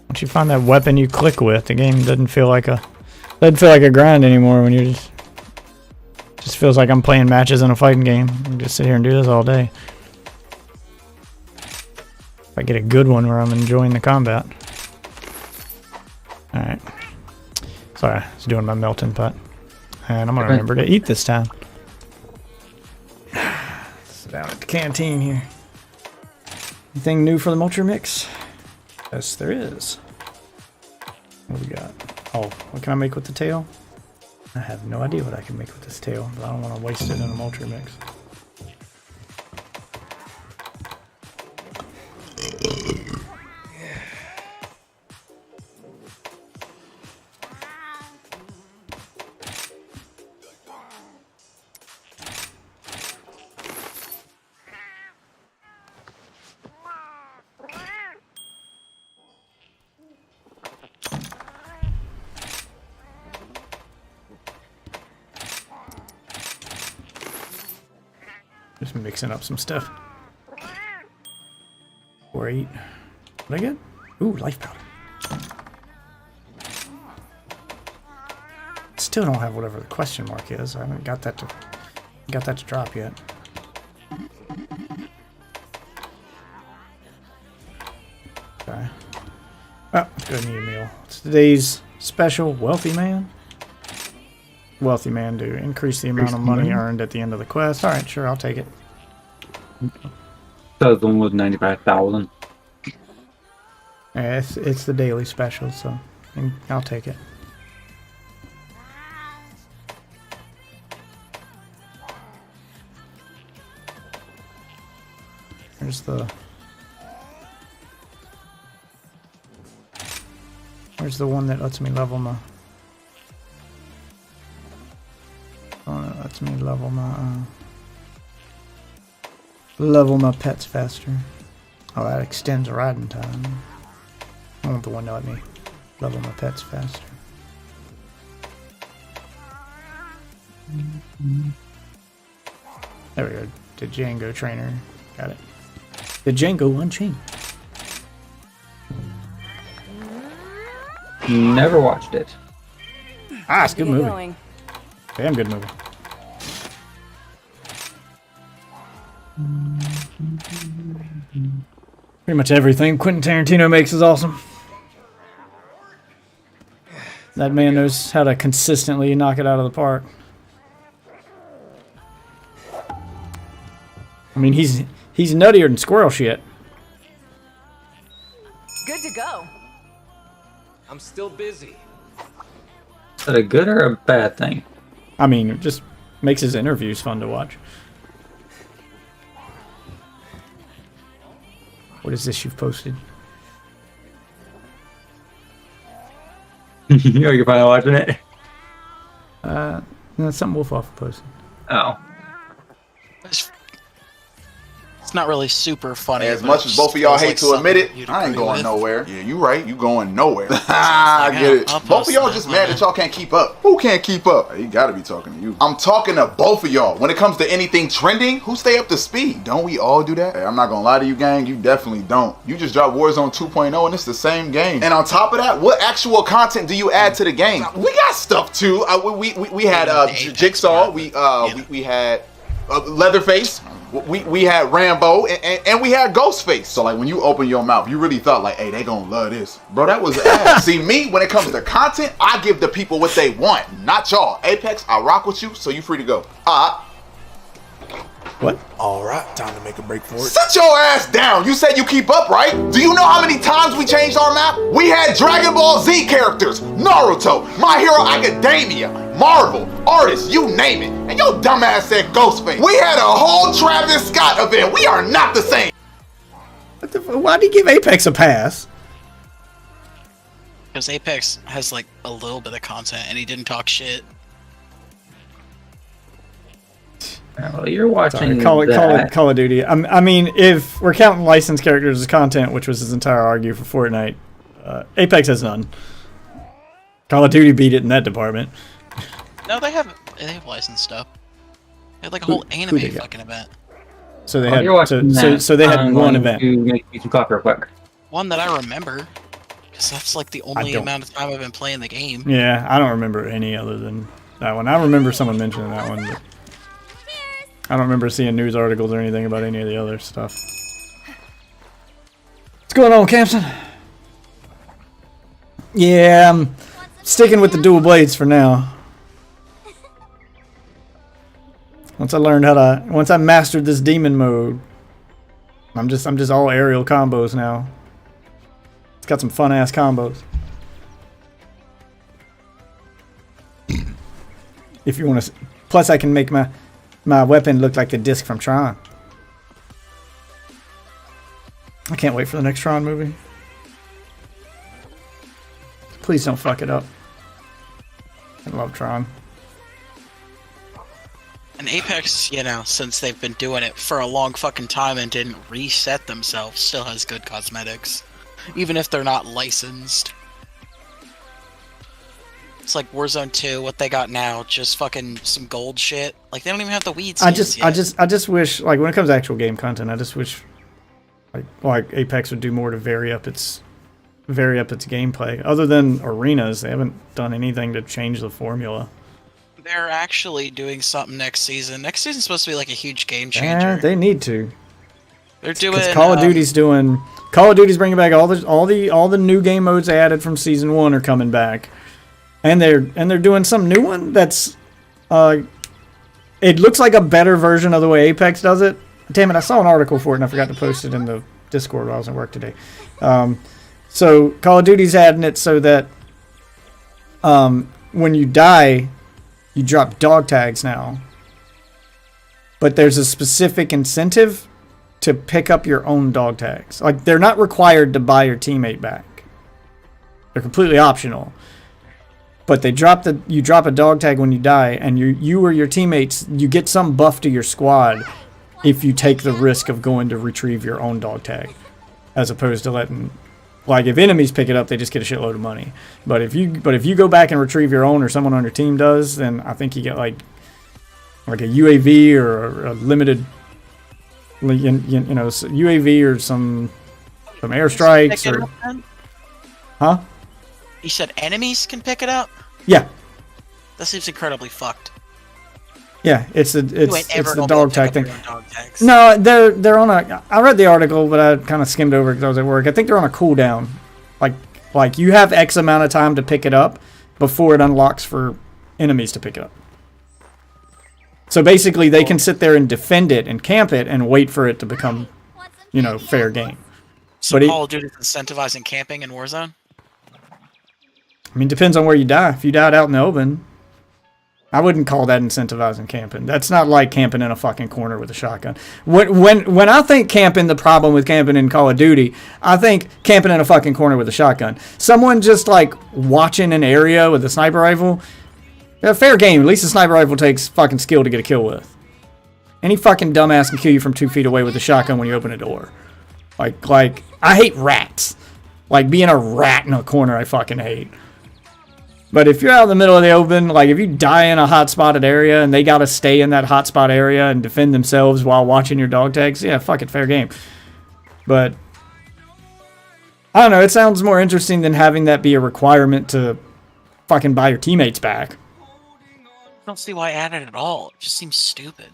Once you find that weapon you click with, the game doesn't feel like a grind anymore. When you just feels like I'm playing matches in a fighting game. You just sit here and do this all day. If I get a good one where I'm enjoying the combat. All right. Sorry, I was doing my melting pot, and I'm gonna remember to eat this time. Sit down at the canteen here. Anything new for the Mulcher Mix? Yes, there is. What do we got? Oh, what can I make with the tail? I have no idea what I can make with this tail, but I don't want to waste it in a Mulcher Mix. Just mixing up some stuff. 4-8. What I get? Ooh, life powder. Still don't have whatever the question mark is. I haven't got that to drop yet. Okay. Well, let's go and eat a meal. It's today's special Wealthy Man. Wealthy Man to increase the amount of money earned at the end of the quest. Alright, sure, I'll take it. That was the one with 95,000. Yeah, it's the daily special, so I'll take it. Where's the one that lets me level my... Oh, that lets me level my pets faster. Oh, that extends riding time. I want the one to let me level my pets faster. There we go. The Django trainer. Got it. The Django Unchained. Never watched it. Ah, it's a good movie. Damn good movie. Pretty much everything Quentin Tarantino makes is awesome. That man knows how to consistently knock it out of the park. I mean, he's nuttier than squirrel shit. Good to go. I'm still busy. Is that a good or a bad thing? I mean, it just makes his interviews fun to watch. What is this you've posted? You're finally watching it? No, it's something Wolf posted. Oh. It's not really super funny. As much as both of y'all hate to admit it, I ain't going nowhere. Yeah, you right. You going nowhere. I get it. Both of y'all just mad that y'all can't keep up. Who can't keep up? He gotta be talking to you. I'm talking to both of y'all. When it comes to anything trending, who stay up to speed? Don't we all do that? Hey, I'm not gonna lie to you, gang. You definitely don't. You just dropped Warzone 2.0 and it's the same game. And on top of that, what actual content do you add to the game? We got stuff too. We had Jigsaw. We had Leatherface. We had Rambo and we had Ghostface. So like when you open your mouth, you really thought like, hey, they gonna love this. Bro, that was ass. See, me, when it comes to content, I give the people what they want, not y'all. Apex, I rock with you, so you free to go. What? All right, time to make a break for it. Sit your ass down. You said you keep up, right? Do you know how many times we changed our map? We had Dragon Ball Z characters, Naruto, My Hero Academia, Marvel, artists, you name it. And your dumbass said Ghostface. We had a whole Travis Scott event. We are not the same. What the? Why'd he give Apex a pass? Because Apex has like a little bit of content, and he didn't talk shit. Well, you're watching Call of Duty. I mean, if we're counting licensed characters as content, which was his entire argue for Fortnite, Apex has none. Call of Duty beat it in that department. No, they have licensed stuff. They had like a whole anime fucking event. So they had so they had one event. To make you some coffee real quick. One that I remember, because that's like the only amount of time I've been playing the game. Yeah, I don't remember any other than that one. I remember someone mentioning that one, but I don't remember seeing news articles or anything about any of the other stuff. What's going on, Campson? Yeah, I'm sticking with the dual blades for now. Once I mastered this demon mode, I'm just all aerial combos now. It's got some fun ass combos. If you want to, plus I can make my weapon look like the disc from Tron. I can't wait for the next Tron movie. Please don't fuck it up. I love Tron. And Apex, you know, since they've been doing it for a long fucking time and didn't reset themselves, still has good cosmetics. Even if they're not licensed. It's like Warzone 2, what they got now, just fucking some gold shit. Like, they don't even have the weed skins yet. I just wish, like, when it comes to actual game content, I just wish, like Apex would do more to vary up its gameplay. Other than arenas, they haven't done anything to change the formula. They're actually doing something next season. Next season's supposed to be like a huge game changer. Yeah, they need to. They're doing because Call of Duty's bringing back all the new game modes they added from season 1 are coming back, and they're doing some new one that's it looks like a better version of the way Apex does it. Damn it, I saw an article for it and I forgot to post it in the Discord while I was at work today. So Call of Duty's adding it so that when you die, you drop dog tags now. But there's a specific incentive to pick up your own dog tags. Like, they're not required to buy your teammate back. They're completely optional. But you drop a dog tag when you die, and you or your teammates, you get some buff to your squad if you take the risk of going to retrieve your own dog tag, as opposed to letting, like, if enemies pick it up, they just get a shitload of money. But if you go back and retrieve your own, or someone on your team does, then I think you get like a UAV or a limited, you know, UAV or some airstrikes or. Huh? You said enemies can pick it up? Yeah. That seems incredibly fucked. Yeah, it's the dog tag thing. Dog tags. No, they're on a. I read the article, but I kind of skimmed over because I was at work. I think they're on a cooldown. Like you have X amount of time to pick it up before it unlocks for enemies to pick it up. So basically, they can sit there and defend it and camp it and wait for it to become, you know, fair game. So Call of Duty is incentivizing camping in Warzone? I mean, depends on where you die. If you died out in the open, I wouldn't call that incentivizing camping. That's not like camping in a fucking corner with a shotgun. When I think camping, the problem with camping in Call of Duty, I think camping in a fucking corner with a shotgun. Someone just like watching an area with a sniper rifle. Yeah, fair game. At least a sniper rifle takes fucking skill to get a kill with. Any fucking dumbass can kill you from 2 feet away with a shotgun when you open a door. Like I hate rats. Like being a rat in a corner, I fucking hate. But if you're out in the middle of the open, like if you die in a hot spotted area and they gotta stay in that hot spot area and defend themselves while watching your dog tags, yeah, fuck it, fair game. But I don't know, it sounds more interesting than having that be a requirement to fucking buy your teammates back. I don't see why I added it at all. It just seems stupid.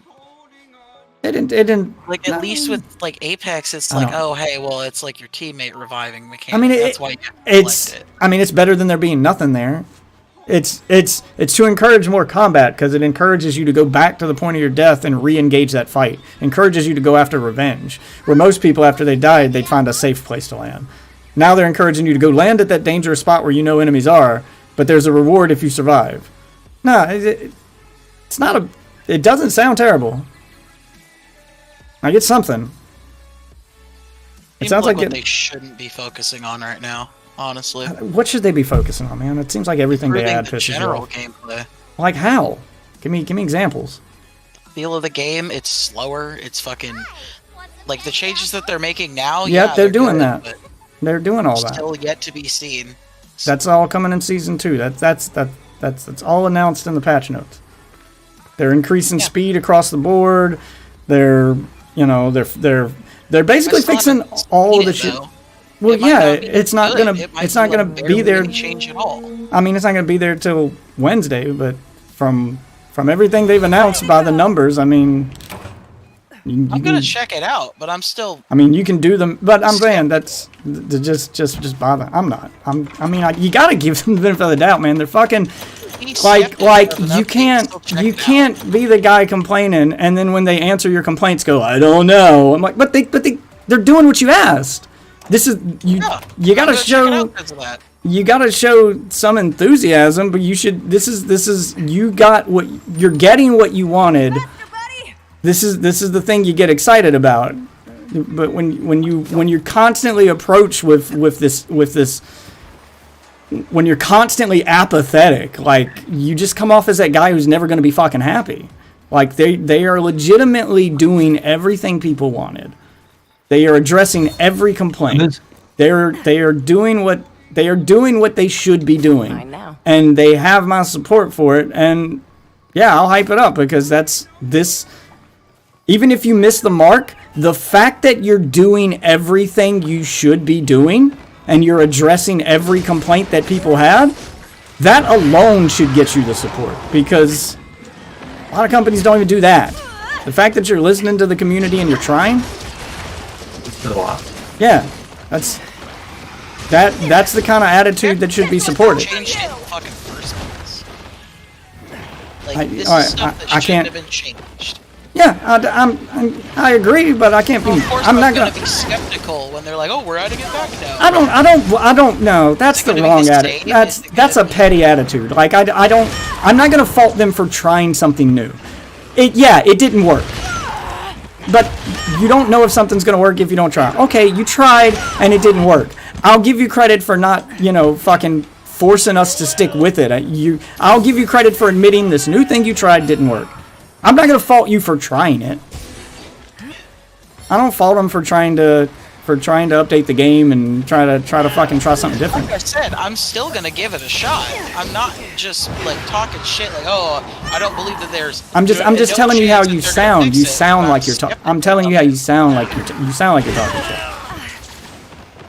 It didn't. Like at least with like Apex, it's like, oh hey, well it's like your teammate reviving mechanic. I mean, that's why I mean, it's better than there being nothing there. It's to encourage more combat because it encourages you to go back to the point of your death and re-engage that fight. Encourages you to go after revenge. Where most people, after they died, they'd find a safe place to land. Now they're encouraging you to go land at that dangerous spot where you know enemies are, but there's a reward if you survive. No, it's not a... It doesn't sound terrible. Like, it's something. It sounds like what they shouldn't be focusing on right now, honestly. What should they be focusing on, man? It seems like everything they add pisses you general off. gameplay. Like how? Give me examples. Feel of the game, it's slower, it's fucking... Like, the changes that they're making now, Yep, they're doing good, that. but They're doing all that. still yet to be seen. That's all coming in season 2. That's all announced in the patch notes. They're increasing speed across the board. They're basically fixing all of the shit. Well, yeah, it's not gonna be there. Change at all. I mean, it's not gonna be there till Wednesday, but from everything they've announced by the numbers, I mean, I'm gonna check it out, but I'm still. I mean, you can do them, but I'm saying that's just bother. I'm not. I mean, you gotta give them the benefit of the doubt, man. They're fucking like you can't be the guy complaining, and then when they answer your complaints, go, I don't know. I'm like, but they're doing what you asked. This is you gotta show. You gotta show some enthusiasm, but you should. This is you got what you're getting what you wanted. This is the thing you get excited about. But when you're constantly approached with this when you're constantly apathetic, like you just come off as that guy who's never going to be fucking happy. Like they are legitimately doing everything people wanted. They are addressing every complaint. They are doing what they should be doing. I know. And they have my support for it. And yeah, I'll hype it up because that's this. Even if you miss the mark, the fact that you're doing everything you should be doing and you're addressing every complaint that people had, that alone should get you the support because a lot of companies don't even do that. The fact that you're listening to the community and you're trying, yeah, that's the kind of attitude that should be supported. Changed it in the fucking first place. Like, this is stuff that shouldn't have been changed. Yeah, I agree, but I can't be. I'm not gonna be skeptical when they're like, "Oh, we're adding it back now." I don't know. That's the wrong attitude. That's a petty attitude. Like I'm not gonna fault them for trying something new. It didn't work, but you don't know if something's gonna work if you don't try. Okay, you tried and it didn't work. I'll give you credit for not, fucking forcing us to stick with it. I'll give you credit for admitting this new thing you tried didn't work. I'm not gonna fault you for trying it. I don't fault them for trying to update the game and try to fucking try something different. Like I said, I'm still gonna give it a shot. I'm not just like talking shit like, oh, I don't believe that there's. I'm just telling you how you sound. You sound like you're talking. I'm telling you how you sound like you sound like you're talking shit.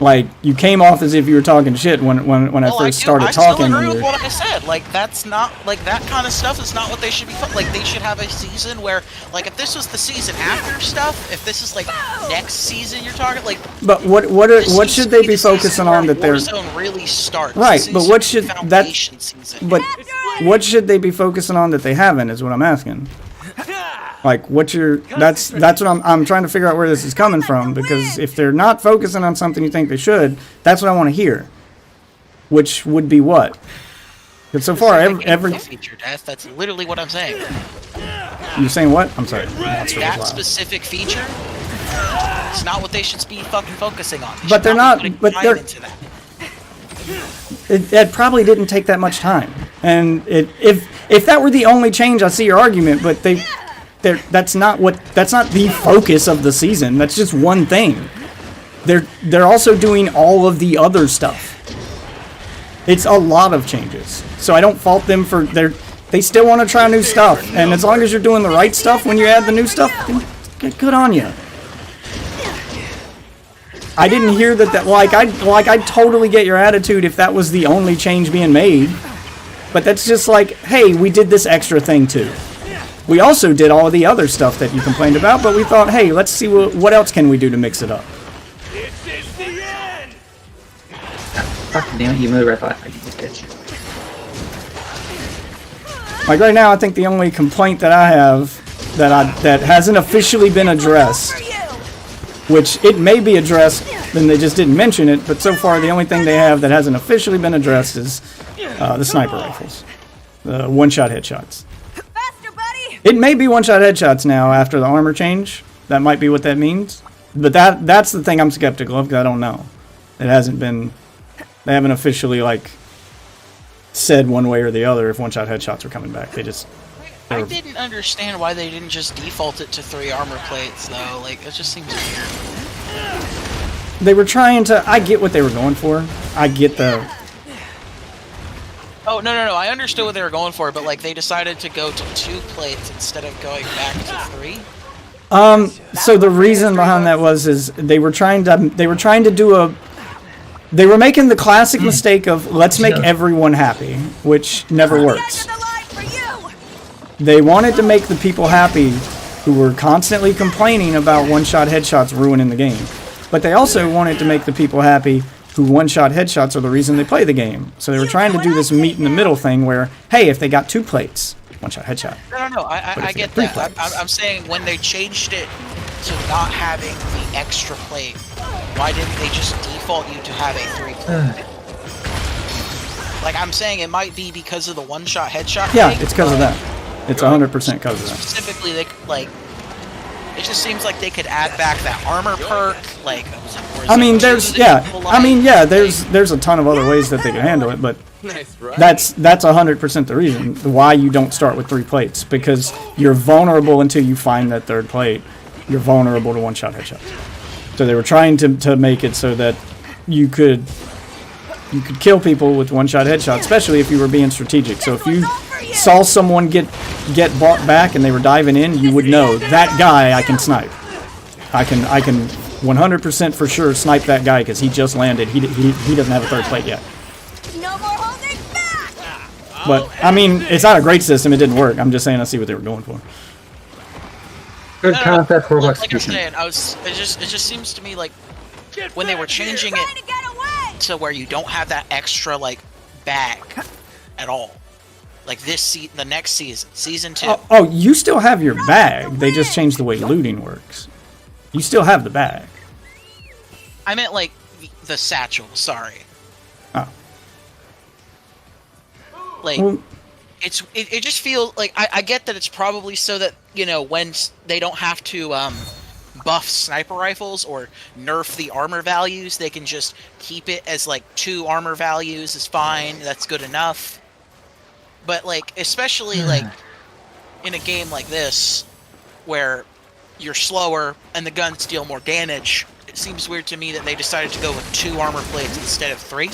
Like you came off as if you were talking shit when I first started talking. I still agree with what I said. Like that's not like that kind of stuff is not what they should be. Like they should have a season where, like, if this was the season after stuff, if this is like next season you're talking like. But what should they be focusing on that they're Warzone really starts? Right, but what should that? But what should they be focusing on that they haven't? Is what I'm asking. Like that's what I'm trying to figure out where this is coming from, because if they're not focusing on something you think they should, that's what I want to hear. Which would be what? Because so far every feature death, that's literally what I'm saying. You're saying what? I'm sorry. That specific feature, it's not what they should be fucking focusing on. But they're not. But they're. It probably didn't take that much time, and if that were the only change, I see your argument. But that's not the focus of the season. That's just one thing. They're also doing all of the other stuff. It's a lot of changes. So I don't fault them for they still want to try new stuff. And as long as you're doing the right stuff when you add the new stuff, then good on you. I didn't hear that I totally get your attitude if that was the only change being made. But that's just like, hey, we did this extra thing too. We also did all of the other stuff that you complained about, but we thought, hey, let's see what else can we do to mix it up. This is the end. Fuck damn it, you moved right by. Like right now, I think the only complaint that I have that hasn't officially been addressed, which it may be addressed, then they just didn't mention it. But so far, the only thing they have that hasn't officially been addressed is the sniper rifles, the one-shot headshots. It may be one-shot headshots now after the armor change. That might be what that means. But that's the thing I'm skeptical of because I don't know. It hasn't been. They haven't officially like said one way or the other if one-shot headshots are coming back. They just. I didn't understand why they didn't just default it to 3 armor plates though. Like it just seems weird. They were trying to. I get what they were going for. I get the. Oh no! I understood what they were going for, but like they decided to go to 2 plates instead of going back to 3. So the reason behind that is they were trying to do a. They were making the classic mistake of let's make everyone happy, which never works. They wanted to make the people happy who were constantly complaining about one-shot headshots ruining the game. But they also wanted to make the people happy who one-shot headshots are the reason they play the game. So they were trying to do this meet-in-the-middle thing where, hey, if they got 2 plates, one-shot headshot. No, I get that. I'm saying when they changed it to not having the extra plate, why didn't they just default you to have a 3 plate? Like, I'm saying it might be because of the one-shot headshot Yeah, thing, it's because of that. It's 100% because of that. Specifically, they like. It just seems like they could add back that armor perk, like. I mean, there's there's a ton of other ways that they can handle it, but that's 100% the reason why you don't start with 3 plates, because you're vulnerable until you find that 3rd plate. You're vulnerable to one-shot headshots. So they were trying to make it so that you could kill people with one-shot headshots, especially if you were being strategic. So if you saw someone get bought back and they were diving in, you would know that guy I can snipe. I can 100% for sure snipe that guy because he just landed. He doesn't have a 3rd plate yet. No more holding back. But I mean, it's not a great system. It didn't work. I'm just saying I see what they were going for. Good concept for like I'm saying, it just seems to me like when they were changing it to where you don't have that extra like back at all. Like the next season 2. Oh, you still have your bag. They just changed the way looting works. You still have the bag. I meant like the satchel. Sorry. Oh. Like well, it just feels like I get that it's probably so that when they don't have to buff sniper rifles or nerf the armor values, they can just keep it as like 2 armor values is fine. That's good enough. But like, especially like in a game like this, where you're slower and the guns deal more damage, it seems weird to me that they decided to go with 2 armor plates instead of 3.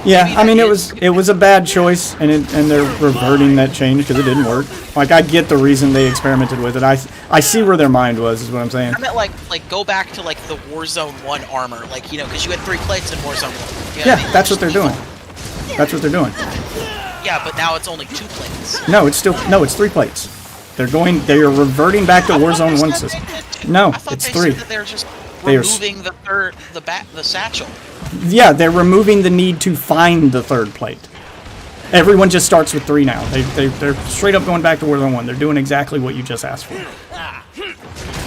Yeah, I mean it was a bad choice, and they're reverting that change because it didn't work. Like I get the reason they experimented with it. I see where their mind was, is what I'm saying. I meant like go back to like the Warzone 1 armor, like because you had 3 plates in Warzone 1. You know Yeah, that's what they're doing. That's what they're doing. Yeah, but now it's only 2 plates. No, it's 3 plates. They are reverting back to Warzone 1 system. No, it's 3. Said that they're just removing the satchel. Yeah, they're removing the need to find the 3rd plate. Everyone just starts with 3 now. They're straight up going back to Warzone 1. They're doing exactly what you just asked for.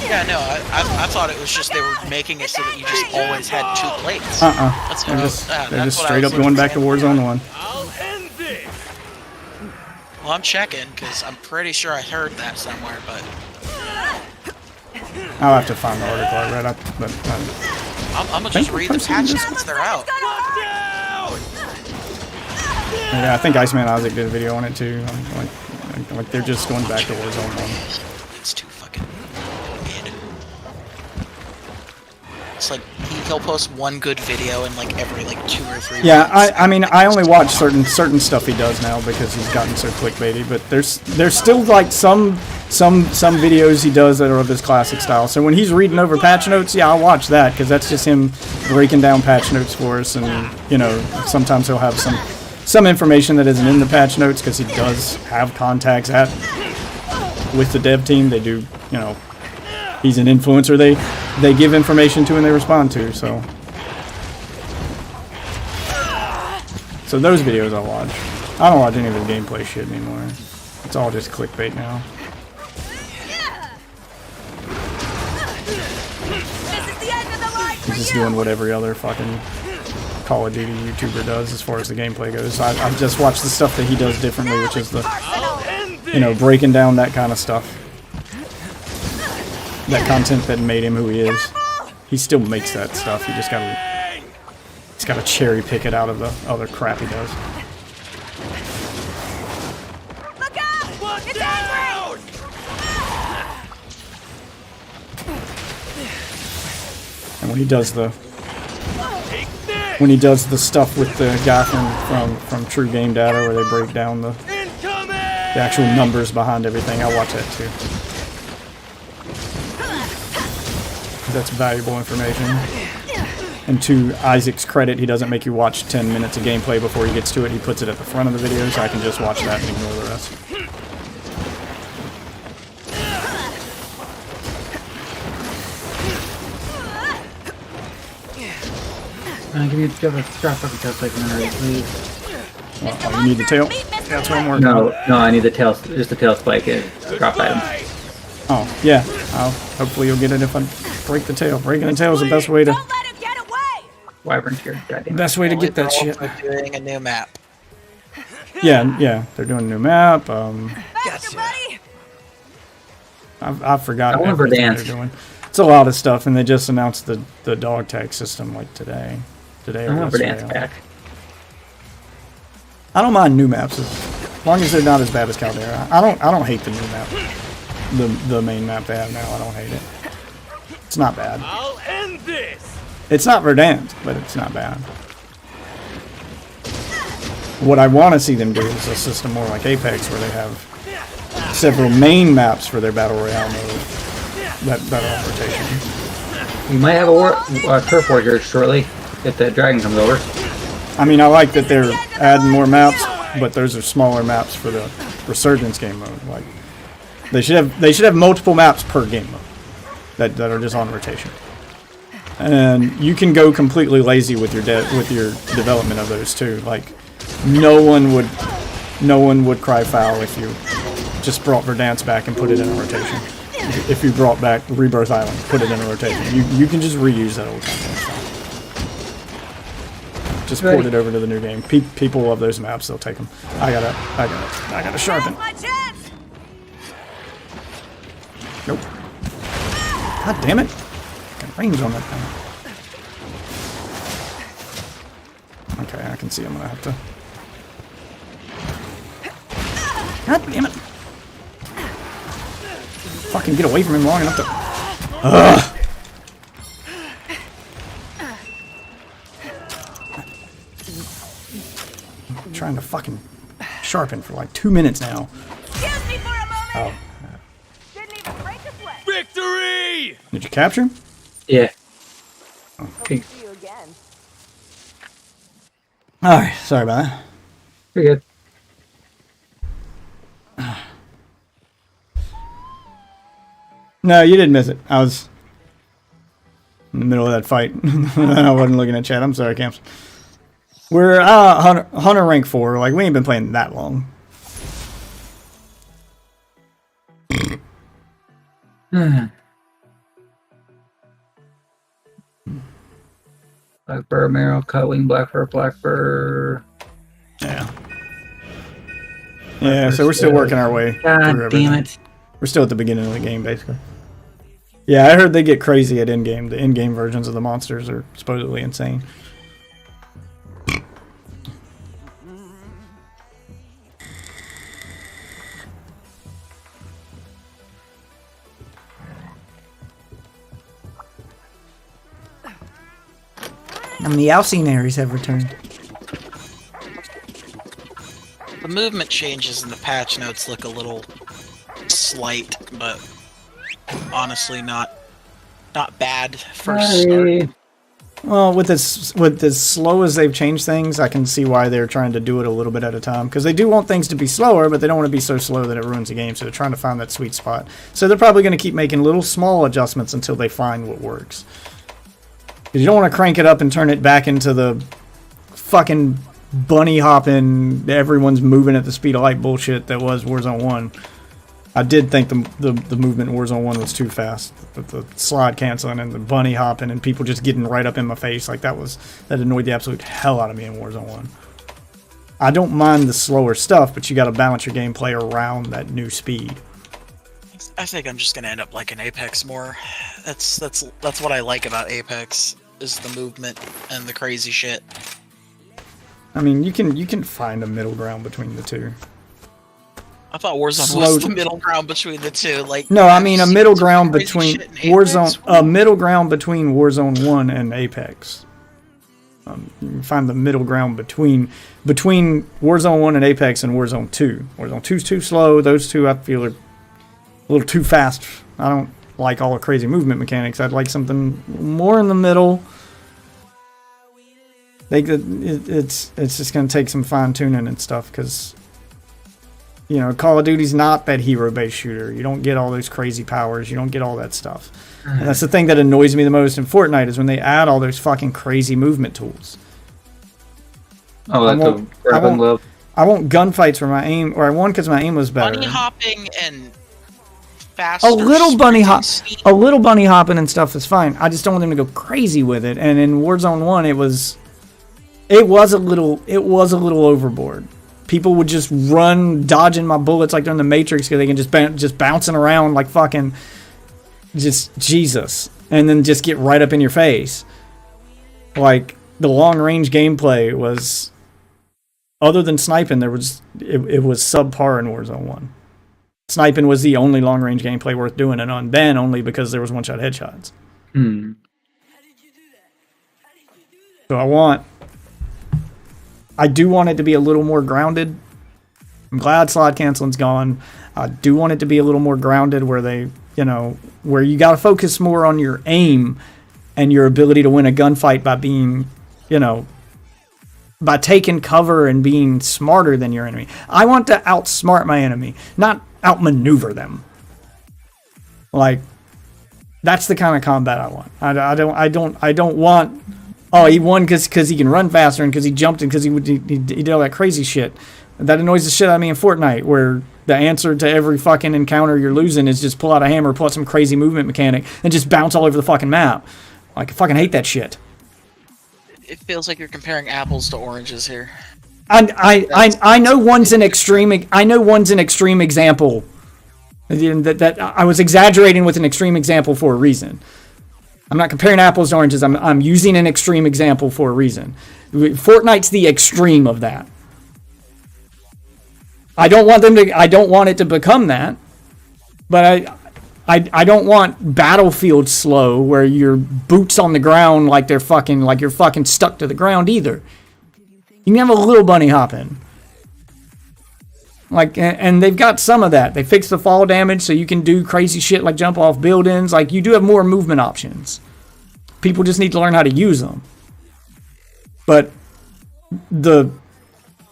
Yeah, no, I thought it was just they were making it so that you just always had 2 plates. They're just straight up going back to Warzone 1. Well, I'm checking because I'm pretty sure I heard that somewhere, but I'll have to find the article I read. I'm gonna just read the patches once they're out. Yeah, I think Iceman Isaac did a video on it too. Like they're just going back to Warzone 1. It's too fucking mid. It's like he'll post one good video in like every like 2 or 3 Yeah, months. I mean I only watch certain stuff he does now because he's gotten so clickbaity, but there's still like some videos he does that are of his classic style. So when he's reading over patch notes, yeah, I'll watch that because that's just him breaking down patch notes for us, and sometimes he'll have some information that isn't in the patch notes because he does have contacts with the dev team. They do, he's an influencer. They give information to and they respond to. So those videos I'll watch. I don't watch any of his gameplay shit anymore. It's all just clickbait now. He's just doing what every other fucking Call of Duty YouTuber does as far as the gameplay goes. I've just watched the stuff that he does differently, which is the, you know, breaking down that kind of stuff. That content that made him who he is. He still makes that stuff. He's gotta cherry pick it out of the other crap he does. Look out! It's angry! And when he does the stuff with the guy from True Game Data, where they break down the actual numbers behind everything, I watch that too. That's valuable information. And to Isaac's credit, he doesn't make you watch 10 minutes of gameplay before he gets to it. He puts it at the front of the video, so I can just watch that and ignore the rest. Give me a drop fucking tail spike already, please. Well, oh, you need the tail? That's what I'm working on. No, I need the tail, just the tail spike and drop item. Oh, yeah. Hopefully you'll get it if I break the tail. Breaking the tail is the best way to... Wyvern's here, goddamn. Best way to get that shit. We're doing a new map. Yeah, they're doing a new map. Faster, buddy! I've forgotten I want everything Verdansk. they're doing. It's a lot of stuff, and they just announced the dog tag system like today. Today I or want yesterday. Verdansk back. I don't mind new maps as long as they're not as bad as Caldera. I don't hate the new map. The main map they have now, I don't hate it. It's not bad. I'll end this. It's not Verdansk, but it's not bad. What I want to see them do is a system more like Apex, where they have several main maps for their Battle Royale mode that are on rotation. We might have a Turf War here shortly if the dragon comes over. I mean, I like that they're adding more maps, but those are smaller maps for the Resurgence game mode. Like, they should have multiple maps per game mode that are just on rotation. And you can go completely lazy with your development of those too. Like, no one would cry foul if you just brought Verdansk back and put it in a rotation. If you brought back Rebirth Island, put it in a rotation. You can just reuse that old content. It's fine. Just port it over to the new game. People love those maps. They'll take them. I gotta sharpen. Nope. God damn it. Got range on that thing. Okay, I can see I'm gonna have to. God damn it. Fucking get away from him long enough to. Ugh. I'm trying to fucking sharpen for like 2 minutes now. Excuse me for a moment. Oh. Didn't even break a sweat. Victory! Did you capture him? Yeah. See you again. Alright, sorry about that. Pretty good. No, you didn't miss it. I was in the middle of that fight. I wasn't looking at chat. I'm sorry, Camps. We're Hunter rank 4. Like, we ain't been playing that long. Blackbird, Marrow, Cutwing, Blackbird. Yeah. Yeah, so we're still working our way through God everything. damn it. We're still at the beginning of the game, basically. Yeah, I heard they get crazy at in-game. The in-game versions of the monsters are supposedly insane. How many Alcinaries have returned? The movement changes in the patch notes look a little slight, but honestly not bad for a start. Well, with as slow as they've changed things, I can see why they're trying to do it a little bit at a time. Because they do want things to be slower, but they don't want to be so slow that it ruins the game. So they're trying to find that sweet spot. So they're probably going to keep making little small adjustments until they find what works. Because you don't want to crank it up and turn it back into the fucking bunny hopping, everyone's moving at the speed of light bullshit that was Warzone 1. I did think the movement in Warzone 1 was too fast. The slide canceling and the bunny hopping and people just getting right up in my face, like that annoyed the absolute hell out of me in Warzone 1. I don't mind the slower stuff, but you got to balance your gameplay around that new speed. I think I'm just gonna end up liking Apex more. That's what I like about Apex, is the movement and the crazy shit. I mean, you can find a middle ground between the two. I thought Warzone was the middle ground between the two. Like, no, I mean a middle ground between Warzone, middle ground between Warzone 1 and Apex. You can find the middle ground between Warzone 1 and Apex and Warzone 2. Warzone 2 is too slow. Those two I feel are a little too fast. I don't like all the crazy movement mechanics. I'd like something more in the middle. It's just going to take some fine tuning and stuff, because you know, Call of Duty's not that hero-based shooter. You don't get all those crazy powers. You don't get all that stuff. And that's the thing that annoys me the most in Fortnite, is when they add all those fucking crazy movement tools. Oh, that's I want gunfights where my aim, or I won because my aim was better. Bunny hopping and faster. A little bunny hopping and stuff is fine. I just don't want them to go crazy with it. And in Warzone 1, it was a little overboard. People would just run, dodging my bullets like they're in the Matrix, because they can just bouncing around like fucking just Jesus, and then just get right up in your face. Like, the long range gameplay was, other than sniping, it was subpar in Warzone 1. Sniping was the only long range gameplay worth doing, and on Ben only because there was one shot headshots. So I do want it to be a little more grounded. I'm glad slide canceling's gone. I do want it to be a little more grounded, where where you got to focus more on your aim and your ability to win a gunfight by being, by taking cover and being smarter than your enemy. I want to outsmart my enemy, not outmaneuver them. Like, that's the kind of combat I want. I don't want, oh, he won because he can run faster and because he jumped and because he did all that crazy shit. That annoys the shit out of me in Fortnite, where the answer to every fucking encounter you're losing is just pull out a hammer, pull out some crazy movement mechanic, and just bounce all over the fucking map. Like, I fucking hate that shit. It feels like you're comparing apples to oranges here. I know one's an extreme. I know one's an extreme example. That I was exaggerating with an extreme example for a reason. I'm not comparing apples to oranges. I'm using an extreme example for a reason. Fortnite's the extreme of that. I don't want it to become that, but I don't want Battlefield slow, where your boots on the ground like you're fucking stuck to the ground either. You can have a little bunny hopping. Like, and they've got some of that. They fixed the fall damage so you can do crazy shit like jump off buildings. Like, you do have more movement options. People just need to learn how to use them. But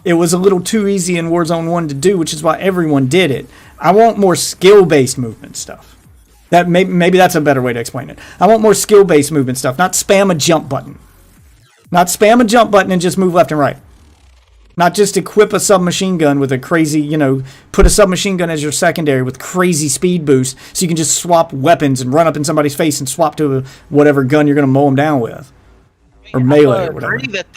it was a little too easy in Warzone 1 to do, which is why everyone did it. I want more skill-based movement stuff. That maybe that's a better way to explain it. I want more skill-based movement stuff, not spam a jump button. Not spam a jump button and just move left and right. Not just equip a submachine gun with a crazy, put a submachine gun as your secondary with crazy speed boost, so you can just swap weapons and run up in somebody's face and swap to whatever gun you're going to mow them down with. Or melee or whatever. I agree that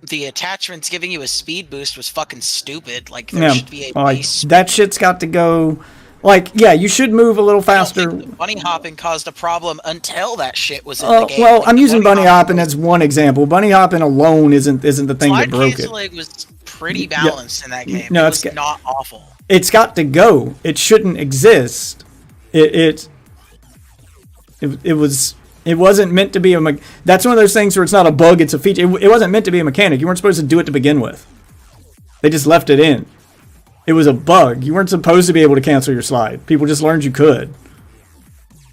the attachments giving you a speed boost was fucking stupid. Like, there should be a base. That shit's got to go. Like, yeah, you should move a little faster. I don't think the bunny hopping caused a problem until that shit was in the game. Well, I'm using bunny hopping as one example. Bunny hopping alone isn't the thing that broke it. Slide canceling was pretty balanced in that game. No, it was not awful. It's got to go. It shouldn't exist. It wasn't meant to be that's one of those things where it's not a bug, it's a feature. It wasn't meant to be a mechanic. You weren't supposed to do it to begin with. They just left it in. It was a bug. You weren't supposed to be able to cancel your slide. People just learned you could.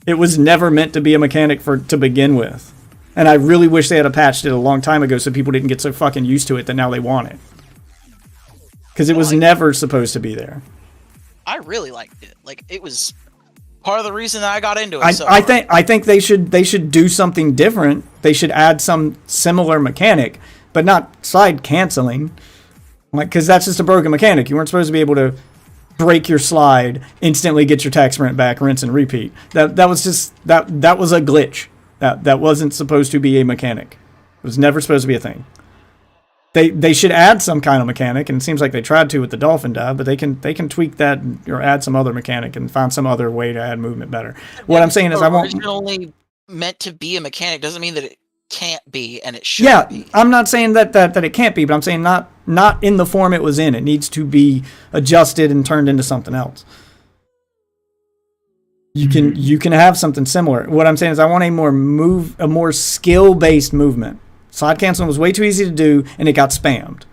It was never meant to be a mechanic to begin with. And I really wish they had patched it a long time ago so people didn't get so fucking used to it that now they want it. Because it was never supposed to be there. I really liked it. Like, it was part of the reason that I got into it. I think they should do something different. They should add some similar mechanic, but not slide canceling. Like, because that's just a broken mechanic. You weren't supposed to be able to break your slide, instantly get your attack sprint back, rinse and repeat. That was just that was a glitch. That wasn't supposed to be a mechanic. It was never supposed to be a thing. They should add some kind of mechanic, and it seems like they tried to with the dolphin dive, but they can tweak that or add some other mechanic and find some other way to add movement better. What I'm saying is, I won't. Originally meant to be a mechanic doesn't mean that it can't be, and it should be. Yeah, I'm not saying that it can't be, but I'm saying not in the form it was in. It needs to be adjusted and turned into something else. You can have something similar. What I'm saying is, I want a more skill-based movement. Slide canceling was way too easy to do, and it got spammed.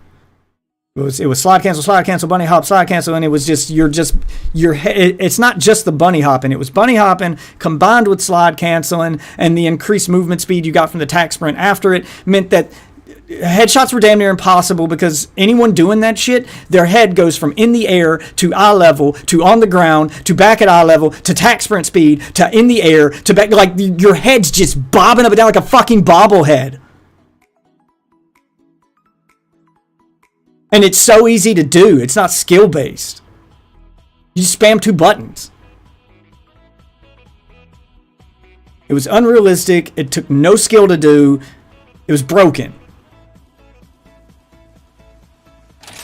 It was slide cancel, bunny hop, slide cancel, and it was just it's not just the bunny hopping. It was bunny hopping combined with slide canceling, and the increased movement speed you got from the attack sprint after it meant that headshots were damn near impossible, because anyone doing that shit, their head goes from in the air to eye level to on the ground to back at eye level to attack sprint speed to in the air to back. Like, your head's just bobbing up and down like a fucking bobblehead. And it's so easy to do. It's not skill-based. You just spam 2 buttons. It was unrealistic. It took no skill to do. It was broken.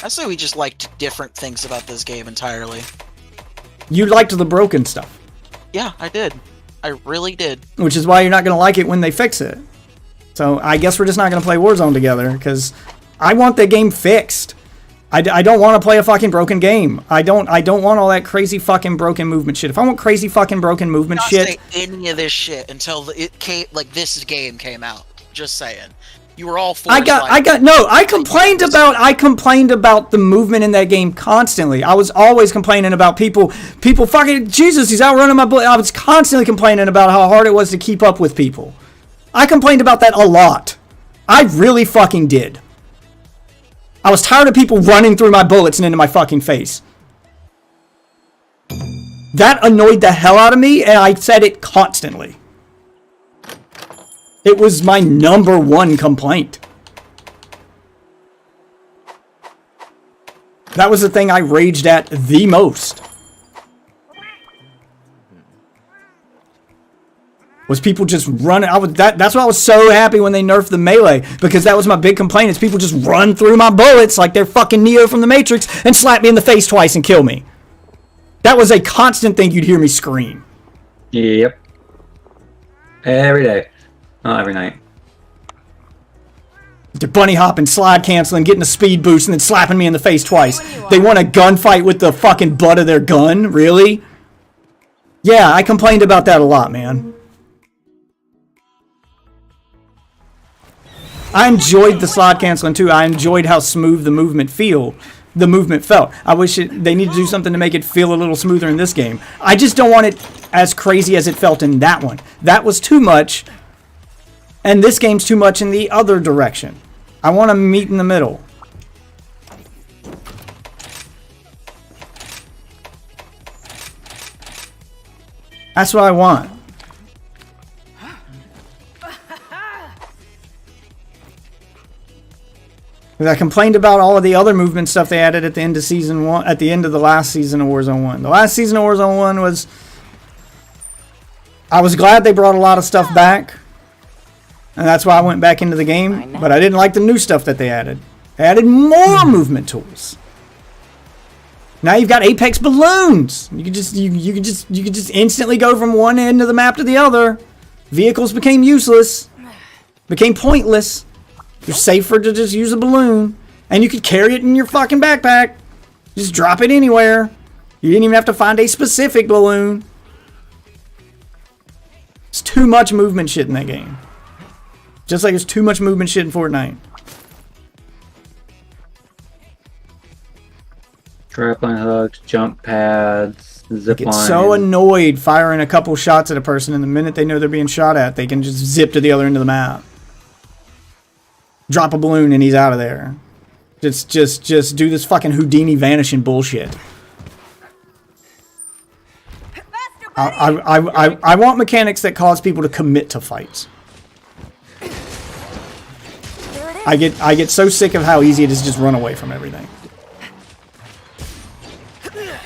I say we just liked different things about this game entirely. You liked the broken stuff. Yeah, I did. I really did. Which is why you're not going to like it when they fix it. So I guess we're just not going to play Warzone together, because I want the game fixed. I don't want to play a fucking broken game. I don't want all that crazy fucking broken movement shit. If I want crazy fucking broken movement shit, not say any of this shit until this game came out. Just saying. You were all for. I complained about the movement in that game constantly. I was always complaining about people fucking, Jesus, he's outrunning my bullet. I was constantly complaining about how hard it was to keep up with people. I complained about that a lot. I really fucking did. I was tired of people running through my bullets and into my fucking face. That annoyed the hell out of me, and I said it constantly. It was my #1 complaint. That was the thing I raged at the most. Was people just running. That's why I was so happy when they nerfed the melee, because that was my big complaint, is people just run through my bullets like they're fucking Neo from the Matrix and slap me in the face twice and kill me. That was a constant thing you'd hear me scream. Yep. Every day. Not every night. They're bunny hopping, slide canceling, getting a speed boost, and then slapping me in the face twice. They want a gunfight with the fucking butt of their gun? Really? Yeah, I complained about that a lot, man. I enjoyed the slide canceling too. I enjoyed how smooth the movement felt. I wish they need to do something to make it feel a little smoother in this game. I just don't want it as crazy as it felt in that one. That was too much, and this game's too much in the other direction. I want to meet in the middle. That's what I want. I complained about all of the other movement stuff they added at the end of Season 1, at the end of the last season of Warzone 1. The last season of Warzone 1 was... I was glad they brought a lot of stuff back, and that's why I went back into the game, but I didn't like the new stuff that they added. They added more movement tools. Now you've got Apex balloons. You could just instantly go from one end of the map to the other. Vehicles became useless, became pointless. You're safer to just use a balloon. And you could carry it in your fucking backpack. Just drop it anywhere. You didn't even have to find a specific balloon. It's too much movement shit in that game. Just like there's too much movement shit in Fortnite. Grappling hooks, jump pads, zip lines. I get so annoyed firing a couple shots at a person, and the minute they know they're being shot at, they can just zip to the other end of the map. Drop a balloon and he's out of there. Just do this fucking Houdini vanishing bullshit. I want mechanics that cause people to commit to fights. I get so sick of how easy it is to just run away from everything.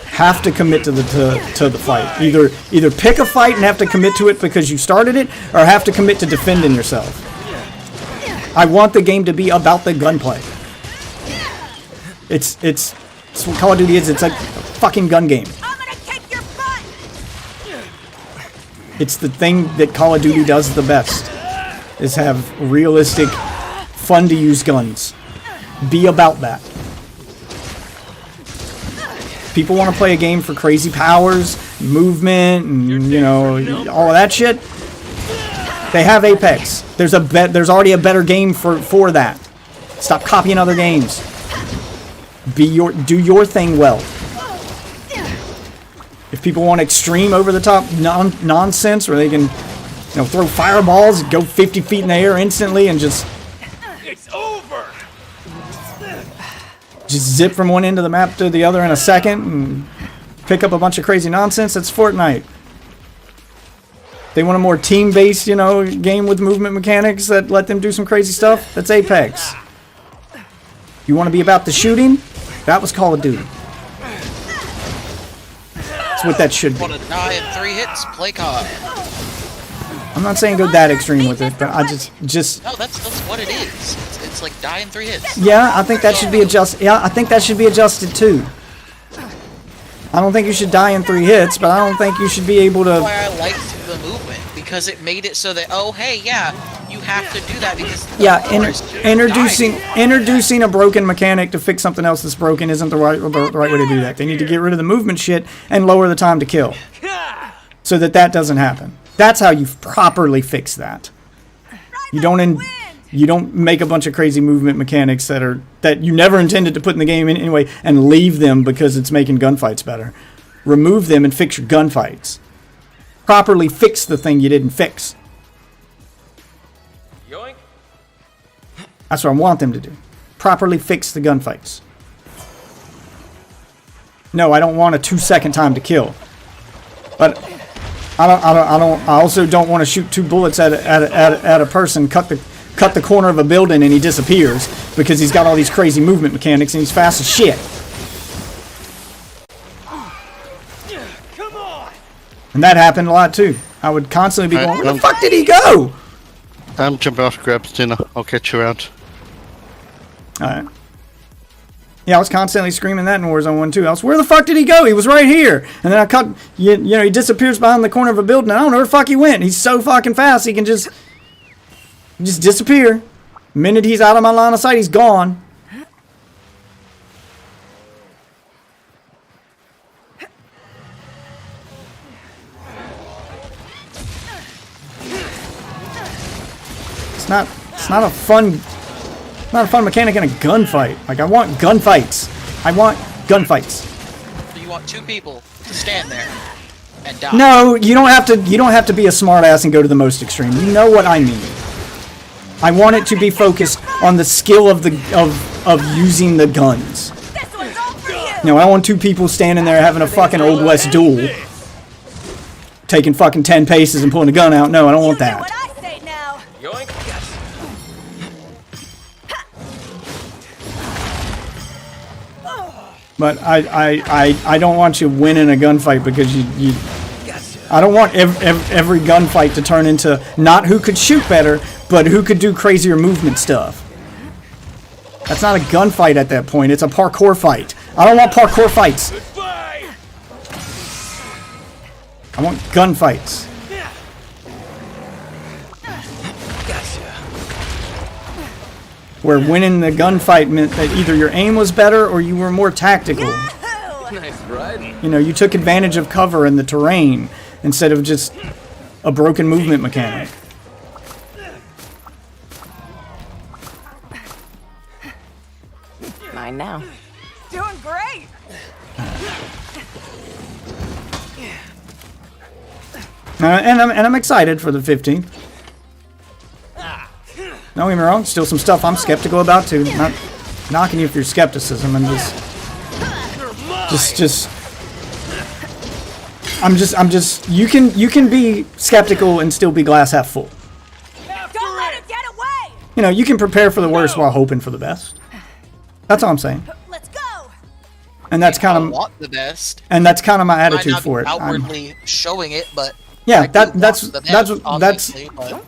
Have to commit to the fight. Either pick a fight and have to commit to it because you started it, or have to commit to defending yourself. I want the game to be about the gunplay. It's what Call of Duty is. It's like a fucking gun game. I'm gonna kick your butt! It's the thing that Call of Duty does the best, is have realistic, fun to use guns. Be about that. People want to play a game for crazy powers, movement, and you know, all of that shit. They have Apex. There's already a better game for that. Stop copying other games. Do your thing well. If people want extreme, over the top nonsense, where they can, throw fireballs, go 50 feet in the air instantly, and just zip from one end of the map to the other in a second, and pick up a bunch of crazy nonsense, that's Fortnite. They want a more team-based, game with movement mechanics that let them do some crazy stuff, that's Apex. You want to be about the shooting? That was Call of Duty. That's what that should be. Want to die in 3 hits? Play COD. I'm not saying go that extreme with it, but I just. No, that's what it is. It's like die in 3 hits. Yeah, I think that should be adjusted. Yeah, I think that should be adjusted too. I don't think you should die in 3 hits, but I don't think you should be able to. That's why I liked the movement, because it made it so that you have to do that because introducing a broken mechanic to fix something else that's broken isn't the right way to do that. They need to get rid of the movement shit and lower the time to kill, so that doesn't happen. That's how you properly fix that. You don't make a bunch of crazy movement mechanics that you never intended to put in the game anyway and leave them because it's making gunfights better. Remove them and fix your gunfights. Properly fix the thing you didn't fix. Yoink. That's what I want them to do. Properly fix the gunfights. No, I don't want a 2-second time to kill. But I also don't want to shoot 2 bullets at a person, cut the corner of a building and he disappears because he's got all these crazy movement mechanics and he's fast as shit. Come on. And that happened a lot too. I would constantly be going, where the fuck did he go? I'm jumping off to grab dinner. I'll catch you around. Alright. Yeah, I was constantly screaming that in Warzone 1 too. I was, where the fuck did he go? He was right here. And then I cut, he disappears behind the corner of a building. I don't know where the fuck he went. He's so fucking fast, he can just disappear. The minute he's out of my line of sight, he's gone. It's not a fun mechanic in a gunfight. Like, I want gunfights. I want gunfights. So you want 2 people to stand there and die. No, you don't have to be a smartass and go to the most extreme. You know what I mean. I want it to be focused on the skill of using the guns. This one's all for you! No, I want 2 people standing there having a fucking Old West duel. Taking fucking 10 paces and pulling a gun out. No, I don't want that. What I say now. Yoink. But I don't want you winning a gunfight because you I don't want every gunfight to turn into not who could shoot better, but who could do crazier movement stuff. That's not a gunfight at that point. It's a parkour fight. I don't want parkour fights. Goodbye. I want gunfights. Where winning the gunfight meant that either your aim was better or you were more tactical. Nice riding. You took advantage of cover and the terrain instead of just a broken movement mechanic. Mine now. Doing great! And I'm excited for the 15th. Don't get me wrong, still some stuff I'm skeptical about too. Not knocking you for your skepticism. I'm just you can be skeptical and still be glass half full. Don't let it get away! you know, you can prepare for the worst while hoping for the best. That's all I'm saying. Let's go. And that's kind I of want the best. and that's kind of my Might attitude not be for it. outwardly showing it, but Yeah, I do want that's the best, that's obviously, but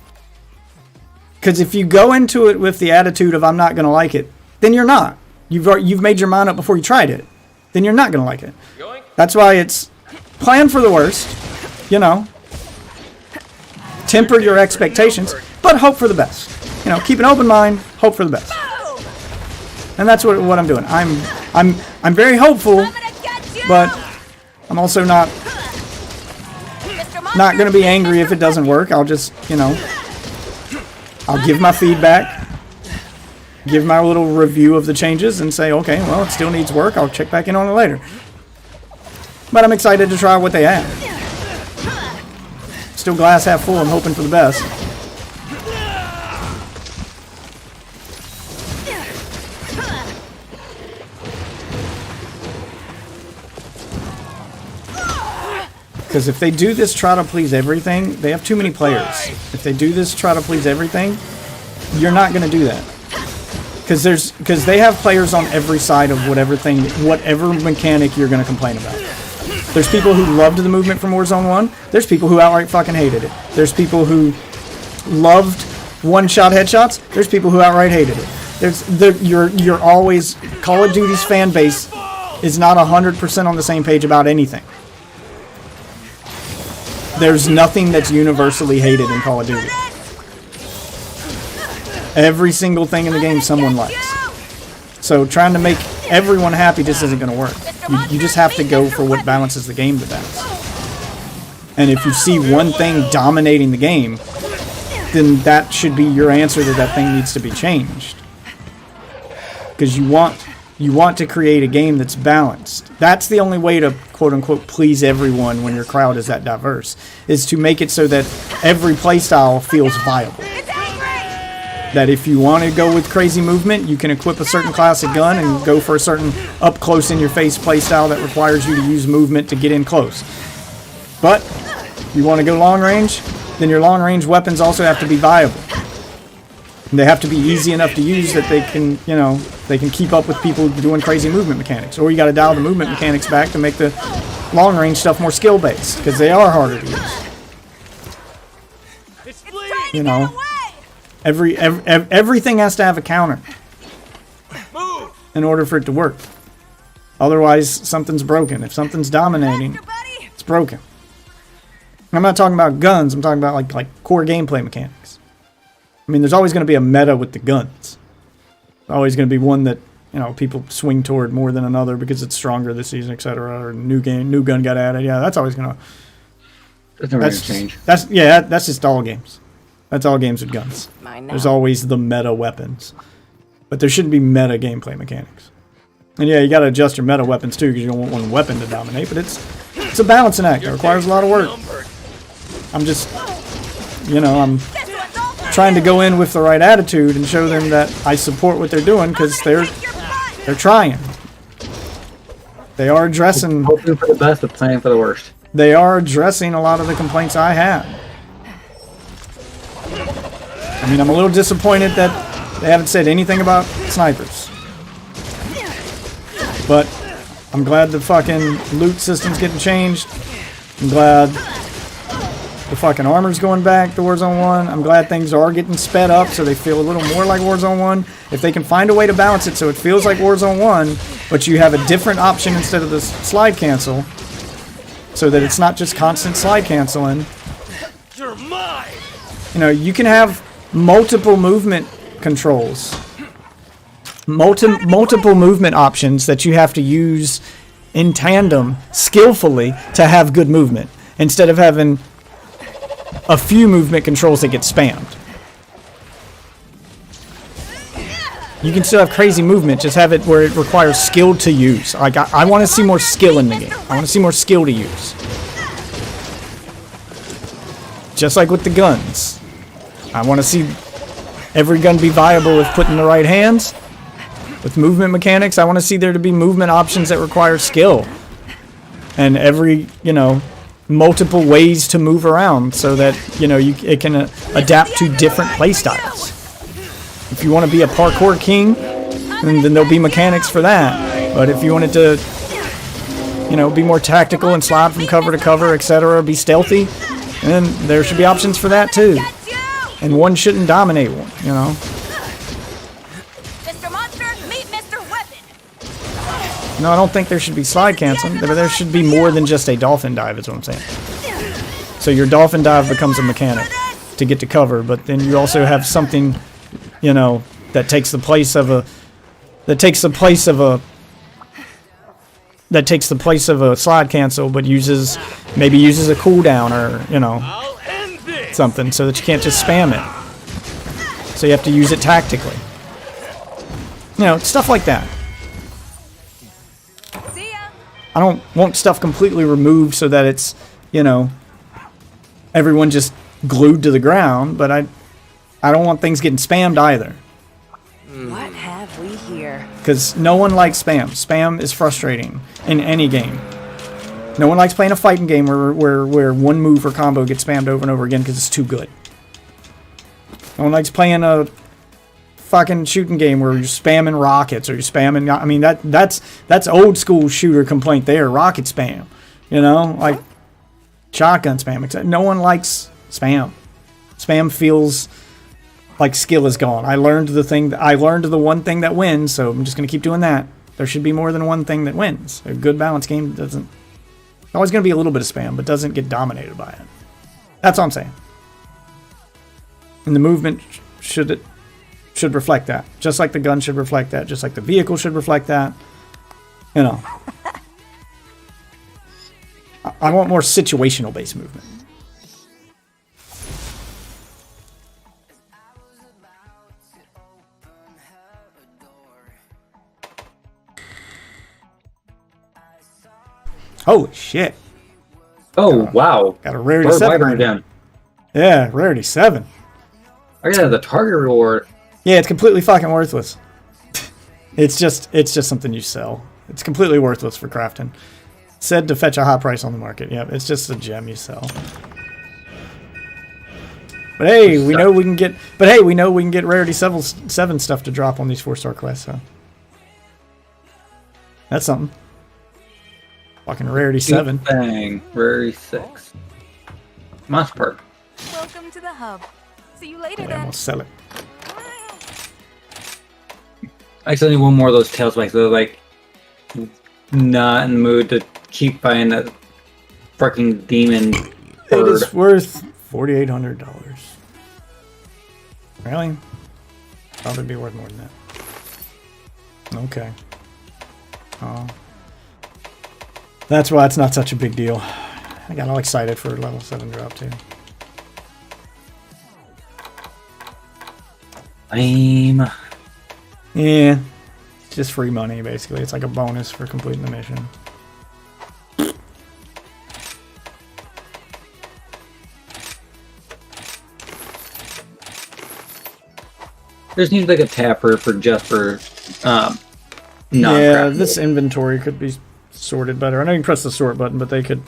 because if you go into it with the attitude of I'm not going to like it, then you're not. You've made your mind up before you tried it. Then you're not going to like it. That's why it's plan for the worst, you know. Temper your expectations, but hope for the best. You know, keep an open mind, hope for the best. And that's what I'm doing. I'm very hopeful, but I'm also not going to be angry if it doesn't work. I'll just, you know, I'll give my feedback, give my little review of the changes, and say, okay, well, it still needs work. I'll check back in on it later. But I'm excited to try what they add. Still glass half full. I'm hoping for the best. Because if they do this try to please everything, they have too many players. If they do this try to please everything, you're not going to do that. Because they have players on every side of whatever mechanic you're going to complain about. There's people who loved the movement from Warzone 1. There's people who outright fucking hated it. There's people who loved one-shot headshots. There's people who outright hated it. You're always Call of Duty's fan base is not 100% on the same page about anything. There's nothing that's universally hated in Call of Duty. Every single thing in the game someone likes. So trying to make everyone happy just isn't going to work. You just have to go for what balances the game the best. And if you see one thing dominating the game, then that should be your answer that thing needs to be changed. Because you want to create a game that's balanced. That's the only way to quote-unquote please everyone when your crowd is that diverse, is to make it so that every playstyle feels viable. That if you want to go with crazy movement, you can equip a certain class of gun and go for a certain up-close-in-your-face playstyle that requires you to use movement to get in close. But you want to go long range, then your long-range weapons also have to be viable. And they have to be easy enough to use that they can, you know, they can keep up with people doing crazy movement mechanics. Or you got to dial the movement mechanics back to make the long-range stuff more skill-based, because they are harder to use. You know, everything has to have a counter in order for it to work. Otherwise, something's broken. If something's dominating, it's broken. I'm not talking about guns. I'm talking about like core gameplay mechanics. I mean, there's always going to be a meta with the guns. There's always going to be one that, you know, people swing toward more than another because it's stronger this season, etc. Or new gun got added. Yeah, that's always going to. That's never going to change. That's just all games. That's all games with guns. Mine now. There's always the meta weapons, but there shouldn't be meta gameplay mechanics. And yeah, you got to adjust your meta weapons too, because you don't want one weapon to dominate. But it's a balancing act. It requires a lot of work. I'm just, you know, I'm trying to go in with the right attitude and show them that I support what they're doing, because they're trying. They are addressing. Hoping for the best, but planning for the worst. They are addressing a lot of the complaints I had. I mean, I'm a little disappointed that they haven't said anything about snipers. But I'm glad the fucking loot system's getting changed. I'm glad the fucking armor's going back to Warzone 1. I'm glad things are getting sped up so they feel a little more like Warzone 1. If they can find a way to balance it so it feels like Warzone 1, but you have a different option instead of the slide cancel, so that it's not just constant slide canceling. You're mine. You know, you can have multiple movement controls. Multiple movement options that you have to use in tandem skillfully to have good movement, instead of having a few movement controls that get spammed. You can still have crazy movement, just have it where it requires skill to use. Like, I want to see more skill in the game. I want to see more skill to use. Just like with the guns. I want to see every gun be viable with put in the right hands. With movement mechanics, I want to see there to be movement options that require skill. And every, you know, multiple ways to move around so that, you know, it can adapt to different playstyles. If you want to be a parkour king, then there'll be mechanics for that. But if you wanted to, you know, be more tactical and slide from cover to cover, etc., be stealthy, then there should be options for that too. And one shouldn't dominate one, you know. Mr. Monster, meet Mr. Weapon. No, I don't think there should be slide canceling, but there should be more than just a dolphin dive, is what I'm saying. So your dolphin dive becomes a mechanic to get to cover, but then you also have something, you know, that takes the place of a slide cancel, but maybe uses a cooldown or, you know, something so that you can't just spam it. So you have to use it tactically. You know, stuff like that. I don't want stuff completely removed so that it's, you know, everyone just glued to the ground, but I don't want things getting spammed either. What have we here? Because no one likes spam. Spam is frustrating in any game. No one likes playing a fighting game where one move or combo gets spammed over and over again because it's too good. No one likes playing a fucking shooting game where you're spamming rockets or you're spamming. I mean, that's old school shooter complaint there. Rocket spam, you know, like shotgun spam. No one likes spam. Spam feels like skill is gone. I learned the one thing that wins, so I'm just gonna keep doing that. There should be more than one thing that wins. A good balanced game doesn't. Always gonna be a little bit of spam, but doesn't get dominated by it. That's all I'm saying. And the movement should reflect that. Just like the gun should reflect that. Just like the vehicle should reflect that. You know. I want more situational based movement. Holy shit. Oh, wow. Got a rarity 7. Right down. Yeah, rarity 7. I got the target reward. Yeah, it's completely fucking worthless. It's just something you sell. It's completely worthless for crafting. Said to fetch a high price on the market. Yeah, it's just a gem you sell. But hey, we know we can get rarity 7 stuff to drop on these 4-star quests, so that's something. Fucking rarity 7. Bang. Rarity 6. Monster Park. Welcome to the hub. See you later, Yeah, then. we'll sell it. I still need one more of those tail spikes. They're like not in the mood to keep buying that fucking demon bird. It is worth $4,800. Really? Probably be worth more than that. Okay. Oh. That's why it's not such a big deal. I got all excited for a level 7 drop too. Lame. Yeah. It's just free money basically. It's like a bonus for completing the mission. There's needs like a tapper for just for yeah, this inventory could be sorted better. I know you can press the sort button, but they could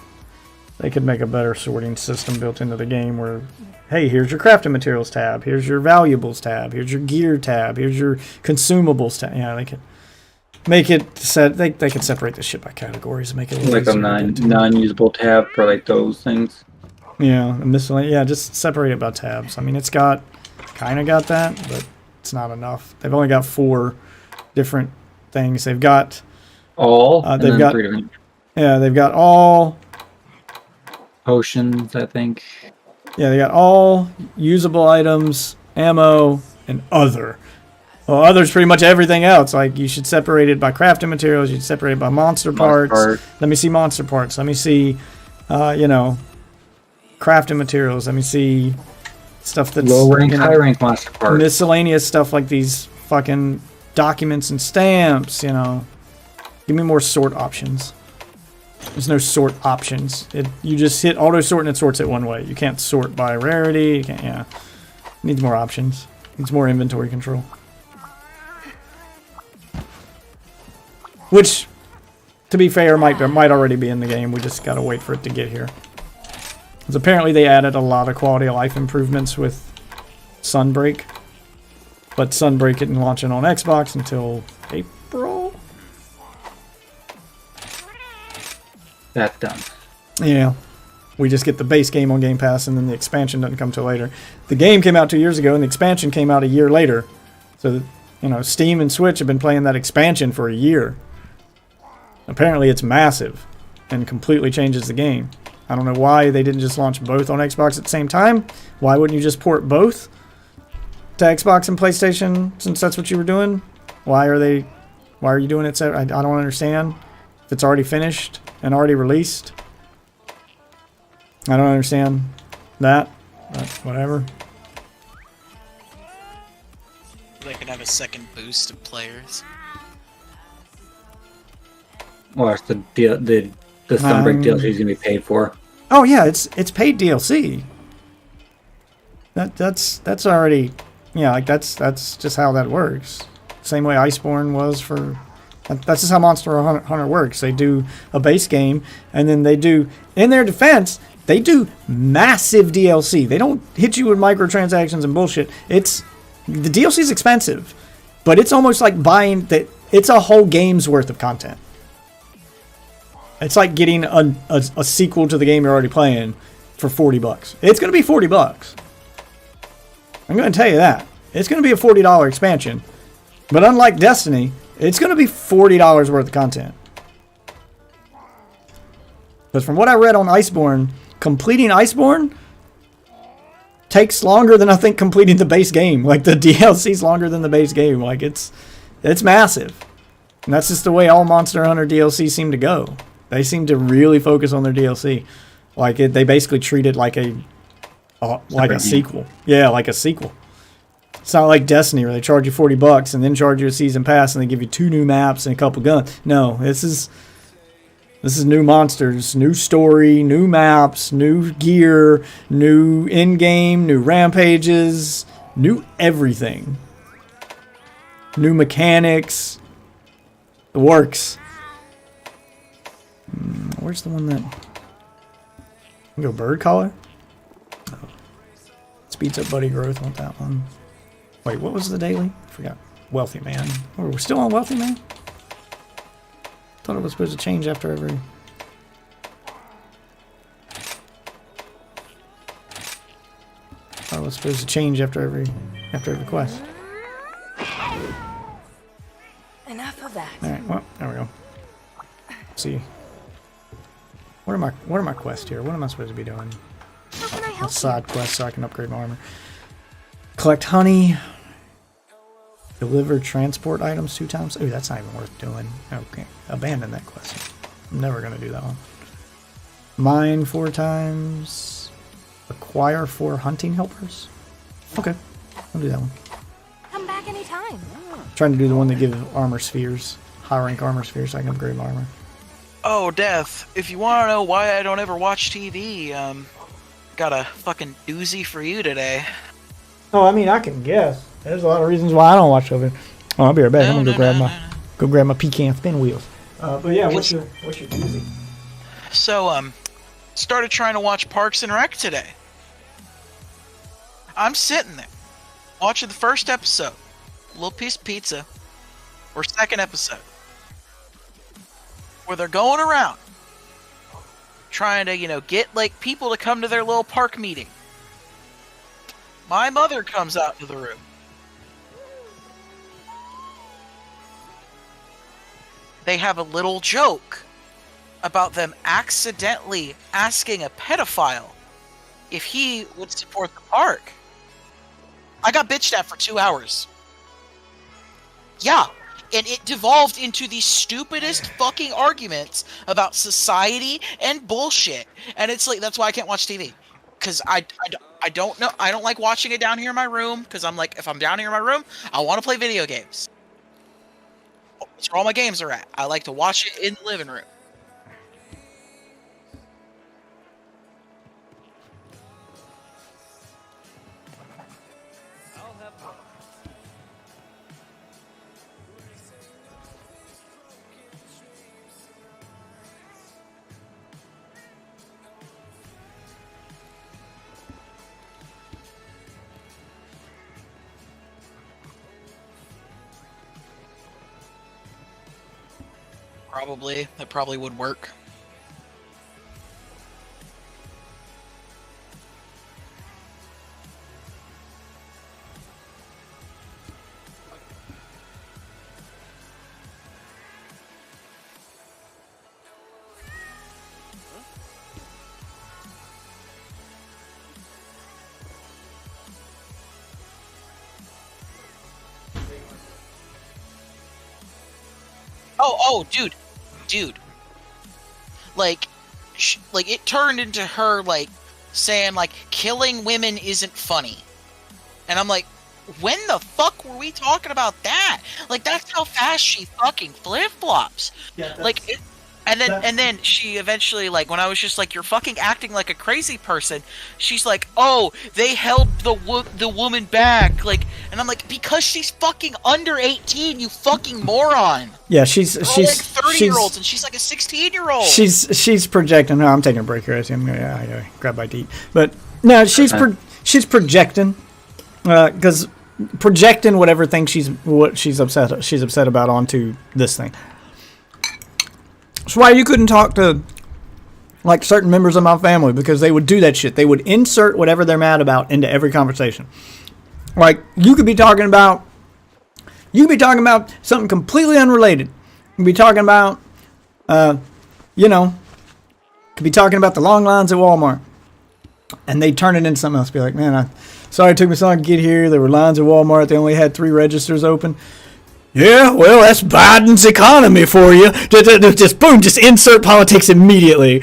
make a better sorting system built into the game where, hey, here's your crafting materials tab, here's your valuables tab, here's your gear tab, here's your consumables tab. Yeah, they could make it set. They could separate this shit by categories and make it like a non-usable tab for like those things. Yeah, miscellaneous. Yeah, just separate it by tabs. I mean, it's kind of got that, but it's not enough. They've only got 4 different things. They've got all. They've got 3 different. Yeah, they've got all potions, I think. Yeah, they got all usable items, ammo, and other. Well, other's pretty much everything else. Like, you should separate it by crafting materials. You should separate it by monster parts. Let me see monster parts. Let me see, crafting materials. Let me see stuff that's low rank, high rank monster parts. Miscellaneous stuff like these fucking documents and stamps. Give me more sort options. There's no sort options. You just hit auto sort and it sorts it one way. You can't sort by rarity. You can't. Yeah, it needs more options. It needs more inventory control. Which, to be fair, might already be in the game. We just gotta wait for it to get here. Because apparently they added a lot of quality of life improvements with Sunbreak. But Sunbreak isn't launching on Xbox until April. That's done. Yeah. We just get the base game on Game Pass, and then the expansion doesn't come till later. The game came out 2 years ago, and the expansion came out a year later. So, Steam and Switch have been playing that expansion for a year. Apparently, it's massive and completely changes the game. I don't know why they didn't just launch both on Xbox at the same time. Why wouldn't you just port both to Xbox and PlayStation, since that's what you were doing? Why are you doing it? I don't understand. If it's already finished and already released. I don't understand that, but whatever. They can have a second boost of players. Or it's the Sunbreak DLC is gonna be paid for. Oh yeah, it's paid DLC. That's already, yeah, like that's just how that works. Same way Iceborne was for. That's just how Monster Hunter works. They do a base game, and then they do, in their defense, they do massive DLC. They don't hit you with microtransactions and bullshit. The DLC is expensive, but it's almost like buying that. It's a whole game's worth of content. It's like getting a sequel to the game you're already playing for $40. It's going to be $40. I'm going to tell you that. It's going to be a $40 expansion. But unlike Destiny, it's going to be $40 worth of content. Because from what I read on Iceborne, completing Iceborne takes longer than I think completing the base game. Like the DLC's longer than the base game. Like it's massive. And that's just the way all Monster Hunter DLC seem to go. They seem to really focus on their DLC. Like they basically treat it like a sequel. Yeah, like a sequel. It's not like Destiny where they charge you $40 and then charge you a season pass and they give you 2 new maps and a couple guns. No, this is new monsters, new story, new maps, new gear, new in-game, new rampages, new everything. New mechanics. The works. Where's the one that... Go bird collar? No. Speeds up buddy growth. Want that one. Wait, what was the daily? I forgot. Wealthy Man. Oh, we're still on Wealthy Man? Thought it was supposed to change after every... Thought it was supposed to change after every quest. Enough of that. Alright, well, there we go. Let's see. What are my quests here? What am I supposed to be doing? How can I A help side quest so I can upgrade my armor. Collect honey. Deliver transport items 2 times. Oh, that's not even worth doing. Okay, abandon that quest. I'm never gonna do that one. Mine 4 times. Acquire 4 hunting helpers. Okay, I'll do that one. Come back anytime. Trying to do the one that gives armor spheres. High rank armor spheres so I can upgrade my armor. Oh, Death, if you want to know why I don't ever watch TV, got a fucking doozy for you today. Oh, I mean, I can guess. There's a lot of reasons why I don't watch over. Oh, I'll be right back. I'm gonna go grab my pecan spin wheels. But yeah, what's your doozy? So, started trying to watch Parks and Rec today. I'm sitting there, watching the first episode, a little piece of pizza, or second episode, where they're going around trying to, get like people to come to their little park meeting. My mother comes out into the room. They have a little joke about them accidentally asking a pedophile if he would support the park. I got bitched at for 2 hours. Yeah. And it devolved into the stupidest fucking arguments about society and bullshit. And it's like, that's why I can't watch TV. Because I don't know. I don't like watching it down here in my room. Because I'm like, if I'm down here in my room, I want to play video games. That's where all my games are at. I like to watch it in the living room. Probably. That probably would work. Oh, dude. Like, like it turned into her like saying like killing women isn't funny, and I'm like, when the fuck were we talking about that? Like that's how fast she fucking flip flops. Yeah. Like, and then she eventually like when I was just like you're fucking acting like a crazy person. She's like, oh, they held the woman back, like, and I'm like because she's fucking under 18, you fucking moron. Yeah, she's like 30-year-olds and she's like a 16-year-old. She's projecting. No, I'm taking a break here. I gotta grab my deep. But no, she's projecting because projecting whatever thing she's upset about onto this thing. That's why you couldn't talk to like certain members of my family because they would do that shit. They would insert whatever they're mad about into every conversation. Like you could be talking about something completely unrelated. You could be talking about could be talking about the long lines at Walmart. And they'd turn it into something else. Be like, man, sorry it took me so long to get here. There were lines at Walmart. They only had 3 registers open. Yeah, well, that's Biden's economy for you. Just boom, just insert politics immediately.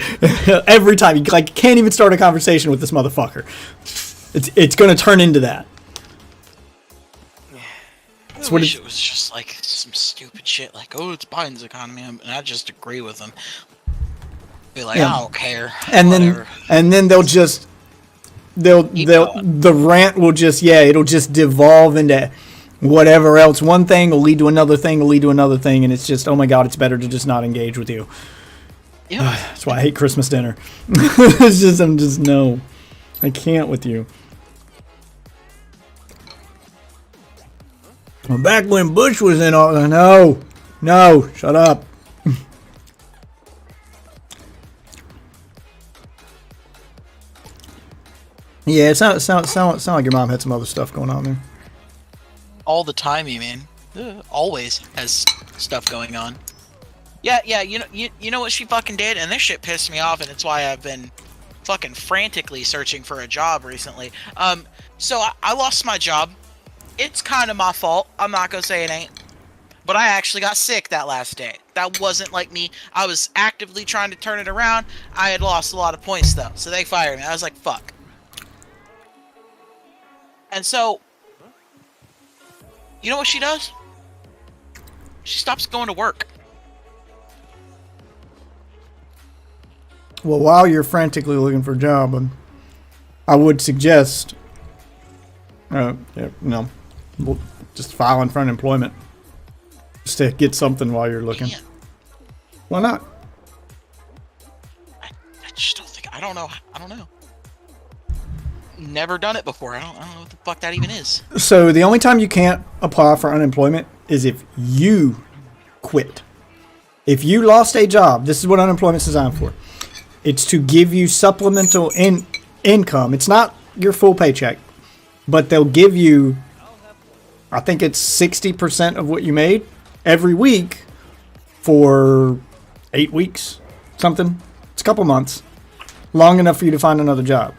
Every time. You can't even start a conversation with this motherfucker. It's going to turn into that. I wish it was just like some stupid shit like, oh, it's Biden's economy, and I just agree with them. Be like, I don't care. And then they'll just the rant will just it'll just devolve into whatever else. One thing will lead to another thing, and it's just, oh my god, it's better to just not engage with you. Yeah. That's why I hate Christmas dinner. No. I can't with you. Well, back when Bush was in all, no, shut up. Yeah, it sound like your mom had some other stuff going on there. All the time, you mean? Always has stuff going on. Yeah. You know what she fucking did, and this shit pissed me off, and it's why I've been fucking frantically searching for a job recently. So I lost my job. It's kind of my fault. I'm not gonna say it ain't. But I actually got sick that last day. That wasn't like me. I was actively trying to turn it around. I had lost a lot of points though, so they fired me. I was like, fuck. And so, you know what she does? She stops going to work. Well, while you're frantically looking for a job, I would suggest, just filing for unemployment. Just to get something while you're looking. Why not? I just don't think. I don't know. Never done it before. I don't know what the fuck that even is. So the only time you can't apply for unemployment is if you quit. If you lost a job, this is what unemployment's designed for. It's to give you supplemental income. It's not your full paycheck, but they'll give you, I think it's 60% of what you made every week for 8 weeks, something. It's a couple months, long enough for you to find another job.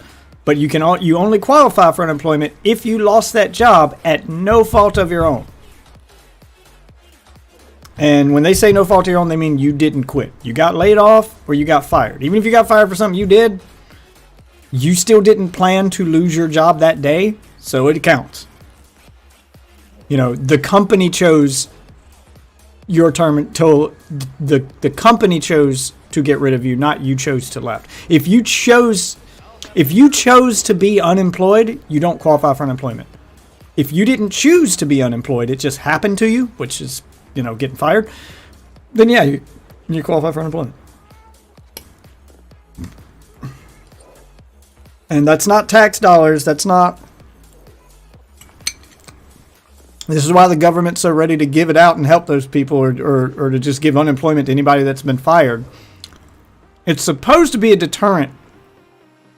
But you only qualify for unemployment if you lost that job at no fault of your own. And when they say no fault of your own, they mean you didn't quit. You got laid off or you got fired. Even if you got fired for something you did, you still didn't plan to lose your job that day, so it counts. The company chose your term until the company chose to get rid of you, not you chose to left. If you chose to be unemployed, you don't qualify for unemployment. If you didn't choose to be unemployed, it just happened to you, which is, getting fired, then yeah, you qualify for unemployment. And that's not tax dollars. That's not This is why the government's so ready to give it out and help those people, or to just give unemployment to anybody that's been fired. It's supposed to be a deterrent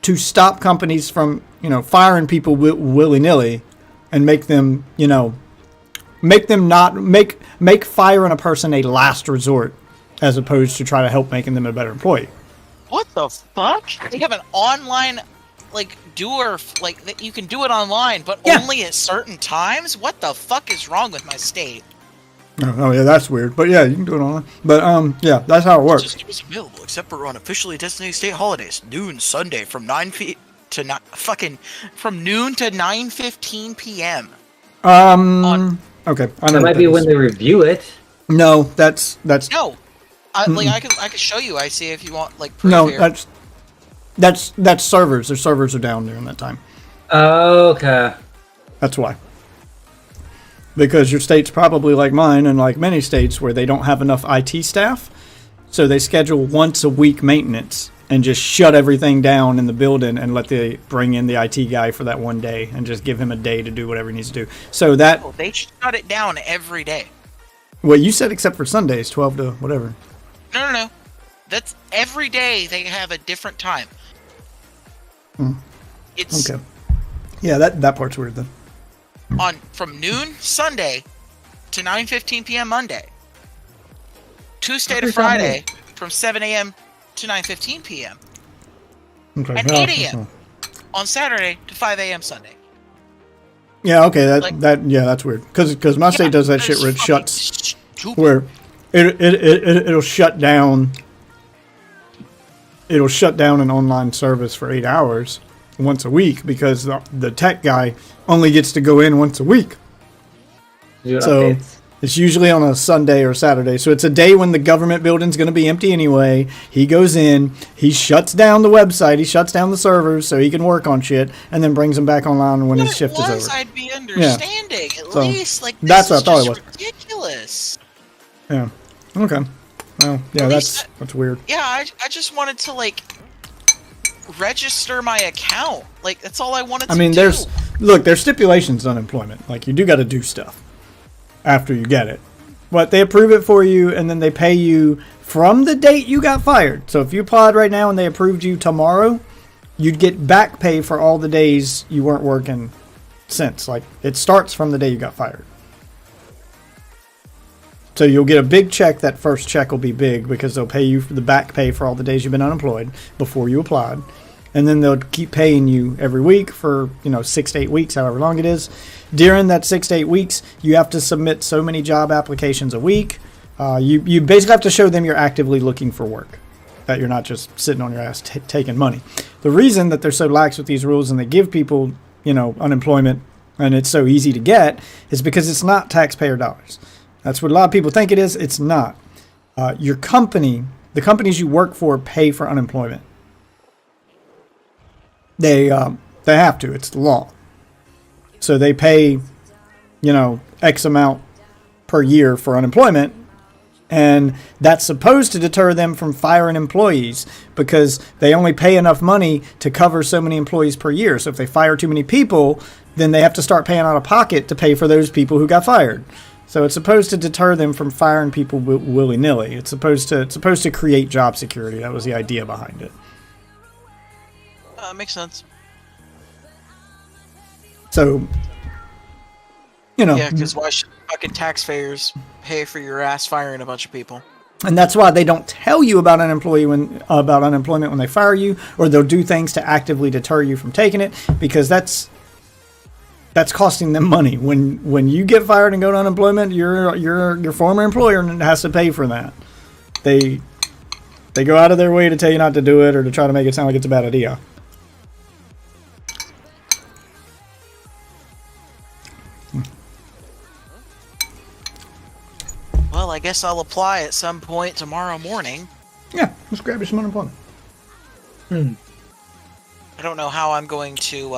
to stop companies from, firing people willy-nilly and make them, make firing a person a last resort as opposed to try to help making them a better employee. What the fuck? They have an online, doer, that you can do it online, but only at certain times? What the fuck is wrong with my state? Oh, yeah, that's weird. But yeah, you can do it online. But, yeah, that's how it works. System is available except for on officially designated state holidays. Noon Sunday from 9 p. to from noon to 9:15 p.m. Okay. That might be when they review it. No, that's No. I could show you. I see if you want proof no, here. that's servers. Their servers are down during that time. Okay. That's why. Because your state's probably like mine and like many states where they don't have enough IT staff, so they schedule once a week maintenance and just shut everything down in the building and bring in the IT guy for that one day and just give him a day to do whatever he needs to do. So that they shut it down every day. Well, you said except for Sundays, 12 to whatever. No. That's every day they have a different time. It's okay. Yeah, that part's weird then. From noon Sunday to 9:15 p.m. Monday. Tuesday to Friday from 7 a.m. to 9:15 p.m. Okay. And 8 a.m. on Saturday to 5 a.m. Sunday. Yeah, okay, that's weird. Because my state does that shit where it shuts, where it'll shut down. It'll shut down an online service for 8 hours once a week because the tech guy only gets to go in once a week. So it's usually on a Sunday or Saturday. So it's a day when the government building's going to be empty anyway. He goes in, he shuts down the website, he shuts down the servers so he can work on shit, and then brings them back online when his shift is over. I'd be understanding at least. This that's what I thought it was. Ridiculous. Yeah. Okay. Well, yeah, that's weird. Yeah, I just wanted to register my account. That's all I wanted to do. There's stipulations on unemployment. You do got to do stuff after you get it. But they approve it for you, and then they pay you from the date you got fired. So if you applied right now and they approved you tomorrow, you'd get back pay for all the days you weren't working since. It starts from the day you got fired. So you'll get a big check. That first check will be big because they'll pay you for the back pay for all the days you've been unemployed before you applied. And then they'll keep paying you every week for, 6 to 8 weeks, however long it is. During that 6 to 8 weeks, you have to submit so many job applications a week. You basically have to show them you're actively looking for work, that you're not just sitting on your ass taking money. The reason that they're so lax with these rules and they give people, unemployment and it's so easy to get is because it's not taxpayer dollars. That's what a lot of people think it is. It's not. Your company, the companies you work for, pay for unemployment. They have to. It's the law. So they pay, X amount per year for unemployment, and that's supposed to deter them from firing employees because they only pay enough money to cover so many employees per year. So if they fire too many people, then they have to start paying out of pocket to pay for those people who got fired. So it's supposed to deter them from firing people willy-nilly. It's supposed to create job security. That was the idea behind it. Makes sense. So, Yeah, because why should fucking taxpayers pay for your ass firing a bunch of people? And that's why they don't tell you about unemployment when they fire you, or they'll do things to actively deter you from taking it, because that's costing them money. When you get fired and go to unemployment, your former employer has to pay for that. They go out of their way to tell you not to do it or to try to make it sound like it's a bad idea. Well, I guess I'll apply at some point tomorrow morning. Yeah, just grab you some unemployment. I don't know how I'm going to,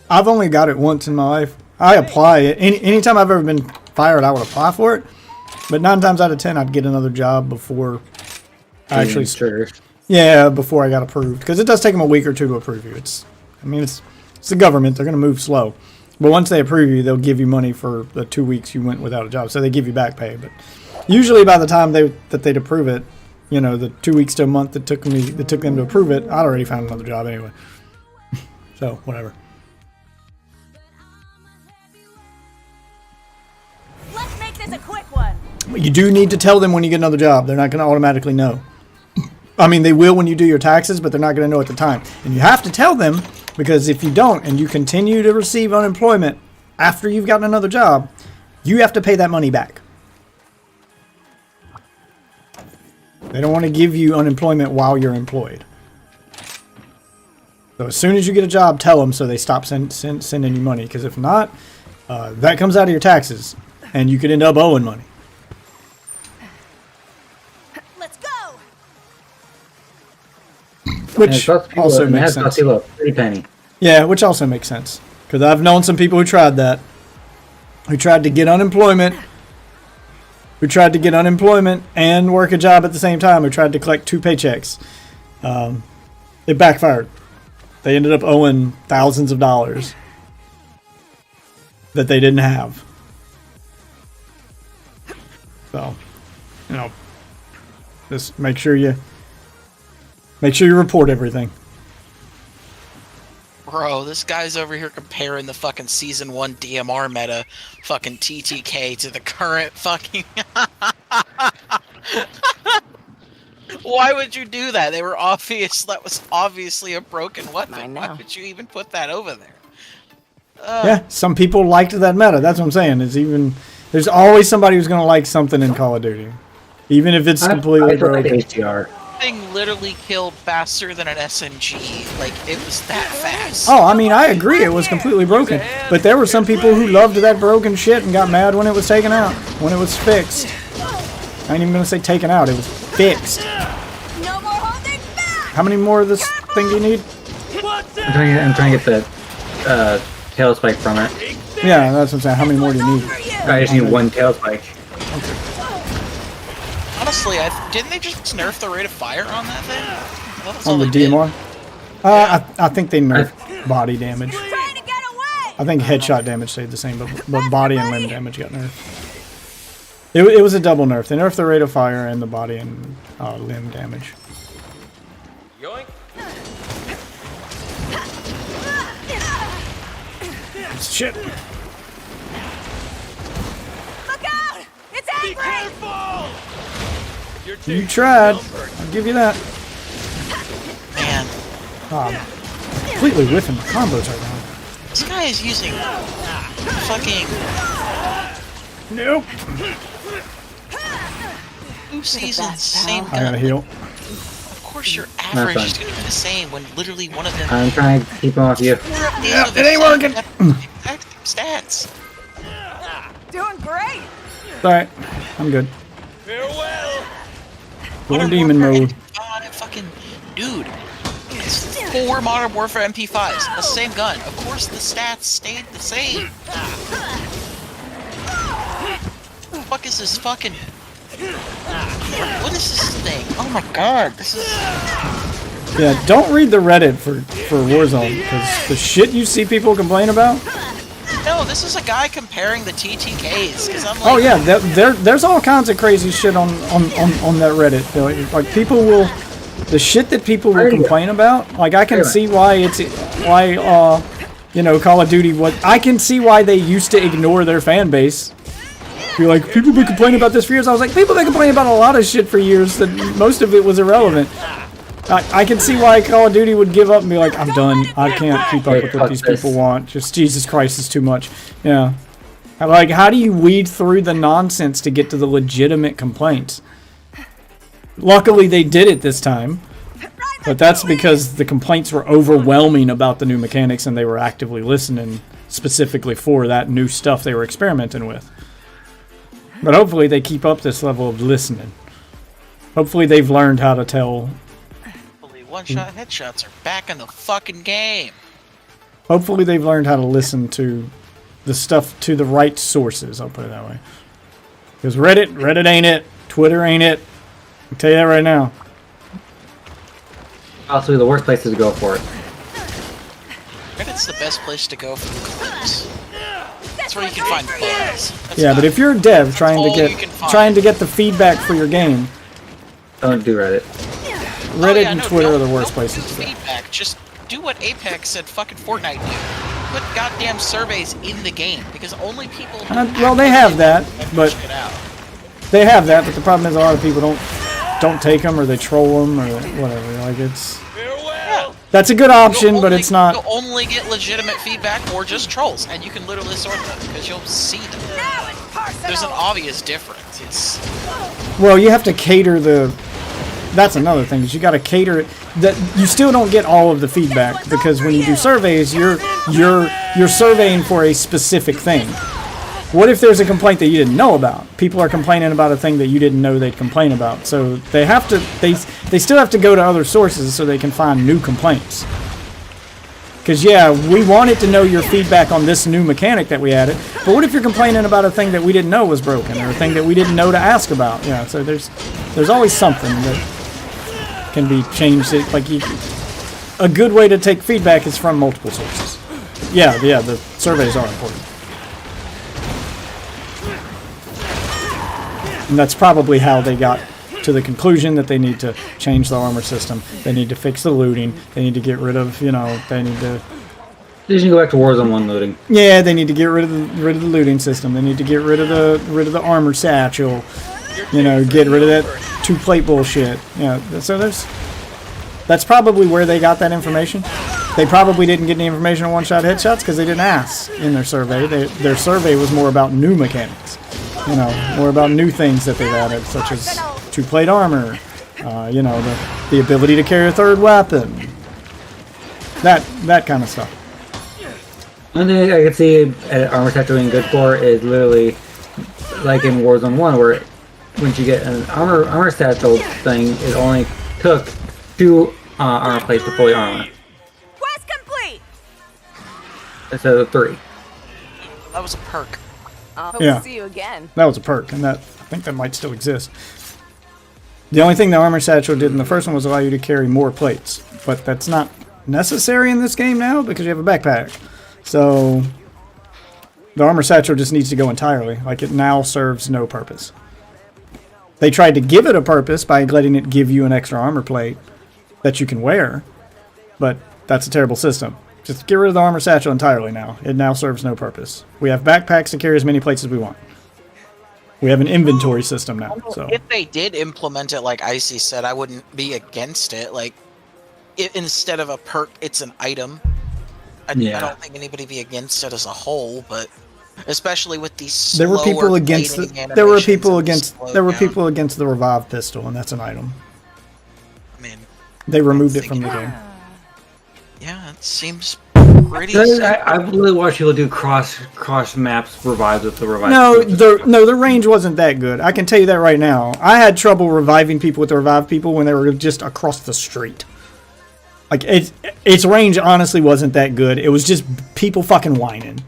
I've only got it once in my life. I apply it. Anytime I've ever been fired, I would apply for it. But 9 times out of 10, I'd get another job before I actually... Yeah, before I got approved. Because it does take them a week or two to approve you. It's the government. They're going to move slow. But once they approve you, they'll give you money for the 2 weeks you went without a job. So they give you back pay. But usually by the time they'd approve it, you know, the 2 weeks to a month that took them to approve it, I'd already found another job anyway. So whatever. Let's make this a quick one. But you do need to tell them when you get another job. They're not going to automatically know. I mean, they will when you do your taxes, but they're not going to know at the time. And you have to tell them, because if you don't and you continue to receive unemployment after you've gotten another job, you have to pay that money back. They don't want to give you unemployment while you're employed. So as soon as you get a job, tell them so they stop sending you money. Because if not, that comes out of your taxes, and you could end up owing money. Let's go. Which also makes sense. Pretty penny. Yeah, which also makes sense. Because I've known some people who tried that. Who tried to get unemployment. Who tried to get unemployment and work a job at the same time. Who tried to collect 2 paychecks. It backfired. They ended up owing thousands of dollars that they didn't have. So, you know, just make sure you report everything. Bro, this guy's over here comparing the fucking Season 1 DMR meta fucking TTK to the current fucking... Why would you do that? That was obviously a broken weapon. Why would you even put that over there? Yeah, some people liked that meta. That's what I'm saying. There's always somebody who's going to like something in Call of Duty. Even if it's completely broken. HDR. Thing literally killed faster than an SMG. Like, it was that fast. Oh, I mean, I agree it was completely broken. But there were some people who loved that broken shit and got mad when it was taken out. When it was fixed. I ain't even going to say taken out. It was fixed. No more holding back. How many more of this thing do you need? I'm trying to get the tail spike from it. Yeah, that's what I'm saying. How many more do you need? I just need 1 tail spike. Honestly, didn't they just nerf the rate of fire on that thing? On the DMR? I think they nerfed body damage. Trying to get away. I think headshot damage stayed the same, but body and limb damage got nerfed. It was a double nerf. They nerfed the rate of fire and the body and limb damage. Yoink. Shit. Look out! It's Be angry. careful! You tried. I'll give you that. Man. Completely whiffing the combos right now. This guy is using fucking... Nope. 2 seasons, same gun. I gotta heal. Of course your average is going to be the same when literally one of them... I'm trying to keep him off you. Yeah, it ain't working. Exact stats. Doing great. Alright, I'm good. Farewell! Going demon mode. Fucking dude. It's 4 Modern Warfare MP5s. The same gun. Of course the stats stayed the same. What the fuck is this fucking... What is this thing? Oh my god, this is... Yeah, don't read the Reddit for Warzone, because the shit you see people complain about... No, this is a guy comparing the TTKs, because I'm like... Oh yeah, there's all kinds of crazy shit on that Reddit. Like people will... The shit that people will complain about, like I can see why you know, Call of Duty, I can see why they used to ignore their fan base. You're like, people have been complaining about this for years. I was like, people have been complaining about a lot of shit for years that most of it was irrelevant. I can see why Call of Duty would give up and be like, I'm done. I can't keep up with what these people want. Just, Jesus Christ, it's too much. Yeah. Like, how do you weed through the nonsense to get to the legitimate complaints? Luckily, they did it this time. But that's because the complaints were overwhelming about the new mechanics and they were actively listening specifically for that new stuff they were experimenting with. But hopefully they keep up this level of listening. Hopefully they've learned how to tell... Hopefully one-shot headshots are back in the fucking game. Hopefully they've learned how to listen to the stuff to the right sources, I'll put it that way. Because Reddit ain't it. Twitter ain't it. I'll tell you that right now. Possibly the worst place to go for it. Reddit's the best place to go for the clips. That's where you can find bugs. Yeah, but if you're a dev trying to get the feedback for your game, don't do Reddit. Reddit and Twitter are the worst places to go. Feedback. Just do what Apex said fucking Fortnite do. Put goddamn surveys in the game, because only people Well, they have that, but the problem is a lot of people don't take them, or they troll them, or whatever. Like it's. That's a good option, but it's not. You'll only get legitimate feedback or just trolls, and you can literally sort them because you'll see them. There's an obvious difference. Well, you have to cater the. That's another thing. Is you got to cater it. That you still don't get all of the feedback because when you do surveys, you're surveying for a specific thing. What if there's a complaint that you didn't know about? People are complaining about a thing that you didn't know they'd complain about. So they have to, they still have to go to other sources so they can find new complaints. Because yeah, we wanted to know your feedback on this new mechanic that we added. But what if you're complaining about a thing that we didn't know was broken, or a thing that we didn't know to ask about? Yeah, so there's always something that can be changed. A good way to take feedback is from multiple sources. Yeah, the surveys are important. And that's probably how they got to the conclusion that they need to change the armor system. They need to fix the looting. They need to get rid of, they need to... They need to go back to Warzone 1 looting. Yeah, they need to get rid of the looting system. They need to get rid of the armor satchel. Get rid of that 2-plate bullshit. Yeah, so that's probably where they got that information. They probably didn't get any information on one-shot headshots because they didn't ask in their survey. Their survey was more about new mechanics. More about new things that they've added, such as 2-plate armor, the ability to carry a third weapon, that kind of stuff. One thing I can see armor satchel being good for is literally like in Warzone 1, where once you get an armor satchel thing, it only took 2 armor plates to fully armor. Quest complete. Instead of 3. That was a perk. I hope to see you again. That was a perk, and I think that might still exist. The only thing the armor satchel did in the first one was allow you to carry more plates, but that's not necessary in this game now because you have a backpack. So the armor satchel just needs to go entirely. Like, it now serves no purpose. They tried to give it a purpose by letting it give you an extra armor plate that you can wear, but that's a terrible system. Just get rid of the armor satchel entirely now. It now serves no purpose. We have backpacks to carry as many plates as we want. We have an inventory system now. So if they did implement it like Icy said, I wouldn't be against it. Like, instead of a perk, it's an item. I don't think anybody would be against it as a whole, but especially with these there were people against the revive pistol, and that's an item. I mean, they removed it from the game. Yeah, it seems pretty. I really watch people do cross maps revives with the revive. No, the range wasn't that good. I can tell you that right now. I had trouble reviving people with the revive people when they were just across the street. Like, its range honestly wasn't that good. It was just people fucking whining.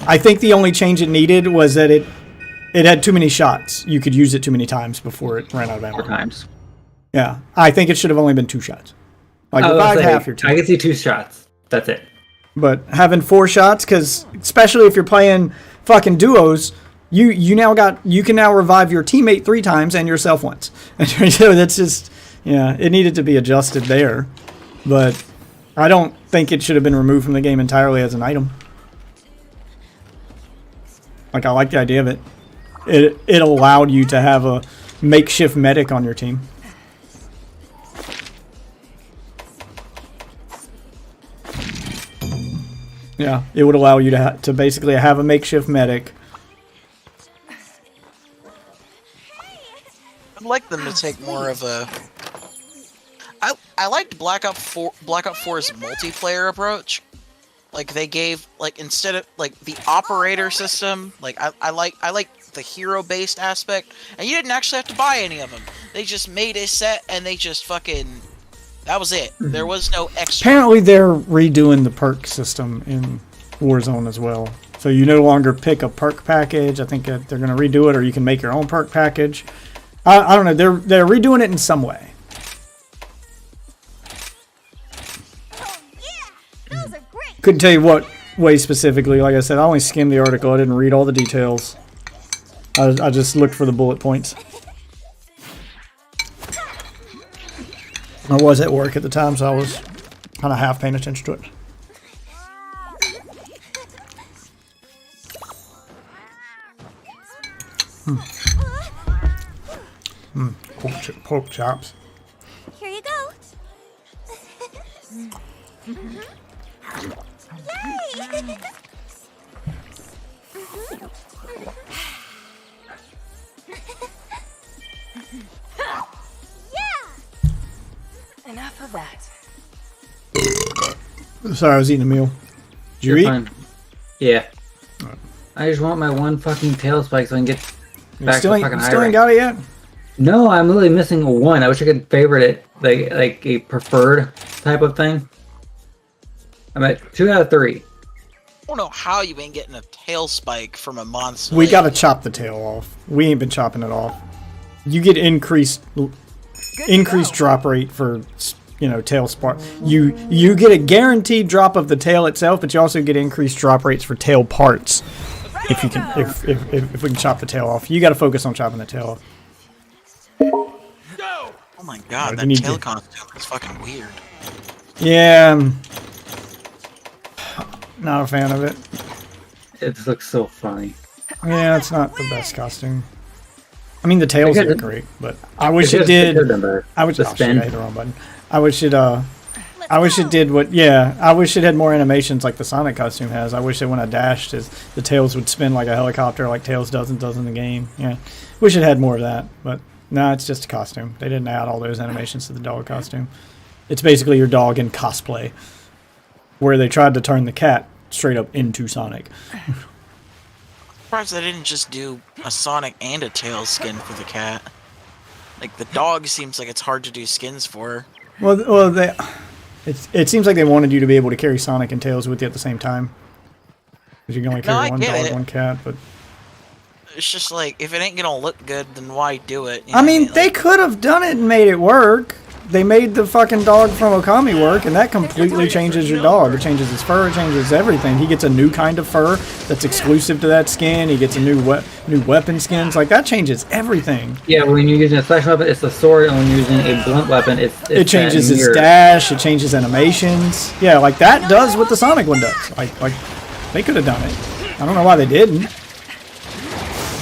I think the only change it needed was that it had too many shots. You could use it too many times before it ran out of ammo. 4 times. Yeah, I think it should have only been 2 shots. Like, revive half your team. I can see 2 shots. That's it. But having 4 shots, because especially if you're playing fucking duos, you can now revive your teammate 3 times and yourself once. So that's just, it needed to be adjusted there. But I don't think it should have been removed from the game entirely as an item. Like, I like the idea of it. It allowed you to have a makeshift medic on your team. Yeah, it would allow you to basically have a makeshift medic. I'd like them to take more of a... I liked Black Ops 4's multiplayer approach. Like, they gave, like, instead of, like, the operator system, like, I like the hero-based aspect, and you didn't actually have to buy any of them. They just made a set, and they just fucking... That was it. There was no extra... Apparently they're redoing the perk system in Warzone as well. So you no longer pick a perk package. I think they're going to redo it, or you can make your own perk package. I don't know. They're redoing it in some way. Oh, yeah. Those are great. Couldn't tell you what way specifically. Like I said, I only skimmed the article. I didn't read all the details. I just looked for the bullet points. I was at work at the time, so I was kind of half paying attention to it. Pork chops. Here you go. Yay! Enough of that. Sorry, I was eating a meal. Did you You're eat? fine. Yeah. I just want my one fucking tail spike so I can get back to fucking high still ain't rank. got it yet? No, I'm literally missing a one. I wish I could favorite it, like a preferred type of thing. I'm at 2 out of 3. I don't know how you ain't getting a tail spike from a monster. We gotta chop the tail off. We ain't been chopping it off. You get increased drop rate for, you know, tail spark. You get a guaranteed drop of the tail itself, but you also get increased drop rates for tail parts. If you can, if we can chop the tail off, you got to focus on chopping the tail off. Oh my god, that tail costume is fucking weird. Yeah, not a fan of it. It looks so funny. Yeah, it's not the best costume. I mean, the tails are great, but I wish it did. I wish I hit the wrong button. I wish it. I wish it did what. Yeah, I wish it had more animations like the Sonic costume has. I wish that when I dashed, the tails would spin like a helicopter, like Tails does in the game. Yeah, wish it had more of that, but no, it's just a costume. They didn't add all those animations to the dog costume. It's basically your dog in cosplay, where they tried to turn the cat straight up into Sonic. Surprised they didn't just do a Sonic and a Tails skin for the cat. Like, the dog seems like it's hard to do skins for. Well, it seems like they wanted you to be able to carry Sonic and Tails with you at the same time. Because you can only carry one dog, one cat, but... It's just like, if it ain't gonna look good, then why do it? I mean, they could have done it and made it work. They made the fucking dog from Okami work, and that completely changes your dog. It changes his fur, it changes everything. He gets a new kind of fur that's exclusive to that skin. He gets a new weapon skins. Like, that changes everything. Yeah, when you're using a slash weapon, it's the sword, and when you're using a blunt weapon, it changes his dash, it changes animations. Yeah, like, that does what the Sonic one does. Like they could have done it. I don't know why they didn't.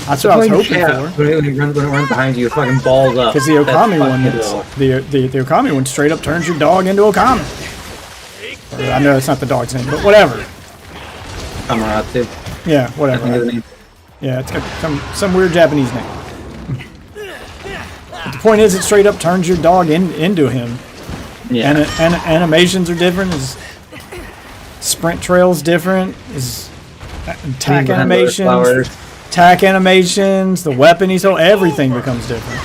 That's what I was hoping for. When it runs behind you, it fucking balls up. Because the Okami one, the Okami one straight up turns your dog into Okami. Or, I know that's not the dog's name, but whatever. Amaratsu. Yeah, whatever. Yeah, it's got some weird Japanese name. But the point is, it straight up turns your dog into him. Yeah. And animations are different. His sprint trail's different. His attack animations. Attack animations, the weapon he's holding, everything becomes different.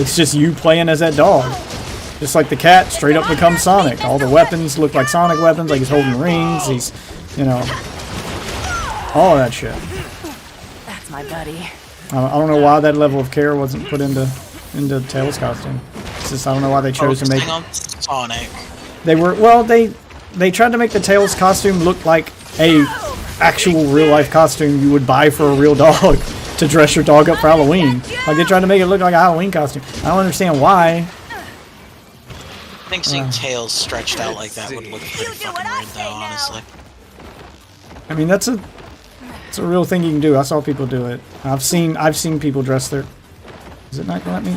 It's just you playing as that dog. Just like the cat straight up becomes Sonic. All the weapons look like Sonic weapons, like he's holding rings, he's, you know, all of that shit. That's my buddy. I don't know why that level of care wasn't put into Tails' costume. It's just, I don't know why they chose to make Sonic. They tried to make the Tails costume look like a actual real life costume you would buy for a real dog to dress your dog up for Halloween. Like, they tried to make it look like a Halloween costume. I don't understand why. I think seeing Tails stretched out like that would look pretty fucking weird, though, honestly. I mean, it's a real thing you can do. I saw people do it. I've seen people dress their... Is it not gonna let me?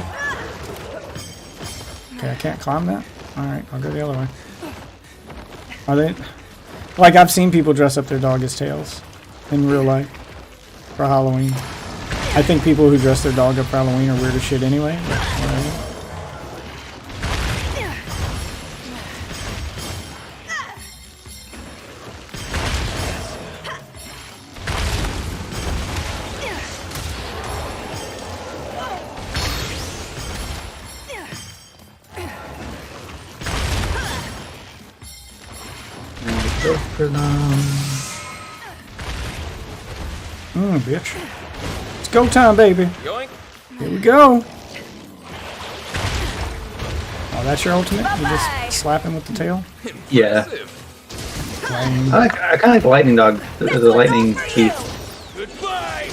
Okay, I can't climb that? Alright, I'll go the other way. Are they... Like, I've seen people dress up their dog as Tails in real life for Halloween. I think people who dress their dog up for Halloween are weird as shit anyway. But whatever. Bitch. It's go time, baby. Yoink. Here we go. Oh, that's your ultimate? You just slap him with the tail? Yeah. Lame. I kind of like the lightning dog, the lightning beast. Goodbye.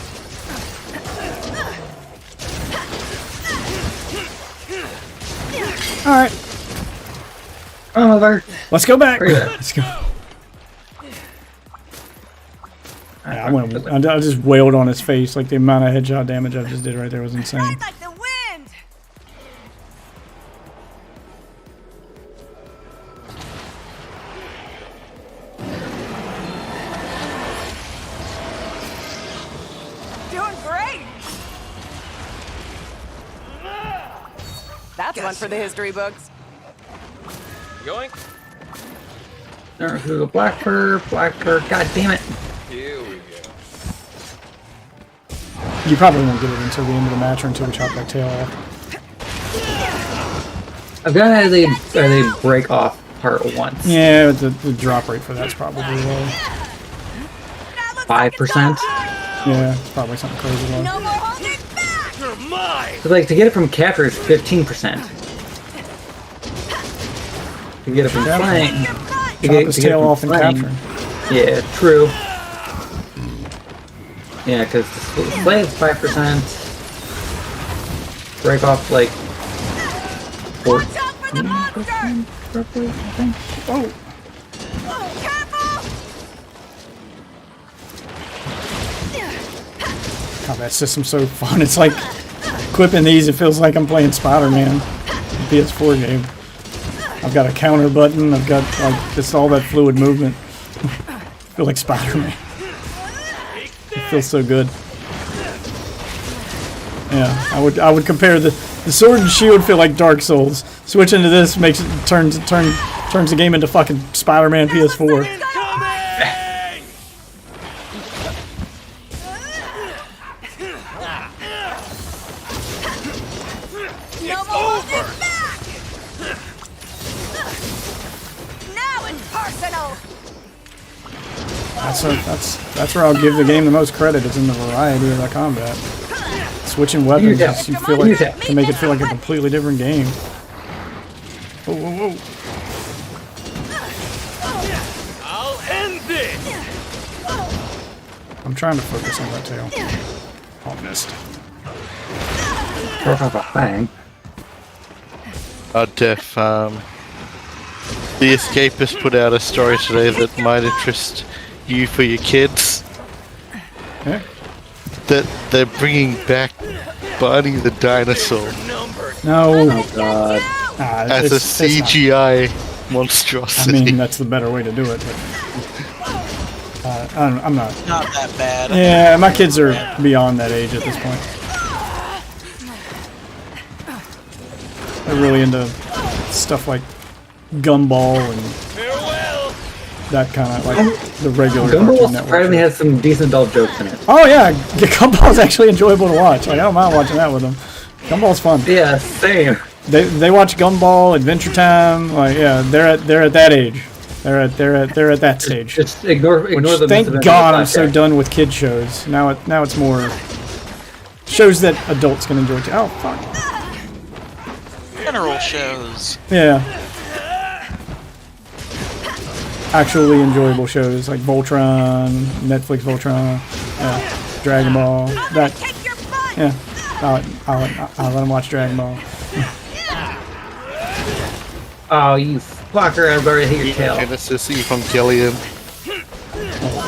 All right, Oh, mother. let's go back. Where you at? Let's go. Yeah, I just wailed on his face. Like the amount of headshot damage I just did right there was insane. Ride like the wind. Doing great. That's one for the history books. Yoink. Alright, so we go black fur, god damn it. Here we go. You probably won't get it until the end of the match or until we chop that tail off. I've got how they break off part once. Yeah, the drop rate for that's probably low. 5%. Yeah, it's probably something crazy low. No more holding back. You're mine. So like to get it from capture is 15%. To get it from Yeah. flying, Chop his tail off and capture him. Yeah, true. Yeah, because the play is 5%. Break off like 14%, roughly, I think. Oh, God, that system's so fun. It's like equipping these. It feels like I'm playing Spider-Man, the PS4 game. I've got a counter button. I've got like just all that fluid movement. I feel like Spider-Man. It feels so good. Yeah, I would compare the sword and shield feel like Dark Souls. Switching to this makes it turns the game into fucking Spider-Man PS4. No more holding back. Now it's personal. That's where I'll give the game the most credit. It's in the variety of the combat. Switching weapons, you feel like to make it feel like a completely different game. Whoa, whoa, whoa! I'll end this. I'm trying to focus on that tail. Oh, missed. Bang. Def, The Escapist put out a story today that might interest you for your kids. Yeah. That they're bringing back Barney the Dinosaur No. Oh god. as a CGI I monstrosity. mean, that's the better way to do it. But, I'm not. Not that bad. Yeah, my kids are beyond that age at this point. They're really into stuff like Gumball and Farewell. that kind of like the regular Gumball Cartoon Network surprisingly shit. has some decent adult jokes in it. Oh yeah, Gumball's actually enjoyable to watch. Like I don't mind watching that with them. Gumball's fun. Yeah, same. They watch Gumball, Adventure Time. Like yeah, they're at that age. They're at that stage. Just ignore Which, the. thank misadventure God of I'm so Flapjack. done with kid shows. Now it's more shows that adults can enjoy too. Oh fuck. General shows. Yeah. Actually enjoyable shows like Voltron, Netflix Voltron, Dragon Ball. That yeah. I'll let them watch Dragon Ball. Oh, you fucker! I've already hit your tail. Genesis Evangelion.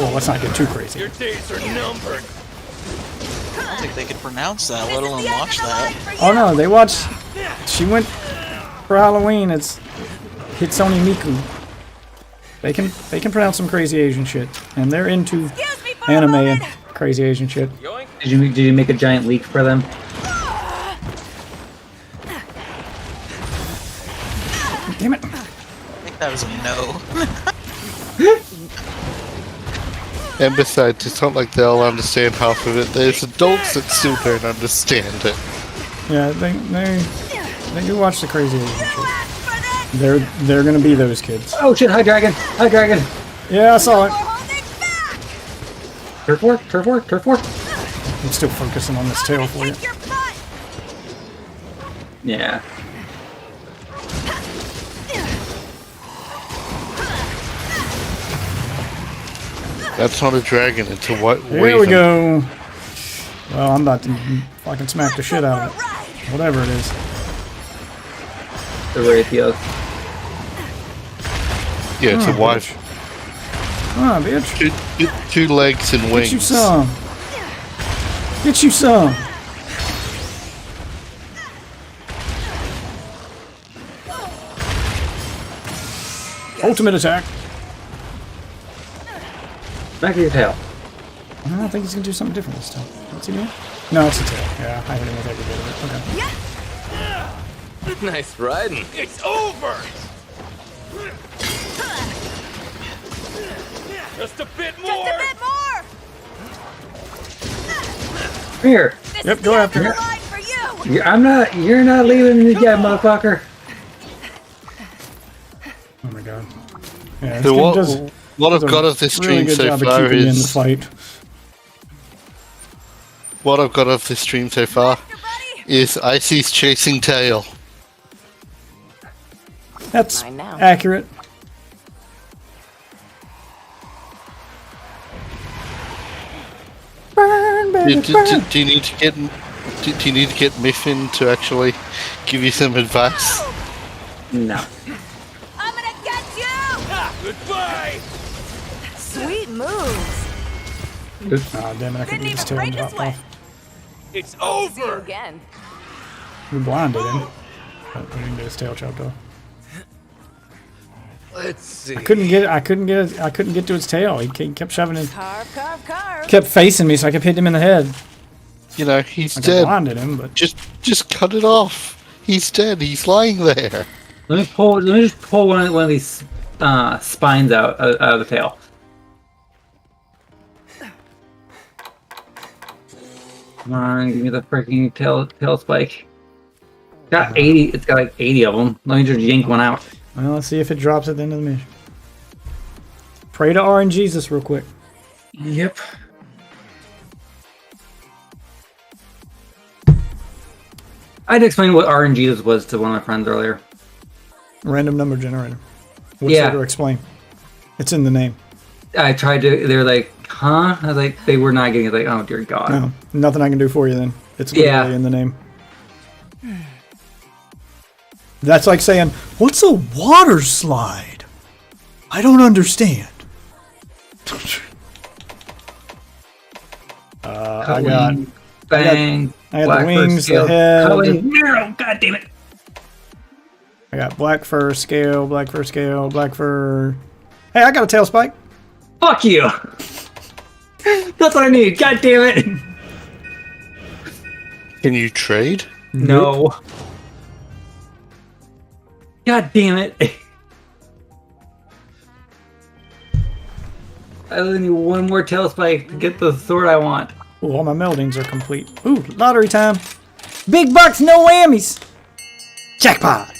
Well, let's not get too crazy. Your days are numbered. I don't think they could pronounce that, let alone watch that. Oh no, they watch. She went for Halloween. It's Hitsune Miku. They can pronounce some crazy Asian shit, and they're into anime and crazy Asian shit. Yoink. Did you make a giant leak for them? Damn it! I think that was a no. And besides, it's not like they'll understand half of it. There's adults that still don't understand it. Yeah, they do watch the crazy Asian shit. They're gonna be those kids. Oh shit! Hi dragon! Hi dragon! Yeah, I saw it. Turf war! Turf war! Turf war! I'm still focusing on this tail for you. Yeah. That's not a dragon, it's a white Here raven. we go. Well, I'm about to fucking smack the shit out of it. Whatever it is. The Raytheos. Yeah, it's a white. Ah, bitch. Two legs and wings. Get you some. Get you some. Ultimate attack. Back of your tail. I don't think he's gonna do something different this time. What's he doing? No, it's a tail. Yeah, I hit him with every bit of it. Okay. Nice riding. It's over. Just a bit more. Just a bit more. Here. Yep, go after it. Line for you. You're not leaving me yet, motherfucker. Oh my god. Yeah, So this what I've does got of this really stream good so job of far keeping you in the is fight. what I've got of this stream so far is Icy's chasing tail. That's accurate. Burn, baby, burn. Do you need to get Miffin to actually give you some advice? No. I'm gonna get you. Goodbye. Sweet moves. Ah, damn it, I couldn't get his tail and drop off. It's See you over. again. We blinded him. But we didn't get his tail chopped off. Let's see. I couldn't get to his tail. He kept shoving it. Carve, carve, carve. Kept facing me, so I kept hitting him in the head. You know, he's Like I dead. blinded him, but Just cut it off. He's dead. He's lying there. Let me just pull one of these spines out of the tail. Come on, give me the freaking tail spike. Got 80. It's got like 80 of them. Let me just yank one out. well, let's see if it drops at the end of the mission. Pray to RNGesus real quick. Yep. I'd explain what RNG was to one of my friends earlier. Random number generator. What's Yeah. there to explain? It's in the name. I tried to. They were like, "Huh?" I was like, they were not getting it. Like, oh dear God. No, nothing I can do for you then. It's literally Yeah. in the name. That's like saying, what's a water slide? I don't understand. I got Bang. I got the Black wings, First Scale, the head. Culling Marrow. God damn it. I got black fur scale, black fur scale, black fur. Hey, I got a tail spike. Fuck you. That's what I need. God damn it. Can you trade? No. God damn it. I only need one more tail spike to get the sword I want. Ooh, all my meldings are complete. Ooh, lottery time. Big bucks, no whammies. Jackpot.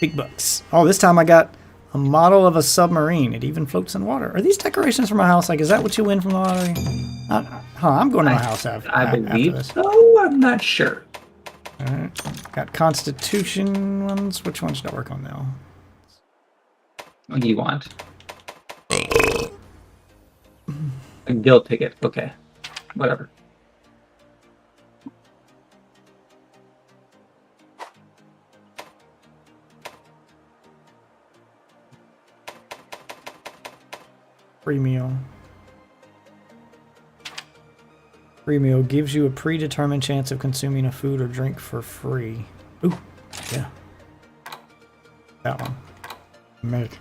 Big bucks. Oh, this time I got a model of a submarine. It even floats in water. Are these decorations for my house? Like, is that what you win from the lottery? I'm going to my house after, I after believe this. so. I'm not sure. Alright. Got Constitution ones. Which ones should I work on now? What do you want? A guild ticket. Okay. Whatever. Free meal. Free meal gives you a predetermined chance of consuming a food or drink for free. Ooh, yeah. That one. Make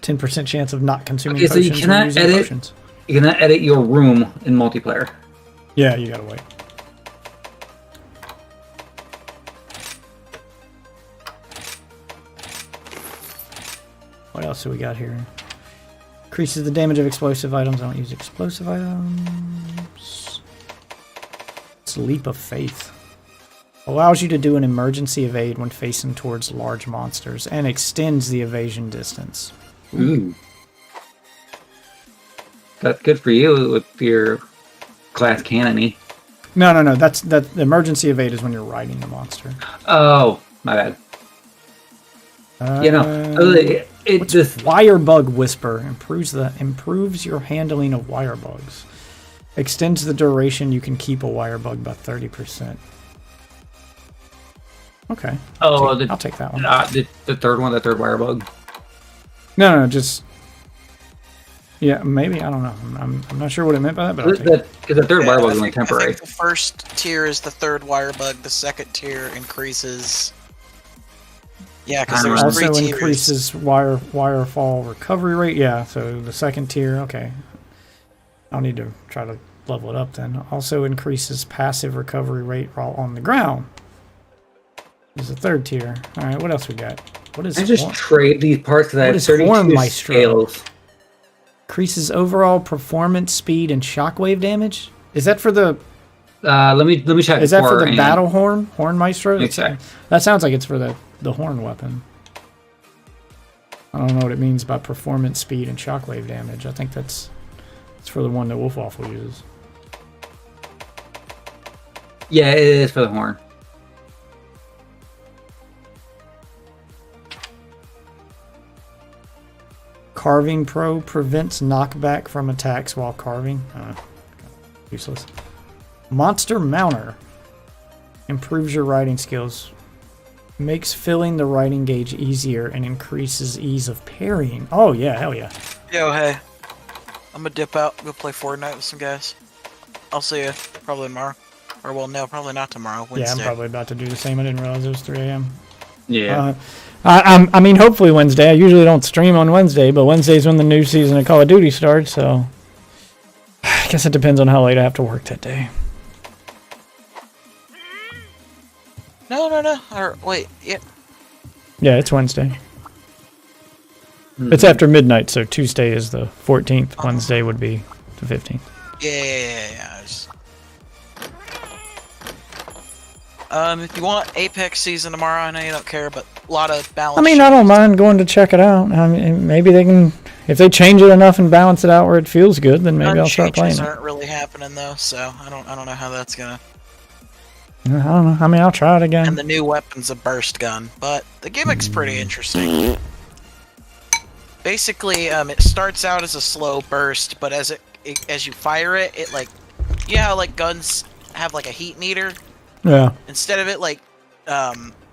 10% chance of not consuming Okay, so you potions or cannot using edit. potions. You cannot edit your room in multiplayer. Yeah, you gotta wait. What else do we got here? Increases the damage of explosive items. I don't use explosive items. It's Leap of Faith. Allows you to do an emergency evade when facing towards large monsters and extends the evasion distance. Ooh. That's good for you with your class cannony. No. That the emergency evade is when you're riding the monster. Oh, my bad. You know, It just Wire Bug Whisper improves your handling of wire bugs. Extends the duration you can keep a wire bug by 30%. Okay. Oh, I'll take that one. The third one, the third wire bug. No, just yeah, maybe I don't know. I'm not sure what it meant by that, but I'll take it. Because the third wire bug is I only think temporary. the first tier is the third wire bug. The second tier increases. Yeah, because there's Also 3 tiers. increases wire fall recovery rate. Yeah, so the second tier. Okay, I'll need to try to level it up then. Also increases passive recovery rate while on the ground. This is the third tier. All right, what else we got? What is I just trade these parts because I have 32 scales. Increases overall performance, speed, and shockwave damage. Is that for the? Let me check. Is that for the battle horn Maestro? Exactly. That sounds like it's for the horn weapon. I don't know what it means by performance, speed, and shockwave damage. I think it's for the one that Wolfwaffle uses. Yeah, it is for the horn. Carving Pro prevents knockback from attacks while carving. Useless. Monster Mounter improves your riding skills. Makes filling the riding gauge easier and increases ease of parrying. Oh yeah, hell yeah. Yo, hey. I'm gonna dip out, go play Fortnite with some guys. I'll see you probably tomorrow. Or well, no, probably not tomorrow. Wednesday. Yeah, I'm probably about to do the same. I didn't realize it was 3 a.m. Yeah. I mean, hopefully Wednesday. I usually don't stream on Wednesday, but Wednesday's when the new season of Call of Duty starts, so I guess it depends on how late I have to work that day. No. Or wait, yeah. Yeah, it's Wednesday. It's after midnight, so Tuesday is the 14th. Wednesday would be the 15th. Yeah. If you want Apex season tomorrow, I know you don't care, but a lot of balance. I mean, I don't mind going to check it out. I mean, maybe they can, if they change it enough and balance it out where it feels good, then maybe I'll start playing it. Aren't really happening though, so I don't know how that's gonna. I don't know. I mean, I'll try it again. And the new weapon's a burst gun, but the gimmick's pretty interesting. Basically, it starts out as a slow burst, but as you fire it, it like, you know how like guns have like a heat meter. Yeah. Instead of it like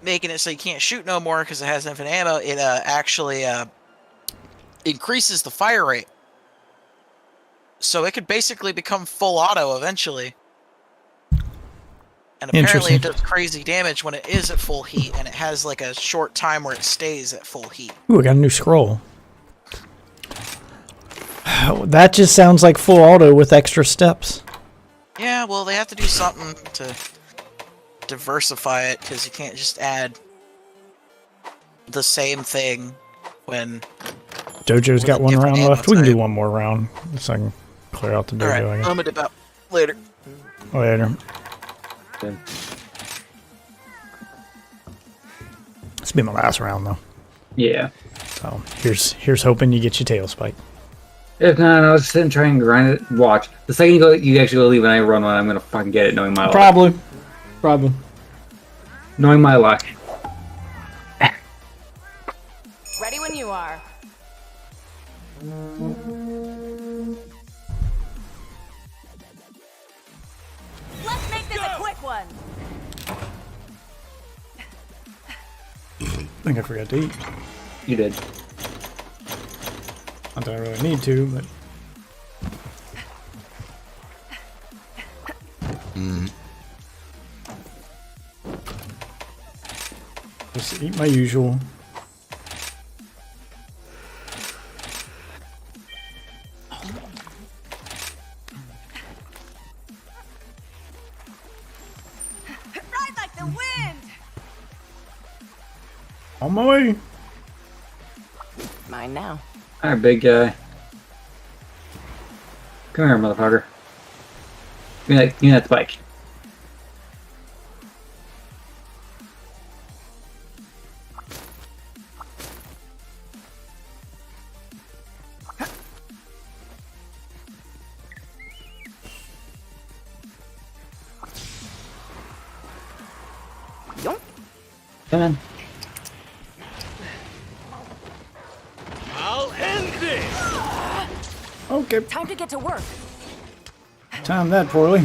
making it so you can't shoot no more because it has infinite ammo, it actually increases the fire rate. So it could basically become full auto eventually. And apparently it does crazy damage when it is at full heat, and it has like a short time where it stays at full heat. Ooh, I got a new scroll. That just sounds like full auto with extra steps. Yeah, well, they have to do something to diversify it, because you can't just add the same thing when... Dojo's got one round left. We can do one more round, so I can clear out the dojo. Alright, I guess. I'm gonna dip out. Later. Later. This will be my last round, though. Yeah. So here's hoping you get your tail spike. If not, I'll just sit and try and grind it. Watch. The second you actually go leave and I run one, I'm gonna fucking get it, knowing my luck. Probably. Knowing my luck. Ready when you are. Let's make this a quick one. I think I forgot to eat. You did. Not that I really need to, but... Just eat my usual. Ride like the wind. On my way. Mine now. Alright, big guy. Come here, motherfucker. Give me that spike. Yonk. Come in. this! Okay. Time to get to work. Timed that poorly.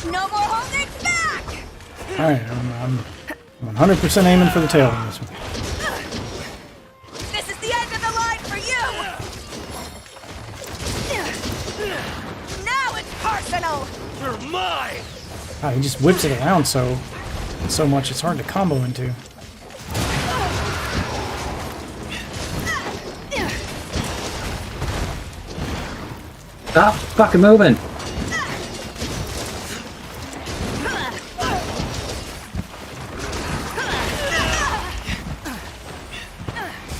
No more holding back! Alright, I'm 100% aiming for the tail on this one. This is the end of the line for you! Now it's personal! You're mine! Ah, he just whips it around so much it's hard to combo into. Stop fucking moving.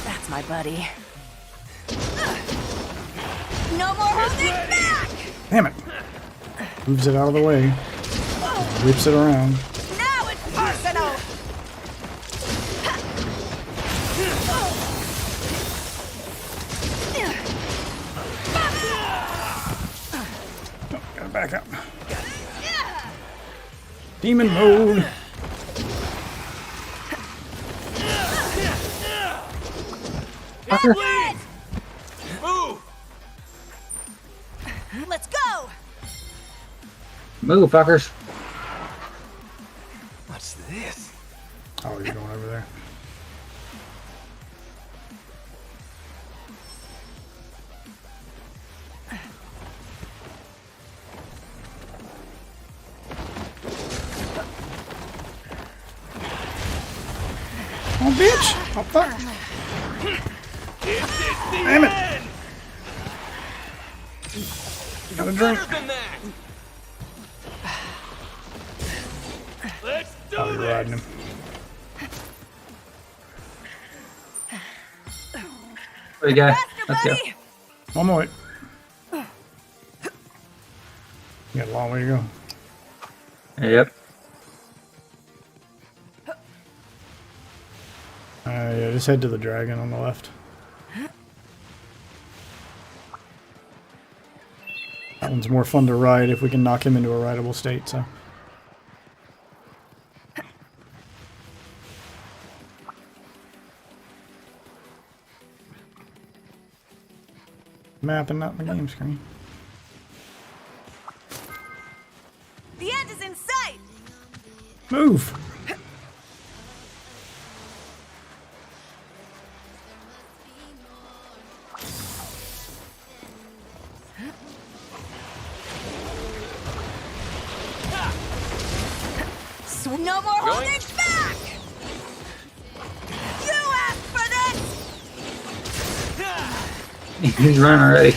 That's my buddy. No more holding back! Damn it. Moves it out of the way. Whips it around. Now it's personal! Gotta back up. Demon mode. Please! Move! Let's go! Move, fuckers. What's this? Oh, you're going over there. Oh, bitch! Oh, fuck! Damn it! Got a drink. Better than that! Let's do Oh, you're riding him. There you go. Faster, Let's go. buddy! One more. You got a long way to go. Yep. Yeah, just head to the dragon on the left. That one's more fun to ride if we can knock him into a rideable state, so. Map and not the game screen. The end is in sight! Move! No more holding back! You asked for this! He's running already.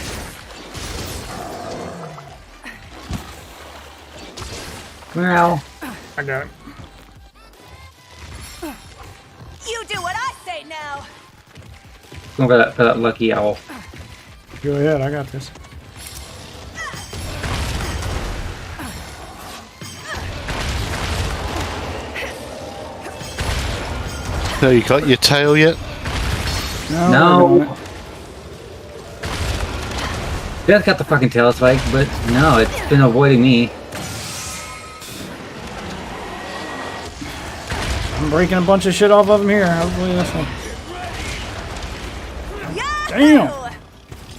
Come here, Al. I got it. You do what I say now! Go for that lucky owl. Go ahead, I got this. So you got your tail yet? No. Death got the fucking tail spike, but no, it's been avoiding me. I'm breaking a bunch of shit off of him here. Hopefully this one. Damn!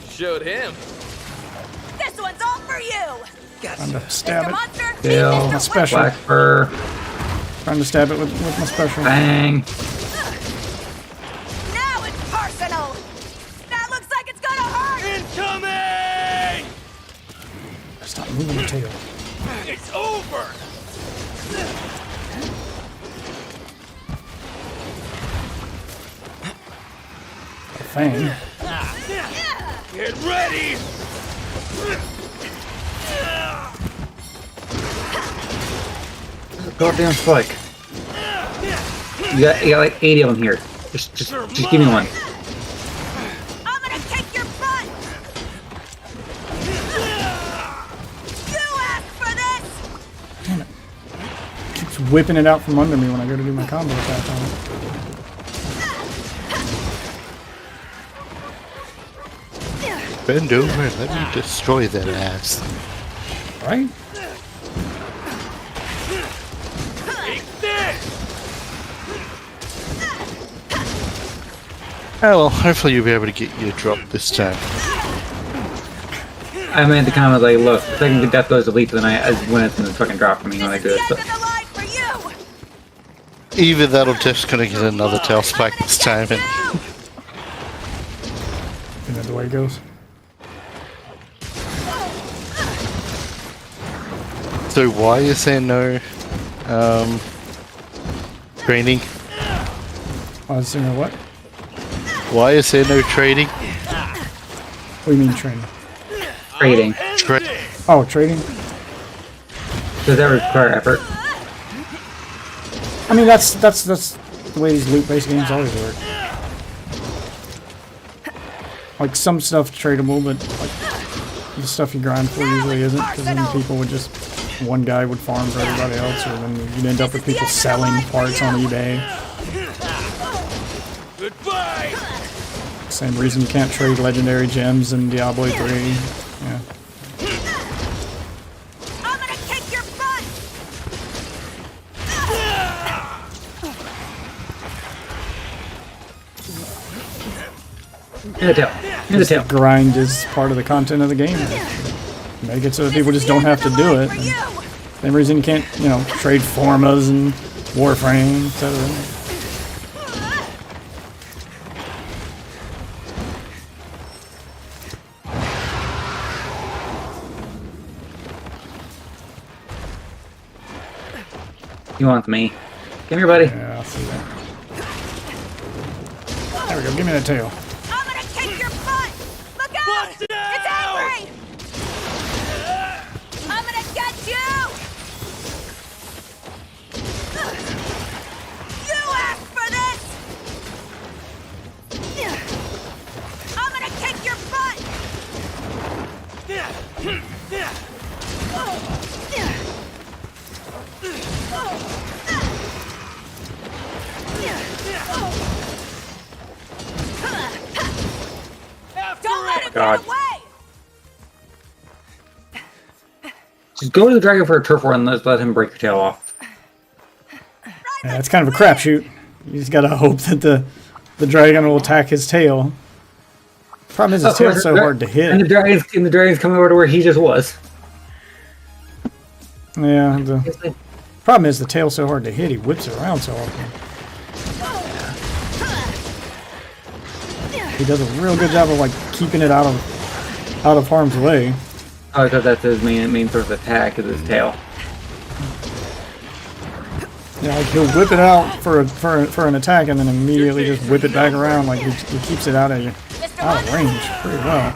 Showed him. This one's all for you! Trying to stab Mr. it. Monster, Tail, meet Mr. special. black fur, Trying to stab it with my special. bang. Now it's personal! That looks like it's gonna hurt! Incoming! Stop moving the tail. It's over! A fang. Get ready! Goddamn spike. You got like 80 of them here. Just give me one. I'm gonna kick your butt! You asked for this! Keeps whipping it out from under me when I go to do my combo attack on it. Bend over and let me destroy that ass. Right? Take this! Oh well, hopefully you'll be able to get your drop this time. I made the comment like, look, the second the death goes to Leaf, then I when it's gonna fucking drop for me when I do it. So. Either that or Jeff's gonna get another tail spike this time, and Isn't that the way it goes? so why is there no training? I was saying what? Why is there no trading? What do you mean training? Trading. Oh, trading? Does that require effort? I mean, that's the way these loot-based games always work. Like, some stuff tradable, but like the stuff you grind for usually isn't, because then people would just, one guy would farm for everybody else, or then you'd end up with people selling parts on eBay. Goodbye. Same reason you can't trade legendary gems in Diablo 3. Yeah. I'm gonna kick your butt! In the tail. In the tail. Grind is part of the content of the game. Make it so that people just don't have to do it. And same reason you can't, you know, trade Formas and Warframe, etc. He wants me. Come here, buddy. Yeah, I'll see that. There we go. Give me that tail. I'm gonna kick your butt! Look out! It's angry! I'm gonna get you! You asked for this! I'm gonna kick your butt! Don't let him God. get away! Just go to the dragon for a turf war and let him break your tail off. Yeah, it's kind of a crapshoot. You just gotta hope that the dragon will attack his tail. Problem is, his tail's so hard to And hit. the dragon's coming over to where he just was. Yeah, the problem is the tail's so hard to hit. He whips it around so often. He does a real good job of like keeping it out of harm's way. Oh, because that's his main sort of attack is his tail. Yeah, like he'll whip it out for an attack and then immediately just whip it back around. Like he keeps it out of range pretty well.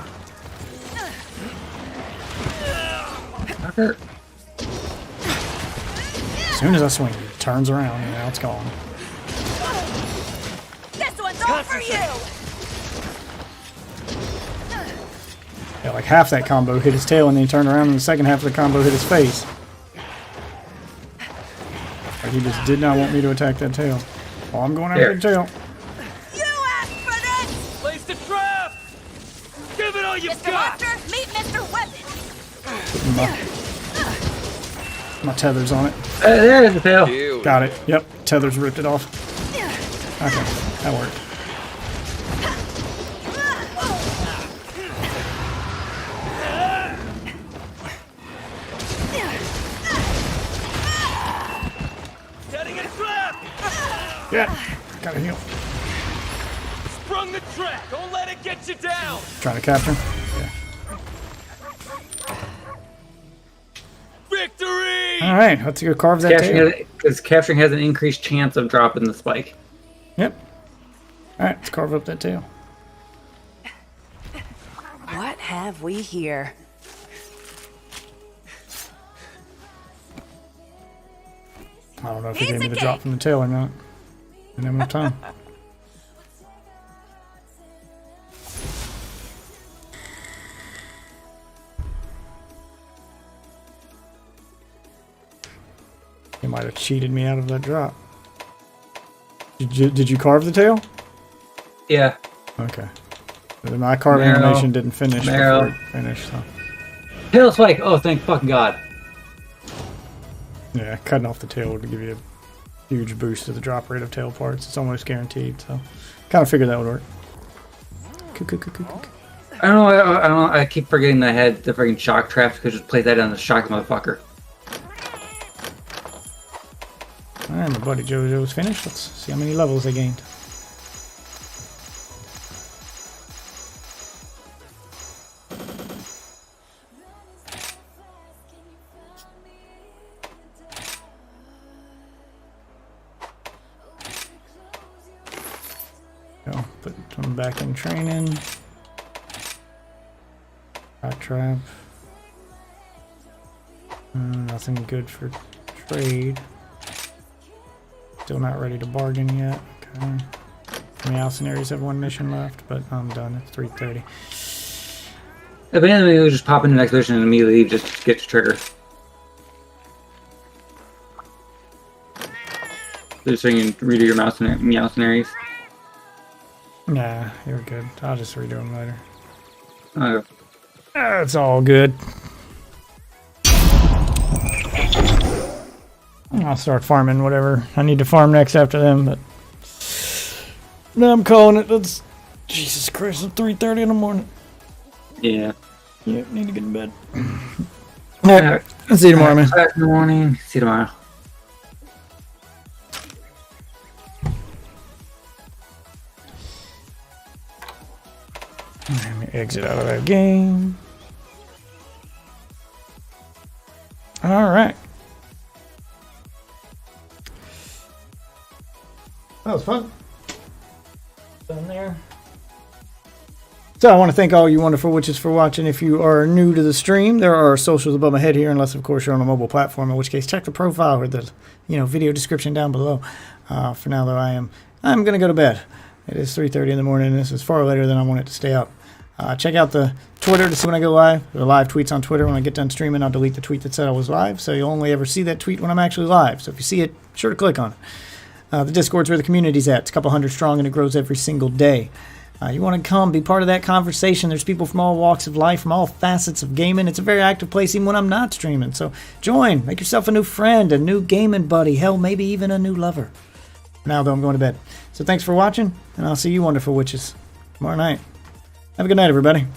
Fucker. As soon as I swing, it turns around and now it's gone. This one's all for you! Yeah, like half that combo hit his tail and then he turned around and the second half of the combo hit his face. Like he just did not want me to attack that tail. Well, I'm going after the tail. You asked for this! Place the trap. Give it all you Mr. got. Monster, meet Mr. Weapon! My tether's on it. There's the tail. Got it. Yep, tether's ripped it off. Okay, that worked. Setting a trap. Yeah, gotta heal. Sprung the trap. Don't let it get you down. Trying to capture him. Yeah. Victory. All right, let's go carve that tail. Because capturing has an increased chance of dropping the spike. Yep. All right, let's carve up that tail. What have we here? I don't know if he gave me the drop from the tail or not. Didn't have enough time. He might have cheated me out of that drop. Did you carve the tail? Yeah. Okay. But my carving animation didn't finish before it finished, so. Tail spike! Oh, thank fucking God. Yeah, cutting off the tail would give you a huge boost to the drop rate of tail parts. It's almost guaranteed, so kind of figured that would work. I don't know. I don't know. I keep forgetting that I had the freaking shock traps. Could just play that on the shock motherfucker. Alright, my buddy JoJo's finished. Let's see how many levels they gained. Go, put them back in training. Hot trap. Nothing good for trade. Still not ready to bargain yet. Okay. The Alcinaries have one mission left, but I'm done. It's 3:30. If anything, we just pop into the next mission and immediately just get to trigger. Just so you can redo your Meowcinaries. Nah, you're good. I'll just redo them later. Okay. It's all good. I'll start farming whatever I need to farm next after them, but now I'm calling it. It's Jesus Christ, it's 3:30 in the morning. Yeah. Yep, need to get in bed. Alright, see you tomorrow, man. Back in the morning. See you tomorrow. Let me exit out of that game. Alright. That was fun. Done there. So I want to thank all you wonderful witches for watching. If you are new to the stream, there are socials above my head here, unless of course you're on a mobile platform, in which case check the profile or the video description down below. For now though, I'm gonna go to bed. It is 3:30 in the morning and this is far later than I want it to stay up. Check out the Twitter to see when I go live. There are live tweets on Twitter. When I get done streaming, I'll delete the tweet that said I was live, so you'll only ever see that tweet when I'm actually live. So if you see it, be sure to click on it. The Discord's where the community's at. It's a couple hundred strong and it grows every single day. You want to come, be part of that conversation. There's people from all walks of life, from all facets of gaming. It's a very active place even when I'm not streaming. So join, make yourself a new friend, a new gaming buddy, hell, maybe even a new lover. For now, though, I'm going to bed. So thanks for watching, and I'll see you wonderful witches tomorrow night. Have a good night, everybody.